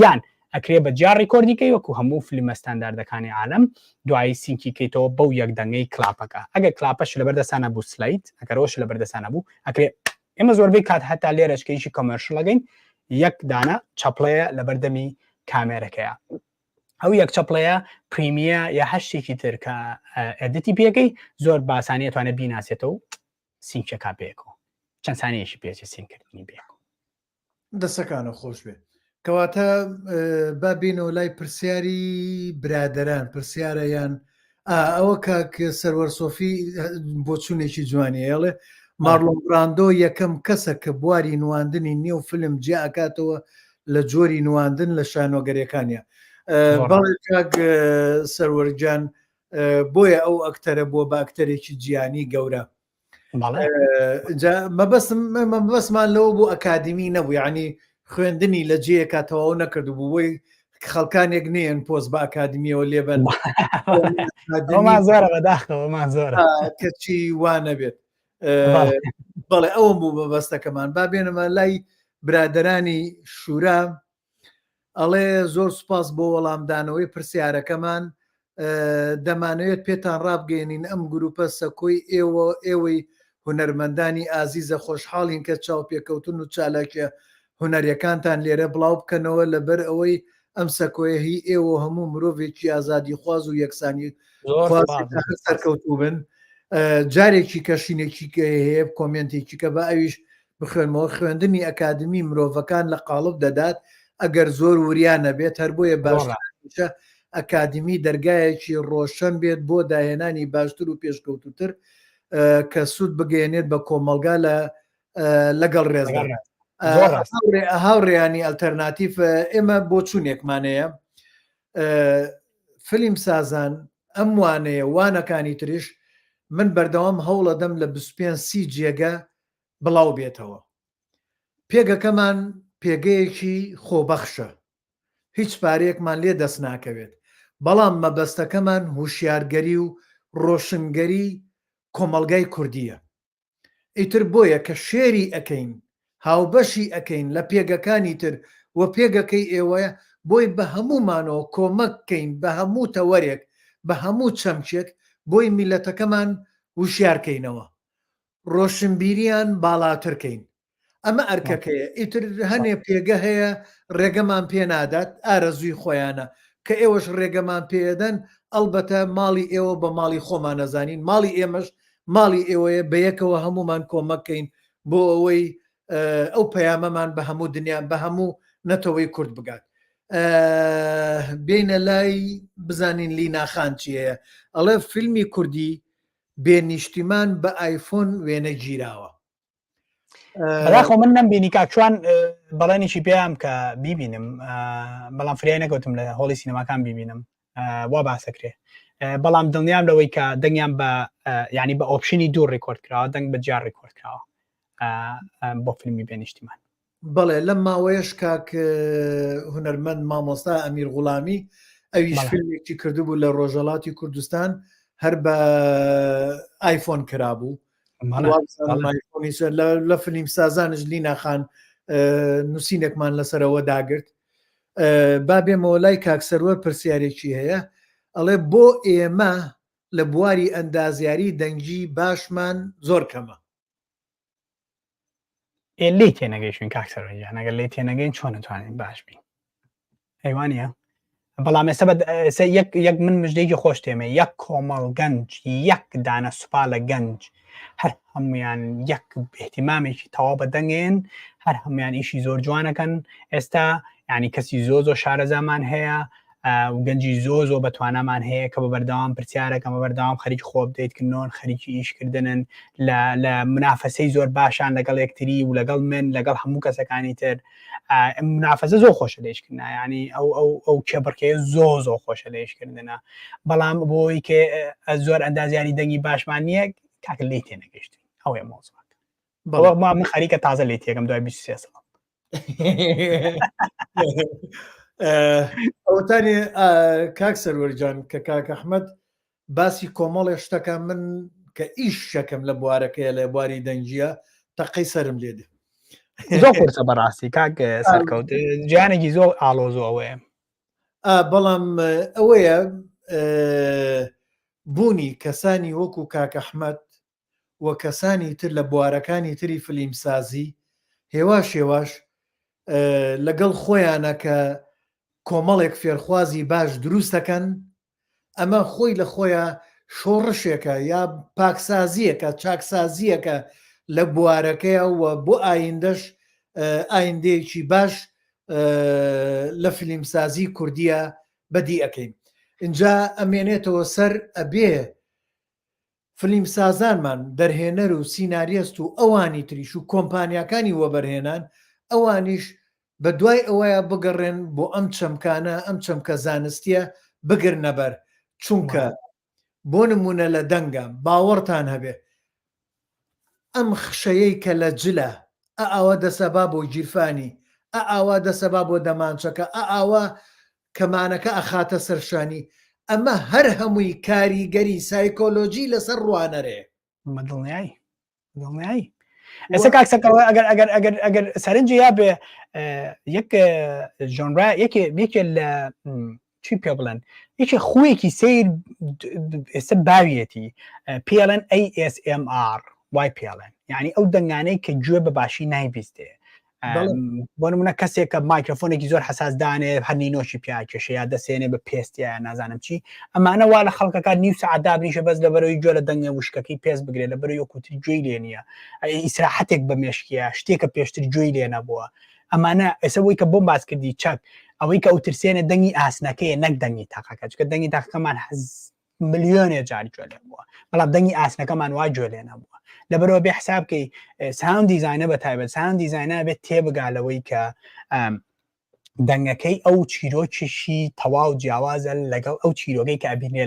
یان ئەکرێ بە جار ڕێکۆردیکەی وەکو هەموو فیلمە ستانداردەکانی عالم دوایی سینکی کەیتەوە بەو یەک دەنگەی کلاپەکە ئەگەر کلاپەش لە بەردەسانە بوو سلایت ئەگەرەوەش لە بەردەسانە بوو ئەکرێ ئێمە زۆربەی کات هەتا لێرەشکەیشی کۆمەرشڵەگەین یەک دانە چەپڵەیە لە بەردەمی کامێرەکەیە ئەو یەک چەپڵەیە پریمیە یا هەشتێکی تر کە ئەدەتی پێەکەی زۆر باسانی توانێت بیناسێتەوە و سینکەکە پێکەوە چەند سانەیەشی پێچێت سینکردنی بێکەوە دەستەکانە خۆش بێ کەواتە با بینەوە لای پرسیاری برادەران پرسیارە یان ئەوە کاک سەروەر سۆفی بۆ چوونێکی جوانی ئێڵێ مارلۆن براندۆ یەکەم کەسە کە بواری نواندنی نێو فلم جێ ئاکاتەوە لە جۆری نواندن لە شانۆگەریەکانیە بەڵێ کاک سەروەرجان بۆیە ئەو ئەکتەرە بۆ بە ئەکتەرێکی جیانی گەورە مەبەستمان لەوە بۆ ئەکادمی نەبوو یعنی خوێندنی لە جێ کاتەوە نەکردو بوو بۆی خەڵکانێک نێن پۆست بە ئەکادمیەوە لێبن زۆرە بەداخەوەمان زۆر کەچی وانە بێت بەڵێ ئەوم بوو بەبەستەکەمان با بێنەمە لای برادەرانی شورا ئەڵێ زۆر سوپاس بۆ وەڵامدانەوەی پرسیارەکەمان دەمانەوێت پێتان ڕابگەێنین ئەم گروپە سەکۆی ئێوەی هونەرمەندانی ئازیزە خۆشحاڵین کە چاوپێکەوتن و چالاکیە هونەریەکانتان لێرە بڵاو بکەنەوە لەبەر ئەوەی ئەم سەکۆیە هی ئێوە هەموو مرۆڤێکی ئازادی خواز و یەکسانی سەرکەوتوو بن جارێکی کەشینێکی هەیە کۆمنتێکی کە بە ئەویش بخوێنمەوە خوێندنی ئەکادمی مرۆڤەکان لە قاڵب دەدات ئەگەر زۆر وریانە بێت هەر بۆیە باشە ئەکادمی دەرگایەکی ڕۆشن بێت بۆ داهێنانی باشتر و پێشکەوتوتر کە سوود بگەێنێت بە کۆمەلگا لەگەڵ ڕێزگار هاوڕێیانی ئەلتەرناتیف ئێمە بۆ چوونێکمانەیە فیلم سازان ئەم وانەیە وانەکانی تریش من بەردەوام هەوڵە دەم لە 25 جێگە بڵاو بێتەوە پێگەکەمان پێگەیەکی خۆبەخشە هیچ پارەیەکمان لێ دەست ناکەوێت بەڵام مەبەستەکەمان هوشیارگەری و ڕۆشنگەری کۆمەلگای کوردیە ئیتر بۆیە کە شێری ئەەکەین هاوبەشی ئەەکەین لە پێگەکانی تر و پێگەکەی ئێوەیە بۆی بە هەمومانەوە کۆمەککەین بە هەموو تەوەرێک بە هەموو چەمچێک بۆی میلەتەکەمان وشیارکەینەوە ڕۆشنبیریان باڵاترکەین ئەمە ئەرکەکەیە ئیتر هەنێ پێگە هەیە ڕێگەمان پێ نادات ئارەزووی خۆیانە کە ئێوەش ڕێگەمان پێدەن ئەلبەتە ماڵی ئێوە بە ماڵی خۆمان نەزانین ماڵی ئێمەش ماڵی ئێوەیە بەیەکەوە هەمومان کۆمەکەین بۆ ئەوەی ئەو پەیامەمان بە هەموو دنیا بە هەموو نەتەوەی کورد بگات بینە لای بزانین لیناخان چیەیە ئەڵێ فیلمی کوردی بێنیشتیمان بە ئایفۆن وێنە گیراوە بەداخۆ من نەمبینی کاکچوان بەڵێنێکی پێیان کە بیبینم بەڵام فریای نەگەوتم لە هۆڵی سینەماکان بیبینم وا باسەکرێ بەڵام دڵنیام لەوەی کە دەنگیان بە ینی بە ئۆپشنی دوو ڕێکۆرد کراوە دەنگ بە جار ڕێکۆرد کراوە بۆ فیلمی بێنیشتیمان بەڵێ لەم ماوەیەش کاک هونەرمەند مامۆستا ئەمیر غوڵامی ئەویش فیلمێکی کردبوو لە ڕۆژەڵاتی کوردستان هەر بە ئایفۆن کرابوو لە فیلم سازانش لیناخان نووسینێکمان لەسەرەوە داگرت با بێمەوە لای کاکسەروەر پرسیارێکی هەیە ئەڵێ بۆ ئێمە لە بواری ئەندازیاری دەنگی باشمان زۆر کەمە لی تێنەگەیشون کاکسەرۆیان ئەگەر لێ تێنەگەین چۆن نتوانین باش بین ئەیوانە بەڵام ئێستا یەک من مژدەیەکی خۆش تێمە یەک کۆمەڵ گەنج یەک دانە سوپا لە گەنج هەر هەمویان یەک احتیمامێکی تەوا بە دەنگێن هەر هەمویان ئیشی زۆر جوانەکەن ئێستا ینی کەسی زۆ شارەزامان هەیە و گەنجی زۆ بەتوانامان هەیە کە بە بەردەوام پرسیارەکەمە بەردەوام خەریکی خۆ بدەیتکردنەوە خەریکی ئیشکردنن لە منافەسەی زۆر باشان لەگەڵ یەکتری و لەگەڵ من لەگەڵ هەموو کەسەکانی تر منافەسە زۆر خۆشە لێشکردنا ینی ئەو کێبڕکەیە زۆ خۆشە لێشکردنە بەڵام بۆی کە زۆر ئەندازیاری دەنگی باشمان نییە کاکە لی تێنەگەشتی ئەوەیە مۆزوات من خەریکە تازە لێ تێگەم دوای 23 ساڵ ئەوتانی کاک سەروەرجان کە کاک ئەحمەد باسی کۆمەڵێ شتەکە من کە ئیش شەکەم لە بوارەکەیە لە بواری دەنگیە تەقەی سرم لێدە زۆر قورسە بەڕاستی کاک سەرکەوت جیانێکی زۆر ئاڵۆزۆ ئەوەیە بەڵام ئەوەیە بوونی کەسانی وەکو کاک ئەحمەد و کەسانی تر لە بوارەکانی تری فلیمسازی هێواش لەگەڵ خۆیانە کە کۆمەڵێک فێرخوازی باش دروستەکەن ئەمە خۆی لە خۆیان شۆڕشێکە یا پاکسازیەکە چاکسازیەکە لە بوارەکەیە و بۆ ئایندەش ئایندەیەکی باش لە فلیمسازی کوردیە بەدی ئەەکەین اینجا ئەمێنێتەوە سەر ئەبێ فلیمسازانمان دەرهێنەر و سیناریست و ئەوانی تریش و کۆمپانیاکانی وەبەرهێنان ئەوانیش بە دوای ئەوەیە بگەڕێن بۆ ئەم چەمکانە ئەم چەمکە زانستیە بگرنەبەر چونکە بۆ نمونە لە دەنگە باوەڕتان هەبێ ئەم خشەیەی کە لە جلە ئاوا دەسەبا بۆ گیرفانی ئاوا دەسەبا بۆ دەمانچەکە ئاوا کەمانەکە ئەخاتە سەرشانی ئەمە هەر هەمووی کاریگەری سایکۆلۆجی لەسەر ڕوانەرێ دڵنیایی ئێستا کاکسەکەەوە ئەگەر سەرنجی یا بێ یەک ژۆنرا یەکێ لە چی پێ بڵێن یەکێ خوێکی سیر ئێستا باویەتی PLN ASMR YPLN یعنی ئەو دەنگانەی کە گوێ بە باشی نایبیستێ بۆ نمونە کەسێک کە مایکرۆفۆنێکی زۆر حساس دانێ هەرنی نۆشی پیاکێشە یا دەسێنێ بە پێستیە نازانم چی ئەمانە وا لە خەڵکەکە نیو سەعات دابنیشە بەس لەبەرەوەی گوێ لە دەنگە وشکەکەی پێست بگرێت لەبەرەوەی یەکوتری گوێی لێ نییە ئیسراحەتێک بە مێشکیە شتێکە پێشتر گوێی لێ نەبووە ئەمانە ئێسەوەی کە بۆم باس کردی چەک ئەوەی کە ئەو ترسێنە دەنگی ئاسنەکەیە نەک دەنگی تاقەکە چکە دەنگی تاقەکەمان ملیۆنێ جاری گوێ لێ بووە بەڵام دەنگی ئاسنەکەمان وا گوێ لێ نەبووە لەبەرەوە بێ حساب بکەی ساوند دیزاینە بە تایبەت ساوند دیزاینە بێت تێبگالەوەی کە دەنگەکەی ئەو چیرۆکیشی تەواو جیاوازە لەگەڵ ئەو چیرۆکەی کە ئەبینێ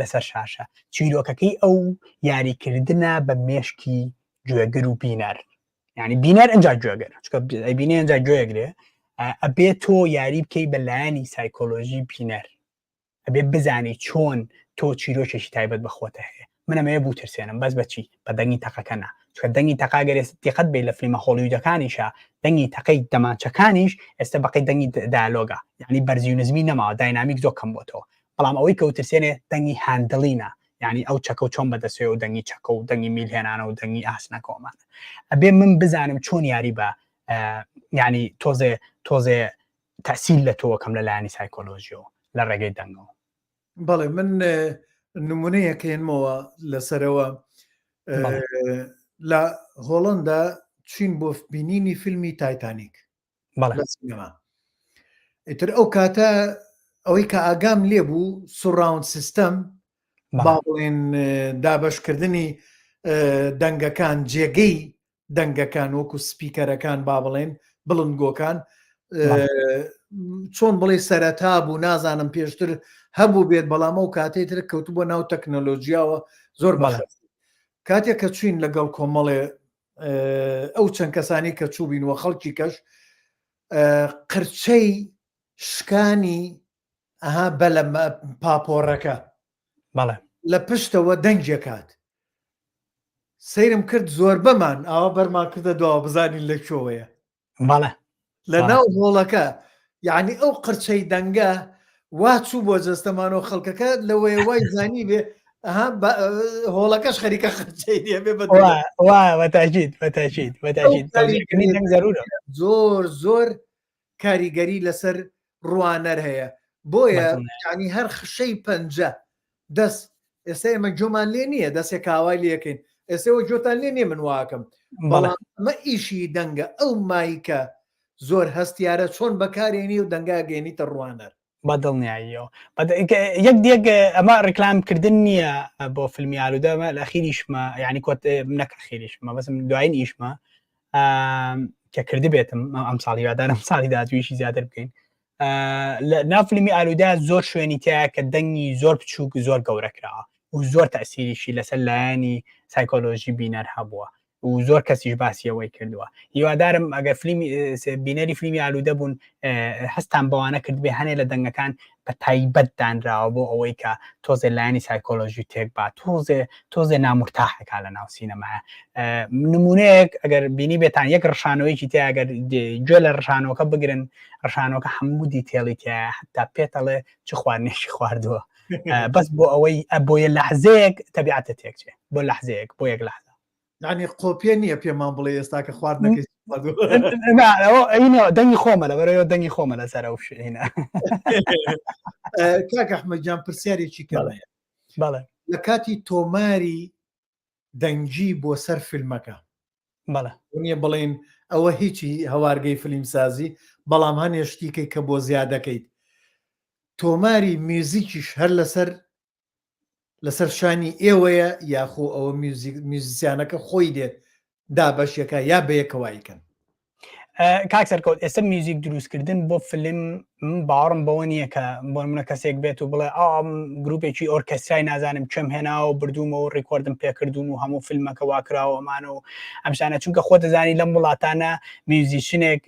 لەسەر شاشە چیرۆکەکەی ئەو یاریکردنە بە مێشکی گوێگر و بینەر یعنی بینەر ئەنجا گوێگەر چکە ئەبینێ ئەنجا گوێگرێ ئەبێت تۆ یاری بکەی بە لایەنی سایکۆلۆژی بینەر ئەبێ بزانی چۆن تۆ چیرۆکێکی تایبەت بەخۆتە هەیە منەمەیە بوو ترسێنم بەس بەچی بە دەنگی تەقەکەنا چکە دەنگی تەقاگەر دقت بێ لە فیلمە هۆلیوودەکانیشە دەنگی تەقەی دەمانچەکانیش ئێستا بەقەی دەنگی دایلۆگە یعنی بەرزیونزمی نەماوە داینامیک زۆر کەم بۆتەوە بەڵام ئەوەی کە ترسێنێ دەنگی هاندڵینە یعنی ئەو چەکە و چۆن بەدەسێ و دەنگی چەکە و دەنگی میلهێنانە و دەنگی ئاسنەکۆمانە ئەبێ من بزانم چۆن یاری بە یعنی تۆزێ تەسیل لە تۆ کەم لە لایانی سایکۆلۆژیەوە لە ڕێگەی دەنگەوە بەڵێ من نمونەیەکێنمەوە لەسەرەوە لە هۆڵندا چین بۆ بینینی فیلمی تایتانیک ئیتر ئەو کاتە ئەوەی کە ئاگام لێبوو سوراوند سیستەم با بڵێن دابەشکردنی دەنگەکان جێگەی دەنگەکان وەکو سپیکەرەکان با بڵێن بڵندگۆکان چۆن بڵێ سەرەتا بوو نازانم پێشتر هەبوو بێت بەڵام ئەو کاتێ تر کەوتو بۆ ناو تەکنۆلۆژیاوە زۆر باش کاتێک کە چوین لەگەڵ کۆمەڵێ ئەو چەند کەسانی کە چوو بینوە خەڵکی کەش قرچەی شکانی ئەها بە لە پاپۆڕەکە لە پشتەوە دەنگێکات سەیرم کرد زۆر بەمان ئاوا بەرمان کردە دوا بزانین لە کۆوەیە لە ناو هۆڵەکە یعنی ئەو قرچەی دەنگە وا چوو بۆ جەستەمانەوە خەڵکەکە لەوەی وای زانی بێ هۆڵەکەش خەریکە خرچەی دێ بێ زۆر کاریگەری لەسەر ڕوانەر هەیە بۆیە ینی هەر خشەی پەنجە دەست ئێستا ئێمە جۆمان لێ نییە دەستێک کاوای لەکەین ئێستەوە جۆتان لێ نیە من واکەم بەڵام ئەمە ئیشی دەنگە ئەو مایکە زۆر هەستیارە چۆن بەکارێنی و دەنگا گەێنیتە ڕوانەر بەدڵنیاییەوە یەک دیەک ئەمە ڕێکلامکردن نییە بۆ فیلمی ئالوودەمە لە ئەخیریشمە یعنی کۆت نەک ئەخیریشمە بەسم دوایین ئیشمە کە کردی بێتم ئەم ساڵی یادارم ساڵی داهاتوویشی زیاتر بکەین لە ناو فیلمی ئالوودا زۆر شوێنی تایە کە دەنگی زۆر بچووک زۆر گەورەکراوە و زۆر تەسیریشی لەسەر لایەنی سایکۆلۆژی بینەر هەبووە و زۆر کەسیش باسیەوەی کردووە هیوادارم ئەگەر بینەری فیلمی ئالوودە بوون هەستان بەوانە کرد بێ هەنێ لە دەنگەکان بە تایبەت دانراوە بۆ ئەوەی کە تۆزێ لایەنی سایکۆلۆژی تێک با تۆزێ نامورتاحێکا لە ناو سینەمایە نمونەیەک ئەگەر بینی بێتان یەک ڕشانەوەیکی تیا ئەگەر گوێ لە ڕشانەوەکە بگرن ڕشانەوەکە هەموو دیتێڵی تایە حتا پێتەڵێ چ خواردنێکی خواردووە بەس بۆ ئەوەی بۆیە لەحزەیەک تەبیعەتە تێکچێ بۆ لەحزەیەک بۆ یەک لەحزە يعني قۆپیە نییە پێمان بڵێ ئێستا کە خواردنەکەی دەنگی خۆمە لە بەرەوە دەنگی خۆمە لە سەر ئەو شینە کاکە ئەحمەدجان پرسیارێکی کەڵەیە بەڵێ لە کاتی تۆماری دەنگی بۆ سەر فیلمەکە بەڵێ نیە بڵێن ئەوە هیچی هەوارگەی فیلمسازی بەڵام هەنێشتیکەی کە بۆ زیادەکەیت تۆماری میوزیکیش هەر لەسەر شانی ئێوەیە یاخۆ ئەوە میوزیسیانەکە خۆی دێت دابەشەکە یا بەیەکەوایکەن کاک سەرکەوت ئێستا میوزیک دروستکردن بۆ فیلم باوەڕم بەوە نییە کە بۆ منە کەسێک بێت و بڵێ گروپێکی ئۆرکەسترای نازانم چەم هێناوە بردوومەوە ڕیکۆردم پێکردوون و هەموو فیلمەکە واکراوە ئەمانە و ئەمشانە چونکە خۆ دەزانی لەم وڵاتانە میوزیشنێک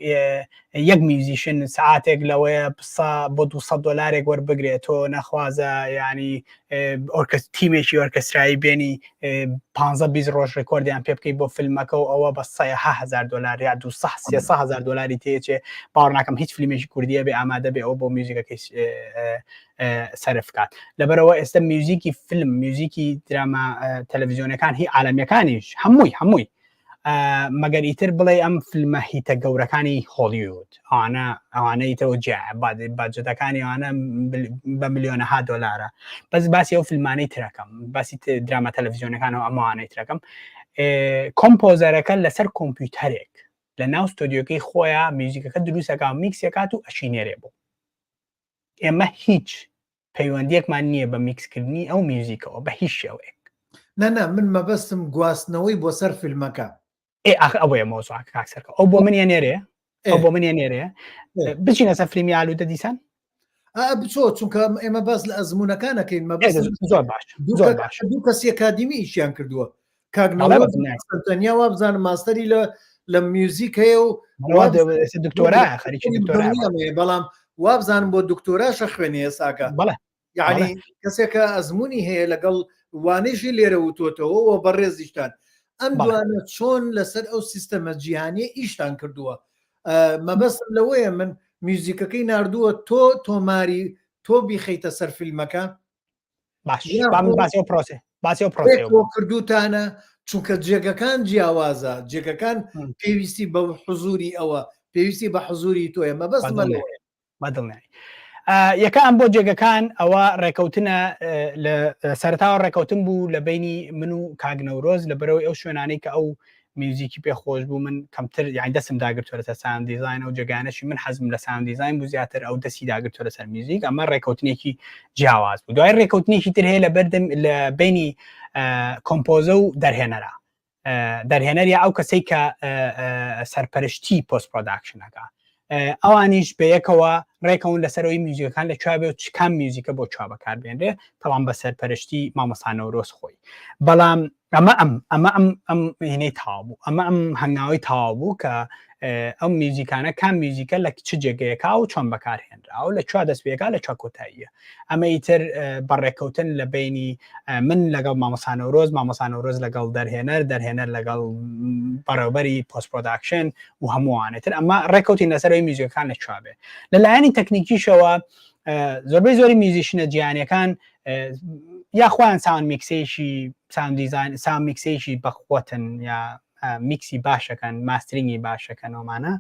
یەک میوزیشن سعاتێک لەوەیە بۆ $200 وەربگرێت تۆ نەخوازە ینی تیمێکی ئۆرکەسترایی بێنی 15-20 ڕۆژ ڕێکۆردیان پێ بکەیت بۆ فیلمەکە و ئەوە بە $100,000 یا $300,000 تێچێ باوەڕ ناکەم هیچ فیلمێکی کوردیە بێ ئامادە بێ ئەو بۆ میوزیکەکەی سەرفکات لەبەرەوە ئێستا میوزیکی فیلم میوزیکی دراما تەلەڤیزیۆنەکان هی عالەمیەکانیش هەمووی مەگەر ئیتر بڵێ ئەم فیلمە هیتە گەورەکانی هۆلیوود ئەوانە ئیتەوە باجەتەکانی ئەوانە بە ملیۆنەها دۆلارە بەس باسی ئەو فیلمانەی ترەکەم باسی دراما تەلەڤیزیۆنەکانەوە ئەمانەی ترەکەم کۆمپۆزەرەکە لەسەر کۆمپیوتەرێک لە ناو ستۆدیۆکەی خۆیان میوزیکەکە دروستەکە میکسێکات و ئەشینێرێ بوو ئێمە هیچ پەیوەندیەکمان نییە بە میکسکردنی ئەو میوزیکەوە بە هیچ شێوەیەک نەنا من مەبەستم گواستنەوەی بۆ سەر فیلمەکە ئەوەیە مۆزوعکە کاکسەرکە ئەو بۆ منیان نێرێ ئەو بۆ منیان نێرێ بچینە سەر فیلمی ئالوودە دیسان بچۆ چونکە ئێمە باس لە ئەزمونونەکانەکەین مەبەست زۆر باش دوو کەسی ئەکادمی ئیشیان کردووە کاگنەوەتەنیا وا بزانم ماستەری لە میوزیک هەیە و دکتۆرا خەریکی دکتۆرا بەڵام وا بزانم بۆ دکتۆراشە خوێنێ ئێساکە بەڵێ یعنی کەسێکە ئەزمموی هەیە لەگەڵ وانێژی لێرە وتۆتەوە بەڕێزیشتان ئەم دوانە چۆن لەسەر ئەو سیستەمە جیهانیە ئیشتان کردووە مەبەستم لەوەیە من میوزیکەکەی نردووە تۆماری تۆ بیخەیتە سەر فیلمەکە باسی کردوتانە چونکە جێگەکان جیاوازە جێگەکان پێویستی بە حزوری ئەوە پێویستی بە حزوری تۆیە مەبەستمە لەوەیە بەدڵنیایی یەکان بۆ جێگەکان ئەوە ڕێکەوتنە لە سەرتاوە ڕێکەوتن بوو لە بینی من و کاگنەورۆز لە بەرەوەی ئەو شوێنانەی کە ئەو میوزیکی پێخۆش بوو من کەمتر یان دەستم داگرتووە لەسەر ساوند دیزاین و جێگانەشی من حەزم لە ساوند دیزاین بوو زیاتر ئەو دەستی داگرتووە لەسەر میوزیک ئەمە ڕێکەوتنێکی جیاواز بوو دوای ڕێکەوتنێکی تر هەیە لە بینی کۆمپۆزە و دەرهێنەری ئەو کەسەی کە سەرپەرشتی پۆست پرۆداکشنەکە ئەوانیش بەیەکەوە ڕێکەون لەسەرەوەی میوزیکەکان لە کوێ بێت کام میوزیکە بۆ چوا بەکاربێنرێ تەڵام بە سەرپەرشتی مامۆستا نەورۆز خۆی بەڵام ئەمە هینەی تاوا بوو ئەمە ئەم هەنگاوی تاوا بوو کە ئەم میوزیکانە کام میوزیکە لە چ جێگەیەکا و چۆن بەکارهێنرا و لە چوا دەستپێکا لە چا کۆتاییە ئەمە ئیتر بەڕێکەوتن لە بینی من لەگەڵ مامۆستا نەورۆز لەگەڵ دەرهێنەر لەگەڵ بەڕێوەبەری پۆست پرۆداکشن و هەمووانێتر ئەمە ڕێکەوتی لەسەرەوەی میوزیکەکان لە چوا بێ لەلایەنی تەکنیکیشەوە زۆربەی زۆری میوزیشنە جیهانیەکان یاخوایان ساوند میکسێشی ساوند دیزاین ساوند میکسێشی بەخۆتن یا میکسی باشەکەن ماسترینگی باشەکەنەوەمانە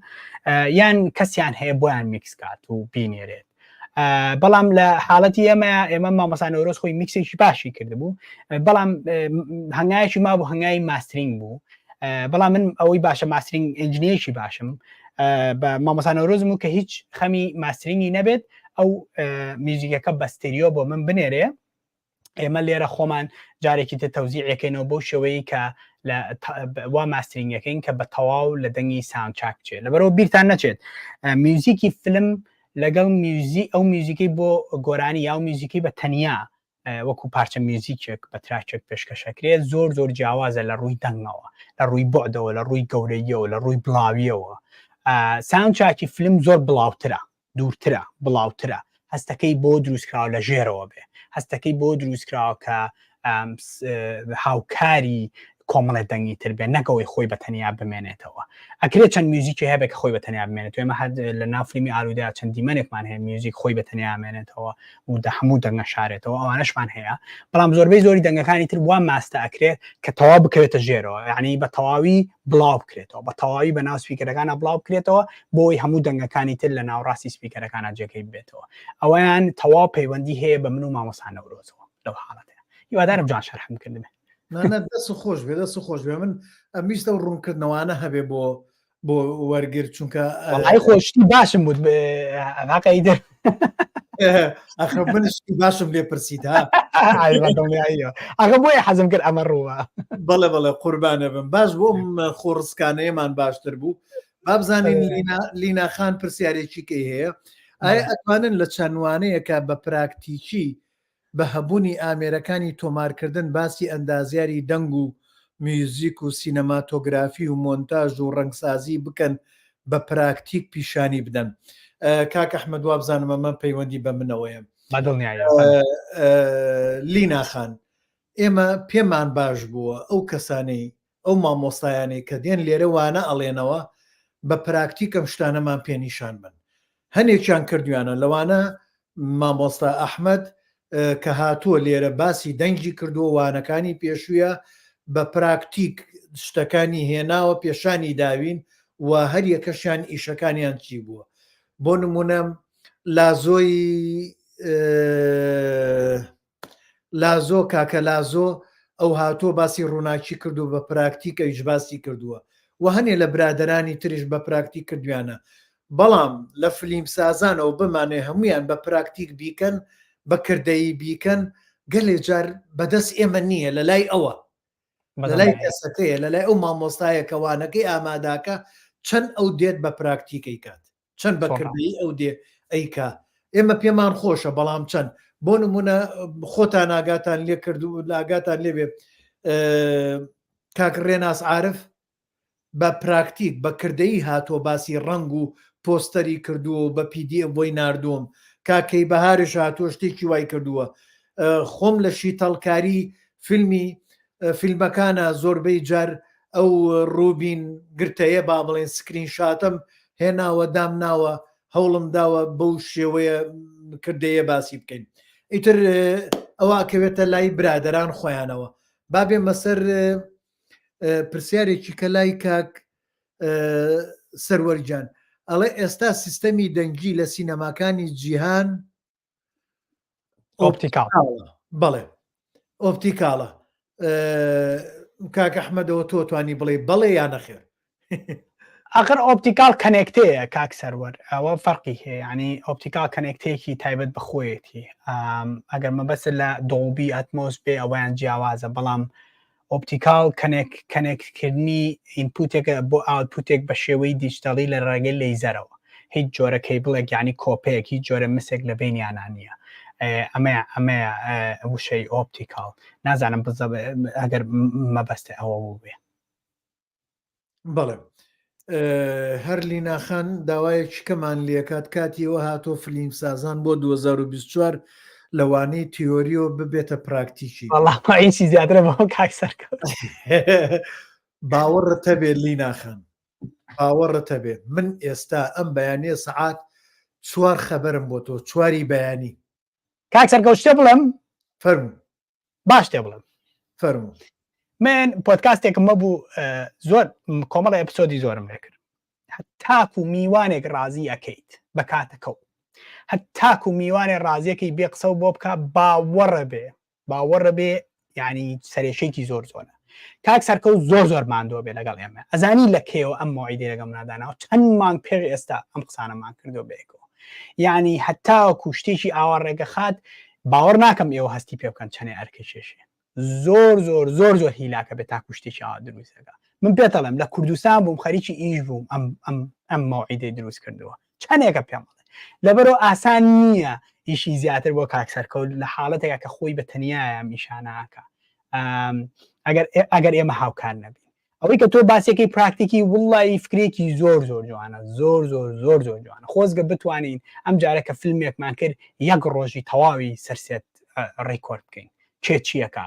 یان کەسیان هەیە بۆیان میکسکات و بینێرێت بەڵام لە حاڵەتی ئێمە مامۆستا نەورۆز خۆی میکسێکی باشی کردبوو بەڵام هەنگایەکی ما بوو هەنگای ماسترینگ بوو بەڵام من ئەوەی باشە ماسترینگ ئنجینیەرێکی باشم بە مامۆستا نەورۆزم و کە هیچ خەمی ماسترینگی نەبێت ئەو میوزیکەکە بە ستیریۆ بۆ من بنێرێ ئێمە لێرە خۆمان جارێکی تر تەوزیعەکەینەوە بۆ شێوەیە کە وا ماسترینگەکەین کە بە تەواو لە دەنگی ساوندچاک بچێت لەبەرەوە بیرتان نەچێت میوزیکی فیلم لەگەڵ ئەو میوزیکەی بۆ گۆرانی یا میوزیکی بە تەنیا وەکو پارچە میوزیکێک بە تراکێک پێشکەشەکرێت زۆر جیاوازە لە ڕووی دەنگەوە لە ڕووی بۆدەوە لە ڕووی گەورەیەوە لە ڕووی بڵاویەوە ساوندچاکی فیلم زۆر بڵاوترە دوورترە بڵاوترە هەستەکەی بۆ دروستکراوە لە ژێرەوە بێ هەستەکەی بۆ دروستکراوە کە هاوکاری کۆمەڵێ دەنگی تر بێ نەکەوەی خۆی بە تەنیا بمێنێتەوە ئەکرێت چەند میوزیکی هەبێت کە خۆی بە تەنیا بمێنێت ئێمە لە ناو فیلمی ئالوودەیە چەند دیمەنێکمان هەیە میوزیک خۆی بە تەنیا بمێنێتەوە و هەموو دەنگە شارێتەوە ئەوانەشمان هەیە بەڵام زۆربەی زۆری دەنگەکانی تر وان ماستە ئەکرێت کە تەواو بکەوێتە ژێرەوە یعنی بە تەواوی بڵاو بکرێتەوە بە تەواوی بە ناو سپیکەرەکانە بڵاو بکرێتەوە بۆی هەموو دەنگەکانی تر لە ناوڕاستی سپیکەرەکانە جێگەی بێتەوە ئەویان تەواو پەیوەندی هەیە بە من و مامۆستا نەورۆزەوە لەو حاڵەتەیە هیوادارم جان شەرحم کردمێ دەست خۆش بێ دەست خۆش بێ من ئەمیستە ڕوونکردنەوەوانە هەبێ بۆ وەرگر چونکە خۆشتی باشم بود ئیدر ئەخ منشتی باشم لێ پرسیت ها ئەگە بۆیە حەزم کرد ئەمە ڕووە بەڵێ قوربانە بم باش بۆ خۆڕسکانەیەمان باشتر بوو با بزانین لیناخان پرسیارێکی کەی هەیە ئایا ئەتوانن لە چەندوانەیەکە بە پراکتیکی بە هەبوونی ئامێرەکانی تۆمارکردن باسی ئەندازیاری دەنگ و میوزیک و سینەماتۆگرافی و مۆنتاژ و ڕەنگسازی بکەن بە پراکتیک پیشانی بدەن کاک ئەحمەد وا بزانم ئەمە پەیوەندی بە منەوەیە لیناخان ئێمە پێمان باش بووە ئەو کەسانەی ئەو مامۆستایانەی کە دێن لێرە وانە ئەڵێنەوە بە پراکتیکەم شتانەمان پێنیشان بن هەنێکیان کردویانە لەوانە مامۆستا ئەحمەد کە هاتووە لێرە باسی دەنگی کردووە وانەکانی پێشوویە بە پراکتیک شتەکانی هێناوە پێشانی داوین و هەر یەکەشیان ئیشەکانیان چی بووە بۆ نمونە لازۆ کاکە لازۆ ئەو هاتووە باسی ڕووناکی کردو بە پراکتیکە هیچ باسی کردووە و هەنێ لە برادرانی تریش بە پراکتیک کردویانە بەڵام لە فلیم سازانەوە بمانێ هەمویان بە پراکتیک بیکەن بە کردەیی بیکەن گەلێ جار بەدەست ئێمە نییە لە لای ئەوە لە لای کەسەکەیە لە لای ئەو مامۆستایەکەوانەکەی ئاماداکە چەند ئەو دێت بە پراکتیکەی کات چەند بەکردی ئەو دێ ئەیکا ئێمە پێمان خۆشە بەڵام چەند بۆ نمونە خۆتان ئاگاتان لێ کردو لاگاتان لێبێ کاک ڕێناس عارف بە پراکتیک بە کردەیی هاتۆ باسی ڕنگ و پۆستەری کردووە بە پیدی بۆی نردوم کاکەی بەهارش هاتۆ شتێکی وای کردووە خۆم لە شیتەڵکاری فیلمەکانە زۆربەی جار ئەو ڕووبین گرتەیە با بڵێن سکرین شاتم هێناوە دامناوە هەوڵم داوە بەو شێوەیە کردەیە باسی بکەین ئیتر ئەوە کەوێتە لای برادەران خۆیانەوە بابێ مەسەر پرسیارێکی کە لای کاک سەروەرجان ئەڵێ ئێستا سیستەمی دەنگی لە سینەماکانی جیهان ئۆپتیکاڵە بەڵێ ئۆپتیکاڵە کاک ئەحمەدەوە تۆ توانی بڵێ بەڵێ یان نەخێر ئاخر ئۆپتیکال کەنێکتەیە کاک سەروەر ئەوە فەرقی هەیە ینی ئۆپتیکال کەنێکتەیەکی تایبەت بەخۆیەتی ئەگەر مەبەست لە دۆڵبی ئەتمۆس بێ ئەویان جیاوازە بەڵام ئۆپتیکال کەنێکتکردنی ئینپوتێکە بۆ ئاوتپوتێک بە شێوەی دیجیتاڵی لە ڕێگەی لەیزەرەوە هیچ جۆرە کەیبڵێک یعنی کۆپەیەک هیچ جۆرە مسێک لە بینیانان نییە ئەمەیە وشەی ئۆپتیکال نازانم ئەگەر مەبەستە ئەوە بوو بێ بەڵێ هەر لیناخان داوایەکی کەمان لێکات کاتیەوە هاتۆ فلیم سازان بۆ 2024 لەوانەی تیۆریۆ ببێتە پراکتیکی ئیسی زیاترە بۆ کاکسەرکەوت باوەڕتە بێت لیناخان باوەڕتە بێت من ئێستا ئەم بەیانێ سەعات 4 خەبەرم بۆ تۆ 4 بەیانی کاکسەرکەوت شتێ بڵێم فەرموو باش تێ بڵێم فەرموو من پۆدکاستێکم مەبوو زۆر کۆمەڵی ئەپسۆدی زۆرم لێ کرد هەتاکو میوانێک ڕازی ئەەکەیت بە کاتەکەوت هەتاکو میوانێ ڕازیەکەی بێ قسە و بۆ بکە باوەڕە بێ یعنی سەرێشەیەکی زۆر زۆرە کاک سەرکەوت زۆر ماندووە بێ لەگەڵ ئێمە ئەزانی لە کێوە ئەم مۆعیدی لەگەم نادانەوە چەند مانگ پێش ئێستا ئەم قسانەمان کردو بێکەوە یعنی هەتاوەکو شتێکی ئاوا ڕێگە خات باوەڕ ناکەم ئێوە هەستی پێ بکەن چەنێ ئەرکە کێشێ زۆر هیلاکە بێت تاکو شتێکی ئاوا دروستەکە من پێتەڵم لە کوردستان بووم خەریکی ئیش بووم ئەم مەوعیدەی دروست کردووە چەندێکە پێم لەبەرەوە ئاسان نییە ئیشی زیاتر بۆ کاکسەرکەوت لە حاڵەتێکە کە خۆی بە تەنیایە میشانەکە ئەگەر ئێمە هاوکار نەبین ئەوەی کە تۆ باسێکی پراکتیکی وڵی فکرێکی زۆر جوانە زۆر جوانە خۆزگە بتوانین ئەم جارێکە فیلمێکمان کرد یەک ڕۆژی تەواوی سەرسێت ڕێکۆرد بکەین چێ چیەکە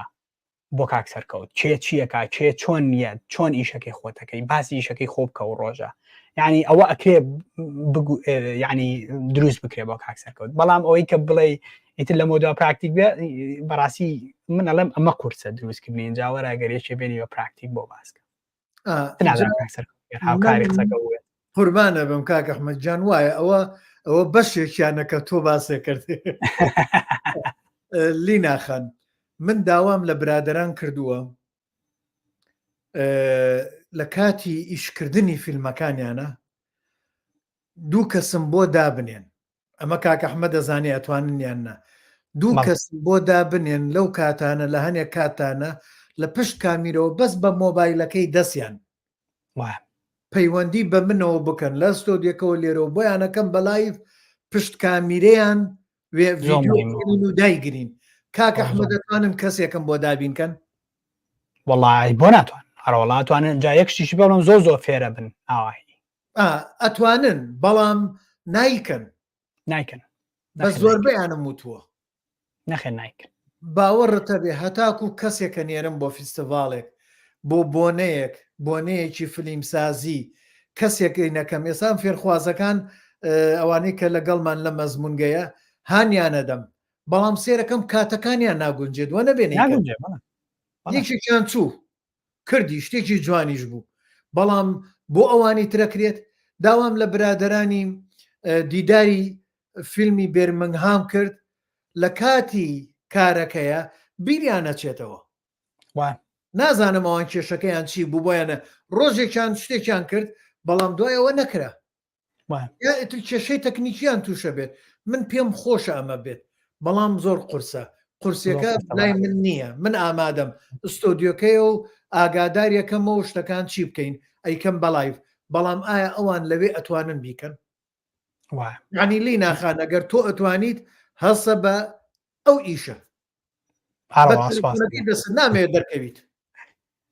بۆ کاکسەرکەوت چیەکە چۆن نیە چۆن ئیشەکەی خۆتەکەی باسی ئیشەکەی خۆ بکە و ڕۆژە یعنی ئەوە ئەکرێ ینی دروست بکرێ بۆ کاکسەرکەوت بەڵام ئەوەی کە بڵێ ئیتر لە مۆدا پراکتیک بێ بەڕاستی من ئەڵێم ئەمە قورسە دروستکردنی جاوەرە گەرێکی بێنی بە پراکتیک بۆ باسکە قوربانە بم کاک ئەحمەد جان وایە ئەوە بەشێکیانەکە تۆ باسێ کردێ لی ناخەن من داوام لە برادران کردووە لە کاتی ئیشکردنی فیلمەکانیانە دوو کەسم بۆ دابنێن ئەمە کاک ئەحمەد دەزانێ ئەتوانن یاننا دوو کەسم بۆ دابنێن لەو کاتانە لە هەنێک کاتانە لە پشت کامیرەوە بەس بە مۆبایلەکەی دەستیان پەیوەندی بە منەوە بکەن لە ستۆدیەکەەوە لێرەوە بۆیانەکەم بەلایف پشت کامیرەیان وێڤیدیۆ و دایگرین کاک ئەحمەد دەتوانن کەسێکم بۆ دابینکەن وەڵی بۆ ناتوان هەرەوەڵاتوانن جا یەکشتیشی بڵم زۆر فێرە بن ئاوایی ئەتوانن بەڵام نایکەن بە زۆربەیانم وتووە نەخێن نایکن باوەڕتە بێ هەتاکو کەسێکە نێرم بۆ فیستیڤالێک بۆ بۆنەیەکی فلیمسازی کەسێکی نەکەم ئێسان فێرخوازەکان ئەوانەی کە لەگەڵمان لە مەزمونگەیە هانیانەدەم بەڵام سێرەکەم کاتەکانیان ناگونجێت وە نەبێنێ یەکێکیان چوو کردی شتێکی جوانیش بوو بەڵام بۆ ئەوانی ترەکرێت داوام لە برادرانی دیداری فیلمی بێرمنگهام کرد لە کاتی کارەکەیە بیریان نەچێتەوە نازانم ئەوان کێشەکەیان چی بوو بۆیانە ڕۆژێکیان شتێکیان کرد بەڵام دوایەوە نەکرا یاتر کێشەی تەکنیکیان تووشە بێت من پێم خۆشە ئەمە بێت بەڵام زۆر قورسەکە لای من نییە من ئامادەم ئستۆدیۆکەی و ئاگاداریەکەمەوە شتەکان چی بکەین ئەیکەم بەلایف بەڵام ئایا ئەوان لەوێ ئەتوانن بیکەن ینی لی ناخان ئەگەر تۆ ئەتوانیت هەسە بە ئەو ئیشە دەست نامێت دەرکەویت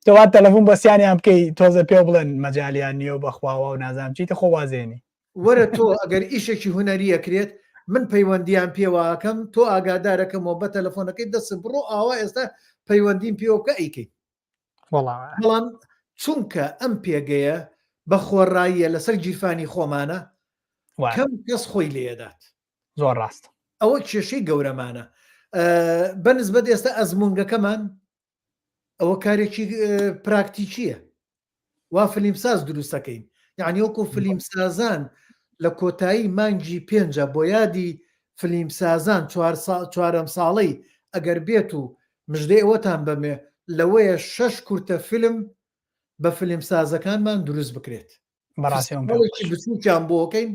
تۆوا تەلەفۆن بەسییانیان بکەی تۆزە پێ بڵێن مەجاالیان نییە و بەخواوە و نازام چیتە خۆوازێنی وەرە تۆ ئەگەر ئیشێکی هوەریەکرێت من پەیوەندیان پێواکەم تۆ ئاگادارەکەمەوە بە تەلەفۆنەکەی دەست بڕۆ ئاوا ئێستا پەیوەندیم پێوەکە ئەیکەیت بەڵام چونکە ئەم پێگەیە بە خۆڕاییە لەسەر گیرفانی خۆمانە کەم کەس خۆی لێدات زۆر ڕاست ئەوە کێشەی گەورەمانە بەنسبەت ئێستا ئەزمونگەکەمان ئەوە کارێکی پراکتیکیە وا فلیمساز دروستەکەین یعنی وەکو فلیمسازان لە کۆتایی مانگی 5 بۆ یادی فلیمسازان 4 ساڵەی ئەگەر بێت و مژدەی ئەوەتان بەمێ لەوەیە 6 کورتە فیلم بە فلیمسازەکانمان دروست بکرێت بچووکیان بۆکەین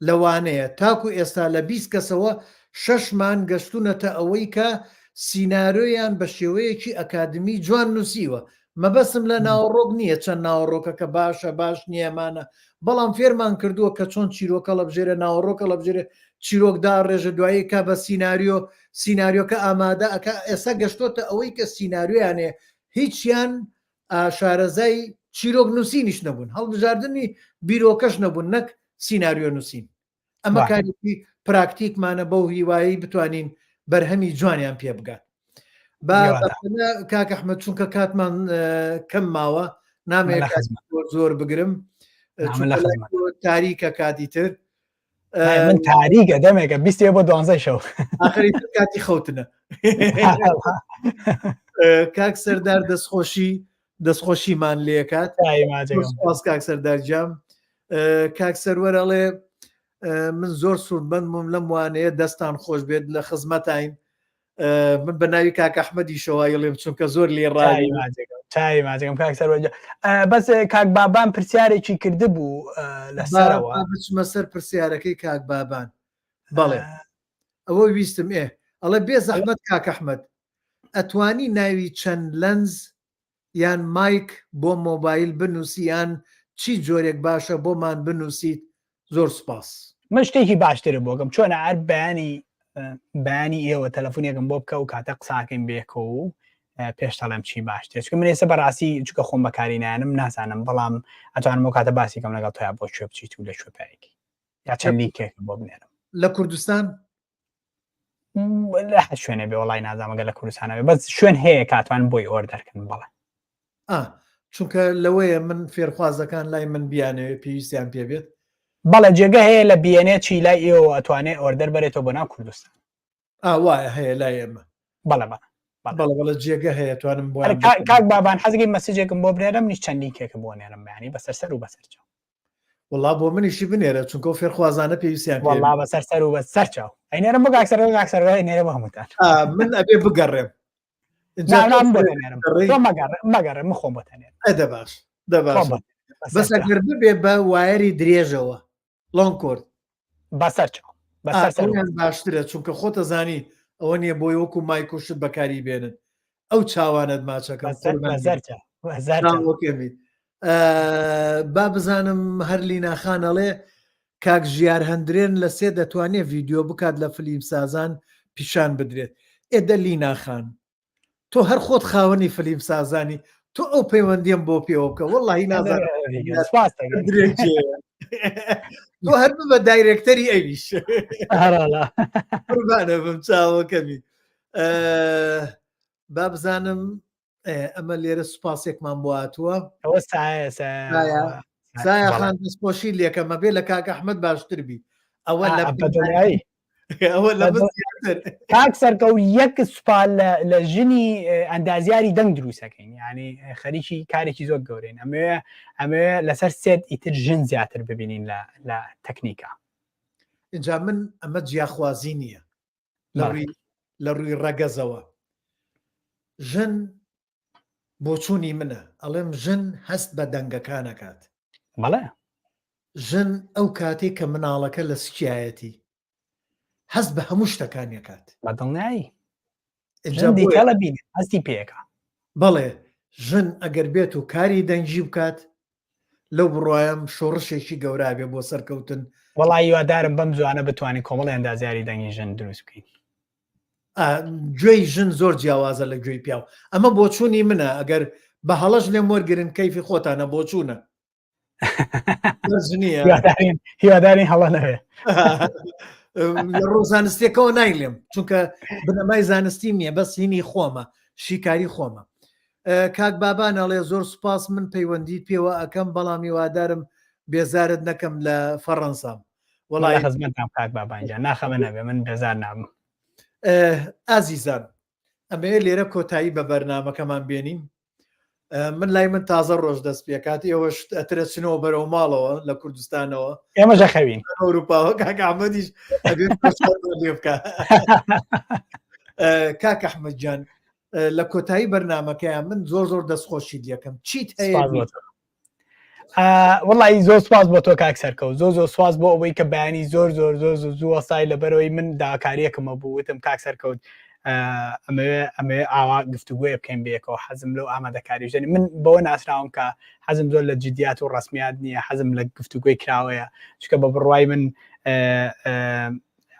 لەوانەیە تاکو ئێستا لە 20 کەسەوە 6مان گەشتونەتە ئەوەی کە سیناریۆیان بە شێوەیەکی ئەکادمی جوان نووسیوە مەبەسم لە ناوەڕۆک نییە چەند ناوەڕۆکەکە باشە باش نیەمانە بەڵام فێرمان کردووە کە چۆن چیرۆکە لە بژێرە ناوەڕۆکە لە بژێرە چیرۆکدا ڕێژە دوایی کا بە سیناریۆکە ئامادە ئەکە ئێستا گەشتۆتە ئەوەی کە سیناریۆیانێ هیچیان شارەزای چیرۆک نووسینیش نەبوون هەڵبژاردننی بیرۆکەش نەبوون نەک سیناریۆ نووسین ئەمە کارێکی پراکتیکمانە بەو هیوایی بتوانین بەرهەمی جوانیان پێ بگات کاک ئەحمەد چونکە کاتمان کەم ماوە نامەیە زۆر بگرم تاریکە کاتی تر من تاریکە دەمێکە 20 بۆ 12 شەو ئاخری کاتی خەوتنە کاک سەردار دەستخۆشیمان لێکات کاک سەردارجام کاک سەروەرەڵێ من زۆر سوودمەندم لەم وانەیە دەستان خۆش بێت لە خزمەتین من بە ناوی کاک ئەحمەدی شەوایڵێم چونکە زۆر لێ ڕاوی چای ماجەکەم کاک سەروەرجە بەس کاک بابان پرسیارێکی کرده بوو لەسەرەوە بچمە سەر پرسیارەکەی کاک بابان بەڵێ ئەوە ویستم ئەڵێ بێ زەحمەت کاک ئەحمەد ئەتوانی ناوی چەند لەنز یان مایک بۆ مۆبایل بنووسی یان چی جۆرێک باشە بۆمان بنووسیت زۆر سپاس من شتێکی باشترە بۆکەم چۆنە ئەر بەیانی ئێوە تەلەفۆنێکم بۆ بکە و کاتە قساکەین بێکە و پێش تەڵێم چی باشتێ چکە من ێستا بەڕاستی چکە خۆم بەکارینانم نازانم بەڵام ئەتوانم کاتە باسیکەم لەگەڵ تۆیا بۆ کوێ بچیت و لە شوێپایەکی یا چەندی کێک بۆ بنێرم لە کوردستان لە حە شوێنە بێ وڵی نازانمەگە لە کوردستانەوێ بەس شوێن هەیە کاتوان بۆی ئۆردەرکن بڵێ چونکە لەوەیە من فێرخوازەکان لای من بیانەوێ پێویستیان پێبێت بەڵێ جێگە هەیە لە بیێنێت چی لای ئێوە ئەتوانێت ئۆردەر بەرێتەوە بۆ ناو کوردستان وایە هەیە لای ئێمە بەڵە جێگە هەیە توانم بۆ کاک بابان حەزگەی مەسیجێکم بۆ برێرم نیش چەندی کێکم بۆ نێرم بەیانی بەسەر سەر و بەسەرچاو وڵا بۆ منیشی بنێرە چونکە فێرخوازانە پێویستیان وڵا بەسەر سەر و بەسەر چاو ئەینێرم بۆ کاکسەر نێرە بە هەمووتان من ئەبێ بگەڕێم مەگەڕێ من خۆم بۆتەنێت دەباش بەس ئەگەر ببێ بە وایەری درێژەوە لۆنکۆرد بەسەر چاو باشترە چونکە خۆتە زانی ئەوە نییە بۆی وەکو مایکۆشت بەکاری بێنن ئەو چاوانت ماچەکە با بزانم هەر لیناخانەڵێ کاک ژیار هەندرێن لە سێ دەتوانێت ڤیددیۆ بکات لە فلیم سازان پیشان بدرێت ئێدە لیناخان تۆ هەر خۆت خاوەنی فلیم سازانی تۆ ئەو پەیوەندیم بۆ پێوە بکە وەڵی نازان تۆ هەر بە دایرێکتەری ئەویش قوربانە بم چاوەکەمی با بزانم ئەمە لێرە سوپاسێکمان بۆ هاتووە سایە خان دەستپۆشی لێکەمە بێ لە کاک ئەحمەد باشتر بی ئەوە کاک سەرکە و یەک سوپال لە ژنی ئەندازیاری دەنگ دروستەکەین ینی خەریکی کارێکی زۆر گەورەین ئەمێ لەسەر سێت ئیتر ژن زیاتر ببینین لە تەکنیکا اینجا من ئەمە جیاخوازی نییە لە ڕووی ڕەگەزەوە ژن بۆچوونی منە ئەڵێم ژن هەست بە دەنگەکانەکات بەڵێ ژن ئەو کاتێک کە مناڵەکە لە سکایەتی هەست بە هەموو شتەکانیەکات بە دڵنیایی دیتەڵە بینێت هەستی پێەکە بەڵێ ژن ئەگەر بێت و کاری دەنگی بکات لەو بڕوایم شۆڕشێکی گەورابێ بۆ سەرکەوتن وەڵی هیوادارم بەم زوانە بتوانین کۆمەڵی ئەندازیاری دەنگی ژن دروست بکەین گوێی ژن زۆر جیاوازە لە گوێی پیاو ئەمە بۆچوونی منە ئەگەر بە هەڵەش لێم وەرگرن کەیفی خۆتانە بۆچوونە هیوادارین هەڵە نەوێ لە ڕوو زانستیەکەەوە نایلێم چونکە بنەمای زانستی نییە بەس هینی خۆمە شیکاری خۆمە کاک بابانەڵێ زۆر سوپاس من پەیوەندیت پێوە ئەەکەم بەڵام هیوادارم بێزارت نەکەم لە فەڕەنسام وەڵای خزمەتام کاک بابانجا ناخەمە نەبێ من بێزار نابم ئازیزان ئەمێ لێرە کۆتایی بە بەرنامەکەمان بێنیم من لای من تازە ڕۆژ دەست پێکات ئێوە ئەترە چنەوە بەرەو ماڵەوە لە کوردستانەوە ئێمەژە خەوین ئەوروپاوە کاک ئەحمەدیش لێ بکە کاک ئەحمەد جان لە کۆتایی بەرنامەکەیان من زۆر دەستخۆشی دیەکەم چیت هەیە وڵی زۆر سواز بۆ تۆ کاک سەرکەوت زۆر سواز بۆ ئەوەی کە بەیانی زۆر زووەسای لەبەرەوەی من داکاریەکەمە بووتم کاک سەرکەوت ئەمێ ئاوا گفتوگوۆیە بکەین بێکەوە حەزم لەو ئامادەکاریژێنی من بەوە ناسراوم کە حەزم زۆر لە جدیات و ڕسمیات نییە حەزم لە گفتوگوۆی کراوەیە چکە بە بڕوای من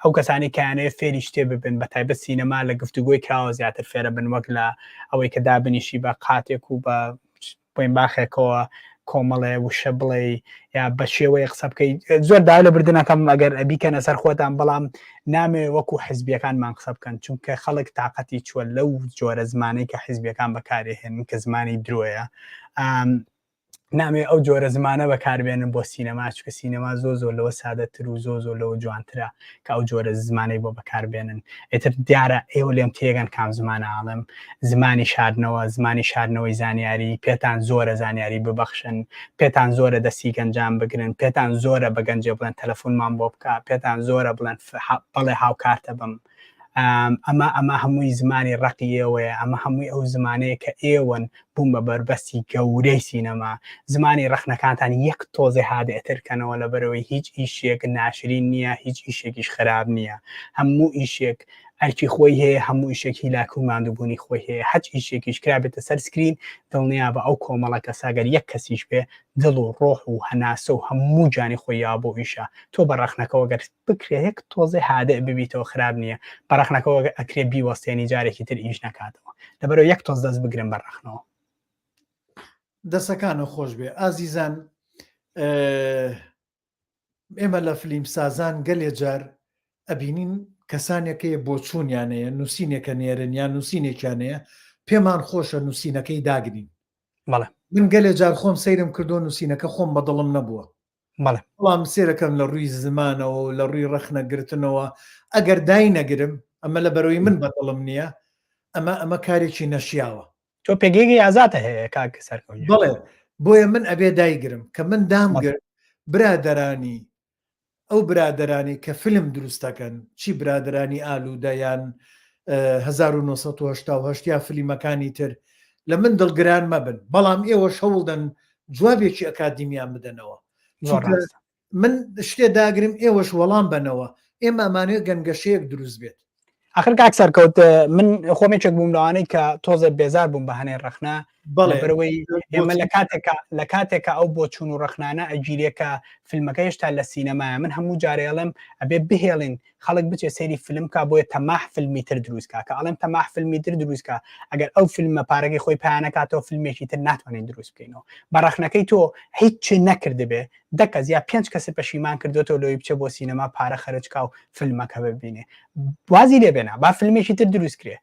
ئەو کەسانی کەیانەیە فێری شتێ ببن بە تایبەت سینەما لە گفتوگوۆی کراوە زیاتر فێرە بن وەک لە ئەوەی کە دابنیشی بە قاتێک و بە بۆین باخێکەوە کۆمەڵێ وشە بڵێ یا بە شێوەیە قسە بکەیت زۆر دا لە بردنەکەم ئەگەر ئەبیکەنە سەر خۆتان بەڵام نامێ وەکو حیزبیەکانمان قسە بکەن چونکە خەڵک تااقەتی چوە لەو جۆرە زمانەی کە حیزبیەکان بەکارێهێنن کە زمانی درۆیە نامێ ئەو جۆرە زمانە بەکاربێنن بۆ سینەما چکە سینەما زۆر لەوە سادەتر و زۆر لەوە جوانترە کە ئەو جۆرە زمانەی بۆ بەکاربێنن ئێتر دیارە ئێوە لێم تێگەن کام زمانە ئاڵم زمانی شاردنەوەی زانیاری پێتان زۆرە زانیاری ببەخشن پێتان زۆرە دەستی گەنجان بگرن پێتان زۆرە بە گەنجێ بڵێن تەلەفۆنمان بۆ بکە پێتان زۆرە بڵێن بەڵێ هاوکارتە بم ئەمە هەمووی زمانی ڕقیەوەیە، ئەمە هەمووی ئەو زمانەیە کە ئێوەن بووم بە بەربەستی گەورەی سینەما. زمانی ڕخنەکانتان یەک تۆزێ هادئترکەنەوە لەبەرەوەی هیچ ئیشێک ناشرین نییە، هیچ ئیشێکیش خراپ نییە. هەموو ئیشێک ئەرکی خۆی هەیە، هەموو ئیشێک هیلاک و ماندووبوونی خۆی هەیە. هەچ ئیشێکیش کرابێتە سەر سکرین دڵنیا بە ئەو کۆمەڵە کەساگەر یەک کەسیش بێ دڵ و ڕۆح و هەناسە و هەموو جانی خۆی یا بۆ ئیشە. تۆ بە ڕخنەکەەوە گەر بکرێ یەک تۆزێ هادە ببیتەوە خراپ نییە، بە ڕخنەکەەوە ئەکرێ بیوەستێنی جارێکی تر ئیش نکاتەوە. لەبەرەوە یەک تۆز دەست بگرن بە ڕخنەوە. دەسەکانە خۆش بێ ئازیزان. ئێمە لە فلیم سازان گەلێ جار ئەبینین کەسانێکەیە بۆ چوونیانەیە نووسینێکە نێرن یان نووسینێکیانەیە پێمان خۆشە نووسینەکەی داگرین. من گەلێ جار خۆم سەیرم کردو نووسینەکە خۆم بەدڵم نەبووە. بەڵام سێرەکەم لە ڕووی زمانەوە و لە ڕووی ڕەخنەگرتنەوە ئەگەر دای نەگرم ئەمە لە بەرەوەی من بەدڵم نییە، ئەمە کارێکی نەشیاوە. تۆ پێگەیەکی ئازاتە هەیە کاکە سەرکەوت. بڵێ بۆیە من ئەبێ دایگرم کە من دامگرت برادەرانی ئەو برادەرانی کە فیلم دروستەکەن، چی برادەرانی ئالوودەیان 1970 فلیمەکانی تر لە من دڵگران مەبن، بەڵام ئێوە شەوڵدەن جوابێکی ئەکادیمیان بدەنەوە. من شتێ داگرم ئێوەش وەڵام بنەوە، ئێمە ئەمانەیە گەنگەشەیەک دروست بێت. آخر کاک سەرکەوت من خۆمێکێک بووم لەوانەی کە تۆزە بێزار بووم بە هەنێ ڕەخنا بەرەوەی ئێمە لە کاتێکە ئەو بۆ چوون و ڕەخنانە ئەگیرێکە فیلمەکە هێشتا لە سینەمایە. من هەموو جارێڵم ئەبێ بهێڵین خەڵک بچێ سەیری فیلم کا بۆیە تەماح فیلمی تر دروستکە کە ئەڵێم تەماح فیلمی تر دروستکە ئەگەر ئەو فیلمە پارەکەی خۆی پایانەکاتەوە فیلمێکی تر ناتوانین دروست بکەینەوە. بە ڕەخنەکەی تۆ هیچ نەکرد بێ دەکەس یا 5 کەس پەشیمان کردوێتەوە لەوەی بچێ بۆ سینەما پارە خەرجکا و فیلمەکە ببینێ. وازی لێبێنە با فیلمێکی تر دروستکرێ،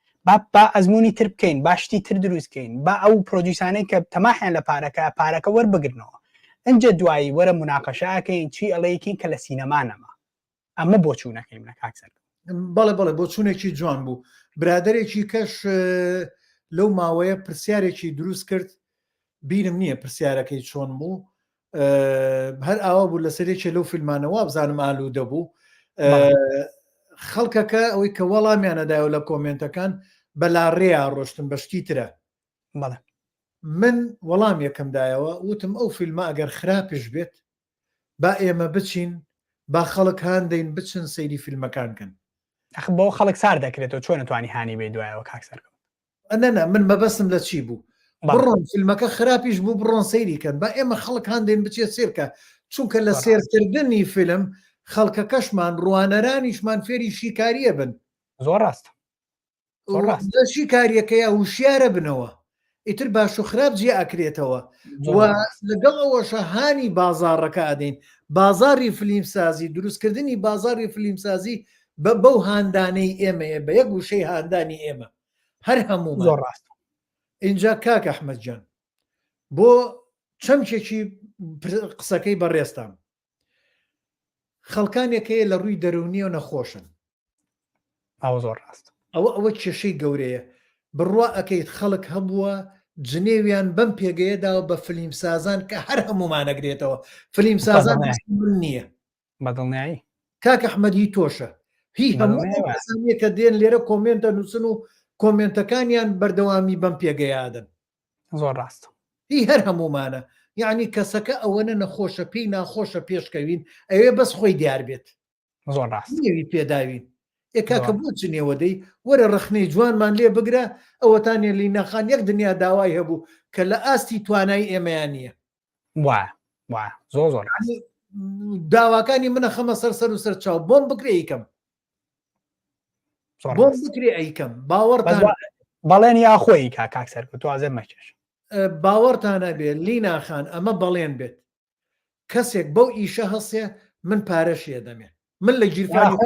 با ئەزمموی تر بکەین، باشتی تر دروستکەین، با ئەو پرۆدیوسانەی کە تەماحیان لە پارەکە وەربگرنەوە. ئەنجە دوایی وەرە مناقەشاکەین چی ئەڵەیەکین کە لە سینەمانەما. ئەمە بۆ چوونەکەی منە کاک سەرکەوت. بەڵێ بۆ چوونێکی جوان بوو. برادێکی کەش لەو ماوەیە پرسیارێکی دروست کرد، بیرم نییە پرسیارەکەی چۆن بوو، هەر ئاوا بوو لە سەرێکی لەو فیلمانەوە بزانم ئالوودە بوو. خەڵکەکە ئەوەی کە وەڵامیانەدایەوە لە کۆمنتەکان بەلاڕێیا ڕۆشتن بەشتی ترە. من وەڵام یەکەمدایەوە وتم ئەو فیلمە ئەگەر خراپش بێت با ئێمە بچین با خەڵک هاندەین بچن سەیری فیلمەکانکەن. بۆ خەڵک سار دەکرێتەوە چۆن نتوانی هانی بێ دوایەوە کاک سەرکەوت. ئەنەنا من مەبەستم لە چی بوو بڕۆن فیلمەکە خراپیش بوو بڕۆن سەیریکەن با ئێمە خەڵک هاندێن بچێت سێرکە، چونکە لە سێرکردنی فیلم خەڵکەکەشمان ڕوانەرانیشمان فێری شیکاریە بن. زۆر ڕاست شیکاریەکەیە وشیارە بنەوە ئیتر باش و خراپ جێ ئەکرێتەوە. و لەگەڵ ئەوەشە هانی بازاڕەکە ئەدەین، بازاری فیلمسازی دروستکردنی بازاری فیلمسازی بەو هاندانەی ئێمەیە بە یەک وشەی هاندانی ئێمە هەر هەموو. زۆر ڕاست. اینجا کاک ئەحمەدجان بۆ چەمکێکی قسەکەی بەڕێستان خەڵکانێکەیە لە ڕووی دەرونیە نەخۆشن. ئەو زۆر ڕاست. ئەوە کێشەی گەورەیە. بڕوا ئەەکەیت خەڵک هەبووە جنێویان بەم پێگەیەداوە بە فلیم سازان کە هەر هەمومانەگرێتەوە. فلیم سازان نییە بەدڵنیایی. کاک ئەحمەدی تۆشە هی هەموو کە دێن لێرە کۆمنتە نووسن و کۆمنتەکانیان بەردەوامی بەم پێگەیادن. زۆر ڕاست. هی هەر هەمومانە یعنی کەسەکە ئەوەنە نەخۆشە پێی ناخۆشە پێشکەوین ئەوێ بەس خۆی دیار بێت. زۆر ڕاست. نێوی پێداوین ئێکاکە بۆ چنێوە دەی وەرە ڕخنەی جوانمان لێ بگرە ئەوەتانێ لی نەخان یەک دنیا داوای هەبوو کە لە ئاستی توانای ئێمەیان نییە. وایە زۆر داواکانی منە خەمە سەر و سەر چاو بۆم بکرێ ئیکەم بۆم بکرێ ئەیکەم باوەڕتان بەڵێن یا خۆی کاک سەرکەوت توازە مەکێش باوەڕتانە بێت لی ناخان ئەمە بەڵێن بێت کەسێک بەو ئیشە هەسێ من پارەشیە دەمێ من لە گیرفانی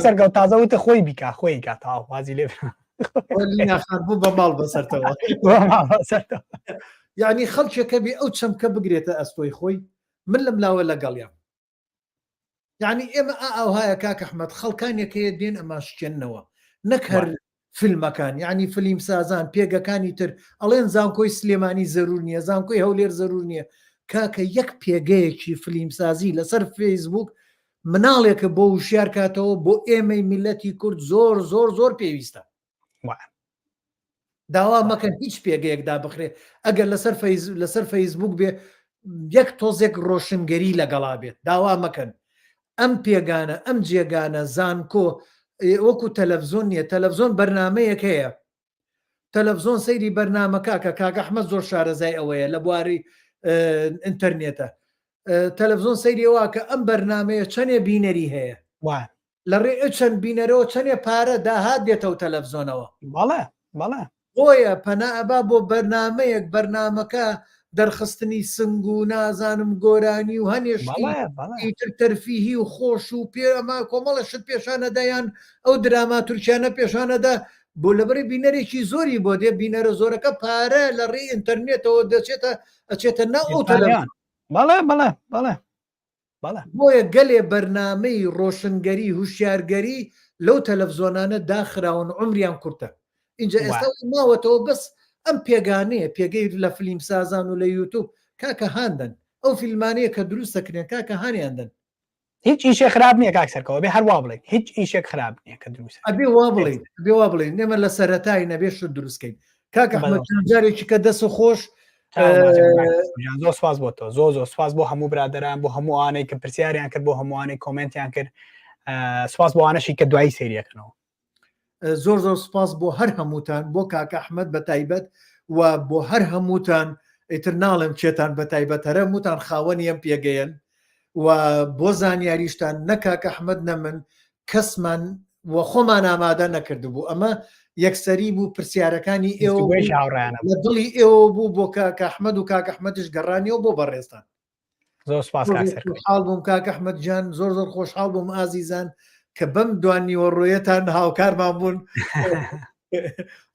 سەرکەوت تازەوتە خۆی بیکا خۆی کا تاوازی لێ ناخان بوو بە ماڵ بەسەرتەوە یعنی خەڵکێکە بێ ئەو چەمکە بگرێتە ئەستۆی خۆی من لەم لاوە لەگەڵیان. یعنی ئێمە ئاوهایە کاک ئەحمەد خەڵکانێکەیە دێن ئەماشکێننەوە نەک هەر فیلمەکان یعنی فیلم سازان پێگەکانی تر ئەڵێن زانکۆی سلێمانی زەرور نییە زانکۆی هەولێر زەرور نییە. کاکە یەک پێگەیەکی فیلمسازی لەسەر فەیسبوک مناڵێکە بۆ وشیار کاتەوە بۆ ئێمەی میلەتی کورد زۆر زۆر زۆر پێویستە داوا مەکەن هیچ پێگەیەکدا بخرێ ئەگەر لەسەر فەیسبوک بێ یەک تۆزێک ڕۆشنگەری لەگەڵا بێت داوا مەکەن ئەم پێگانە ئەم جێگانە زانکۆ وەکو تەلەڤزۆن نیە تەلەڤزۆن بەرنامەیەک هەیە تەلەڤزۆن سەیری بەرنامەکە کە کاک ئەحمەد زۆر شارەزای ئەوەیە لە بواری ئینتەرنێتە تەلەڤزۆن سەیری ئەوە کە ئەم بەرنامەیە چەندێ بینەری هەیە لە ڕێ چەند بینەرەوە چەندێ پارە داهات دێتەوە تەلەڤزۆنەوە بەڵێ بۆیە پەنابا بۆ بەرنمەیەک بەرنمەکە دەرخستنی سنگ و نازانم گۆرانی و هەنێشتر تەرفیهی و خۆش و پێمە کۆمەڵە شت پێشانەدایان ئەو دراما تورکیانە پێشانەدا بۆ لەبەری بینەرێکی زۆری بۆ دێ بینەرە زۆرەکە پارە لە ڕێی ئینتەرنێتەوە ئەچێتە ناو ئەو تەلەڤزۆن بۆیە گەلێ بەرنامەی ڕۆشنگەری هوشیارگەری لەو تەلەڤزۆنانە داخراون عمریان کورتە اینجا ئێستا ماوەتەوە بەس ئەم پێگانەیە پێگەی لە فیلم سازان و لە یوتیوب کاکە هاندن ئەو فیلمانەیە کە دروستەکرێن کاکە هانیاندن هیچ ئیشێ خراپ نییە کاک سەرکەوە بێ هەروە بڵێن هیچ ئیشێک خراپ نییە کە دروست ئەبێ وا بڵێن نێمە لە سەرەتای نەبێش دروستکەین کاکە جارێکی کە دەست و خۆش زۆر سواز بۆ تۆ زۆر سواز بۆ هەموو برادران بۆ هەموو ئانەی کە پرسیاریان کرد بۆ هەمووانەی کۆمنتیان کرد سواز بۆوانەشی کە دوایی سریەکەنەوە زۆر زۆر سپاس بۆ هەر هەمووتان بۆ کاکە ئەحمەد بە تایبەت و بۆ هەر هەمووتان ئیتر ناڵم چێتان بە تایبەت هەرە هەمووتان خاوەنی ئەم پێگەیەن و بۆ زانیاریشتان نە کاکە ئەحمەد نە من کەسمان وە خۆمان ئامادە نەکرد بوو ئەمە یەکسەری بوو پرسیارەکانی ئێوە لە دڵی ئێوە بوو بۆ کاکە ئەحمەد و کاکە ئەحمەدش گەڕانیەوە بۆ بەڕێستان زۆر سپاس خۆشحاڵ بووم کاکە ئەحمەد جان زۆر زۆر خۆشحاڵ بووم ئازیزان کە بەم دوانیوە ڕۆیەتان هاوکارمان بوون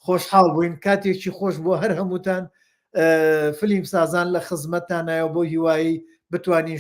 خۆشحاڵ بووین کاتێکی خۆش بۆ هەر هەمووتان فیلم سازان لە خزمەتتانایە بۆ هیوایی بتوانین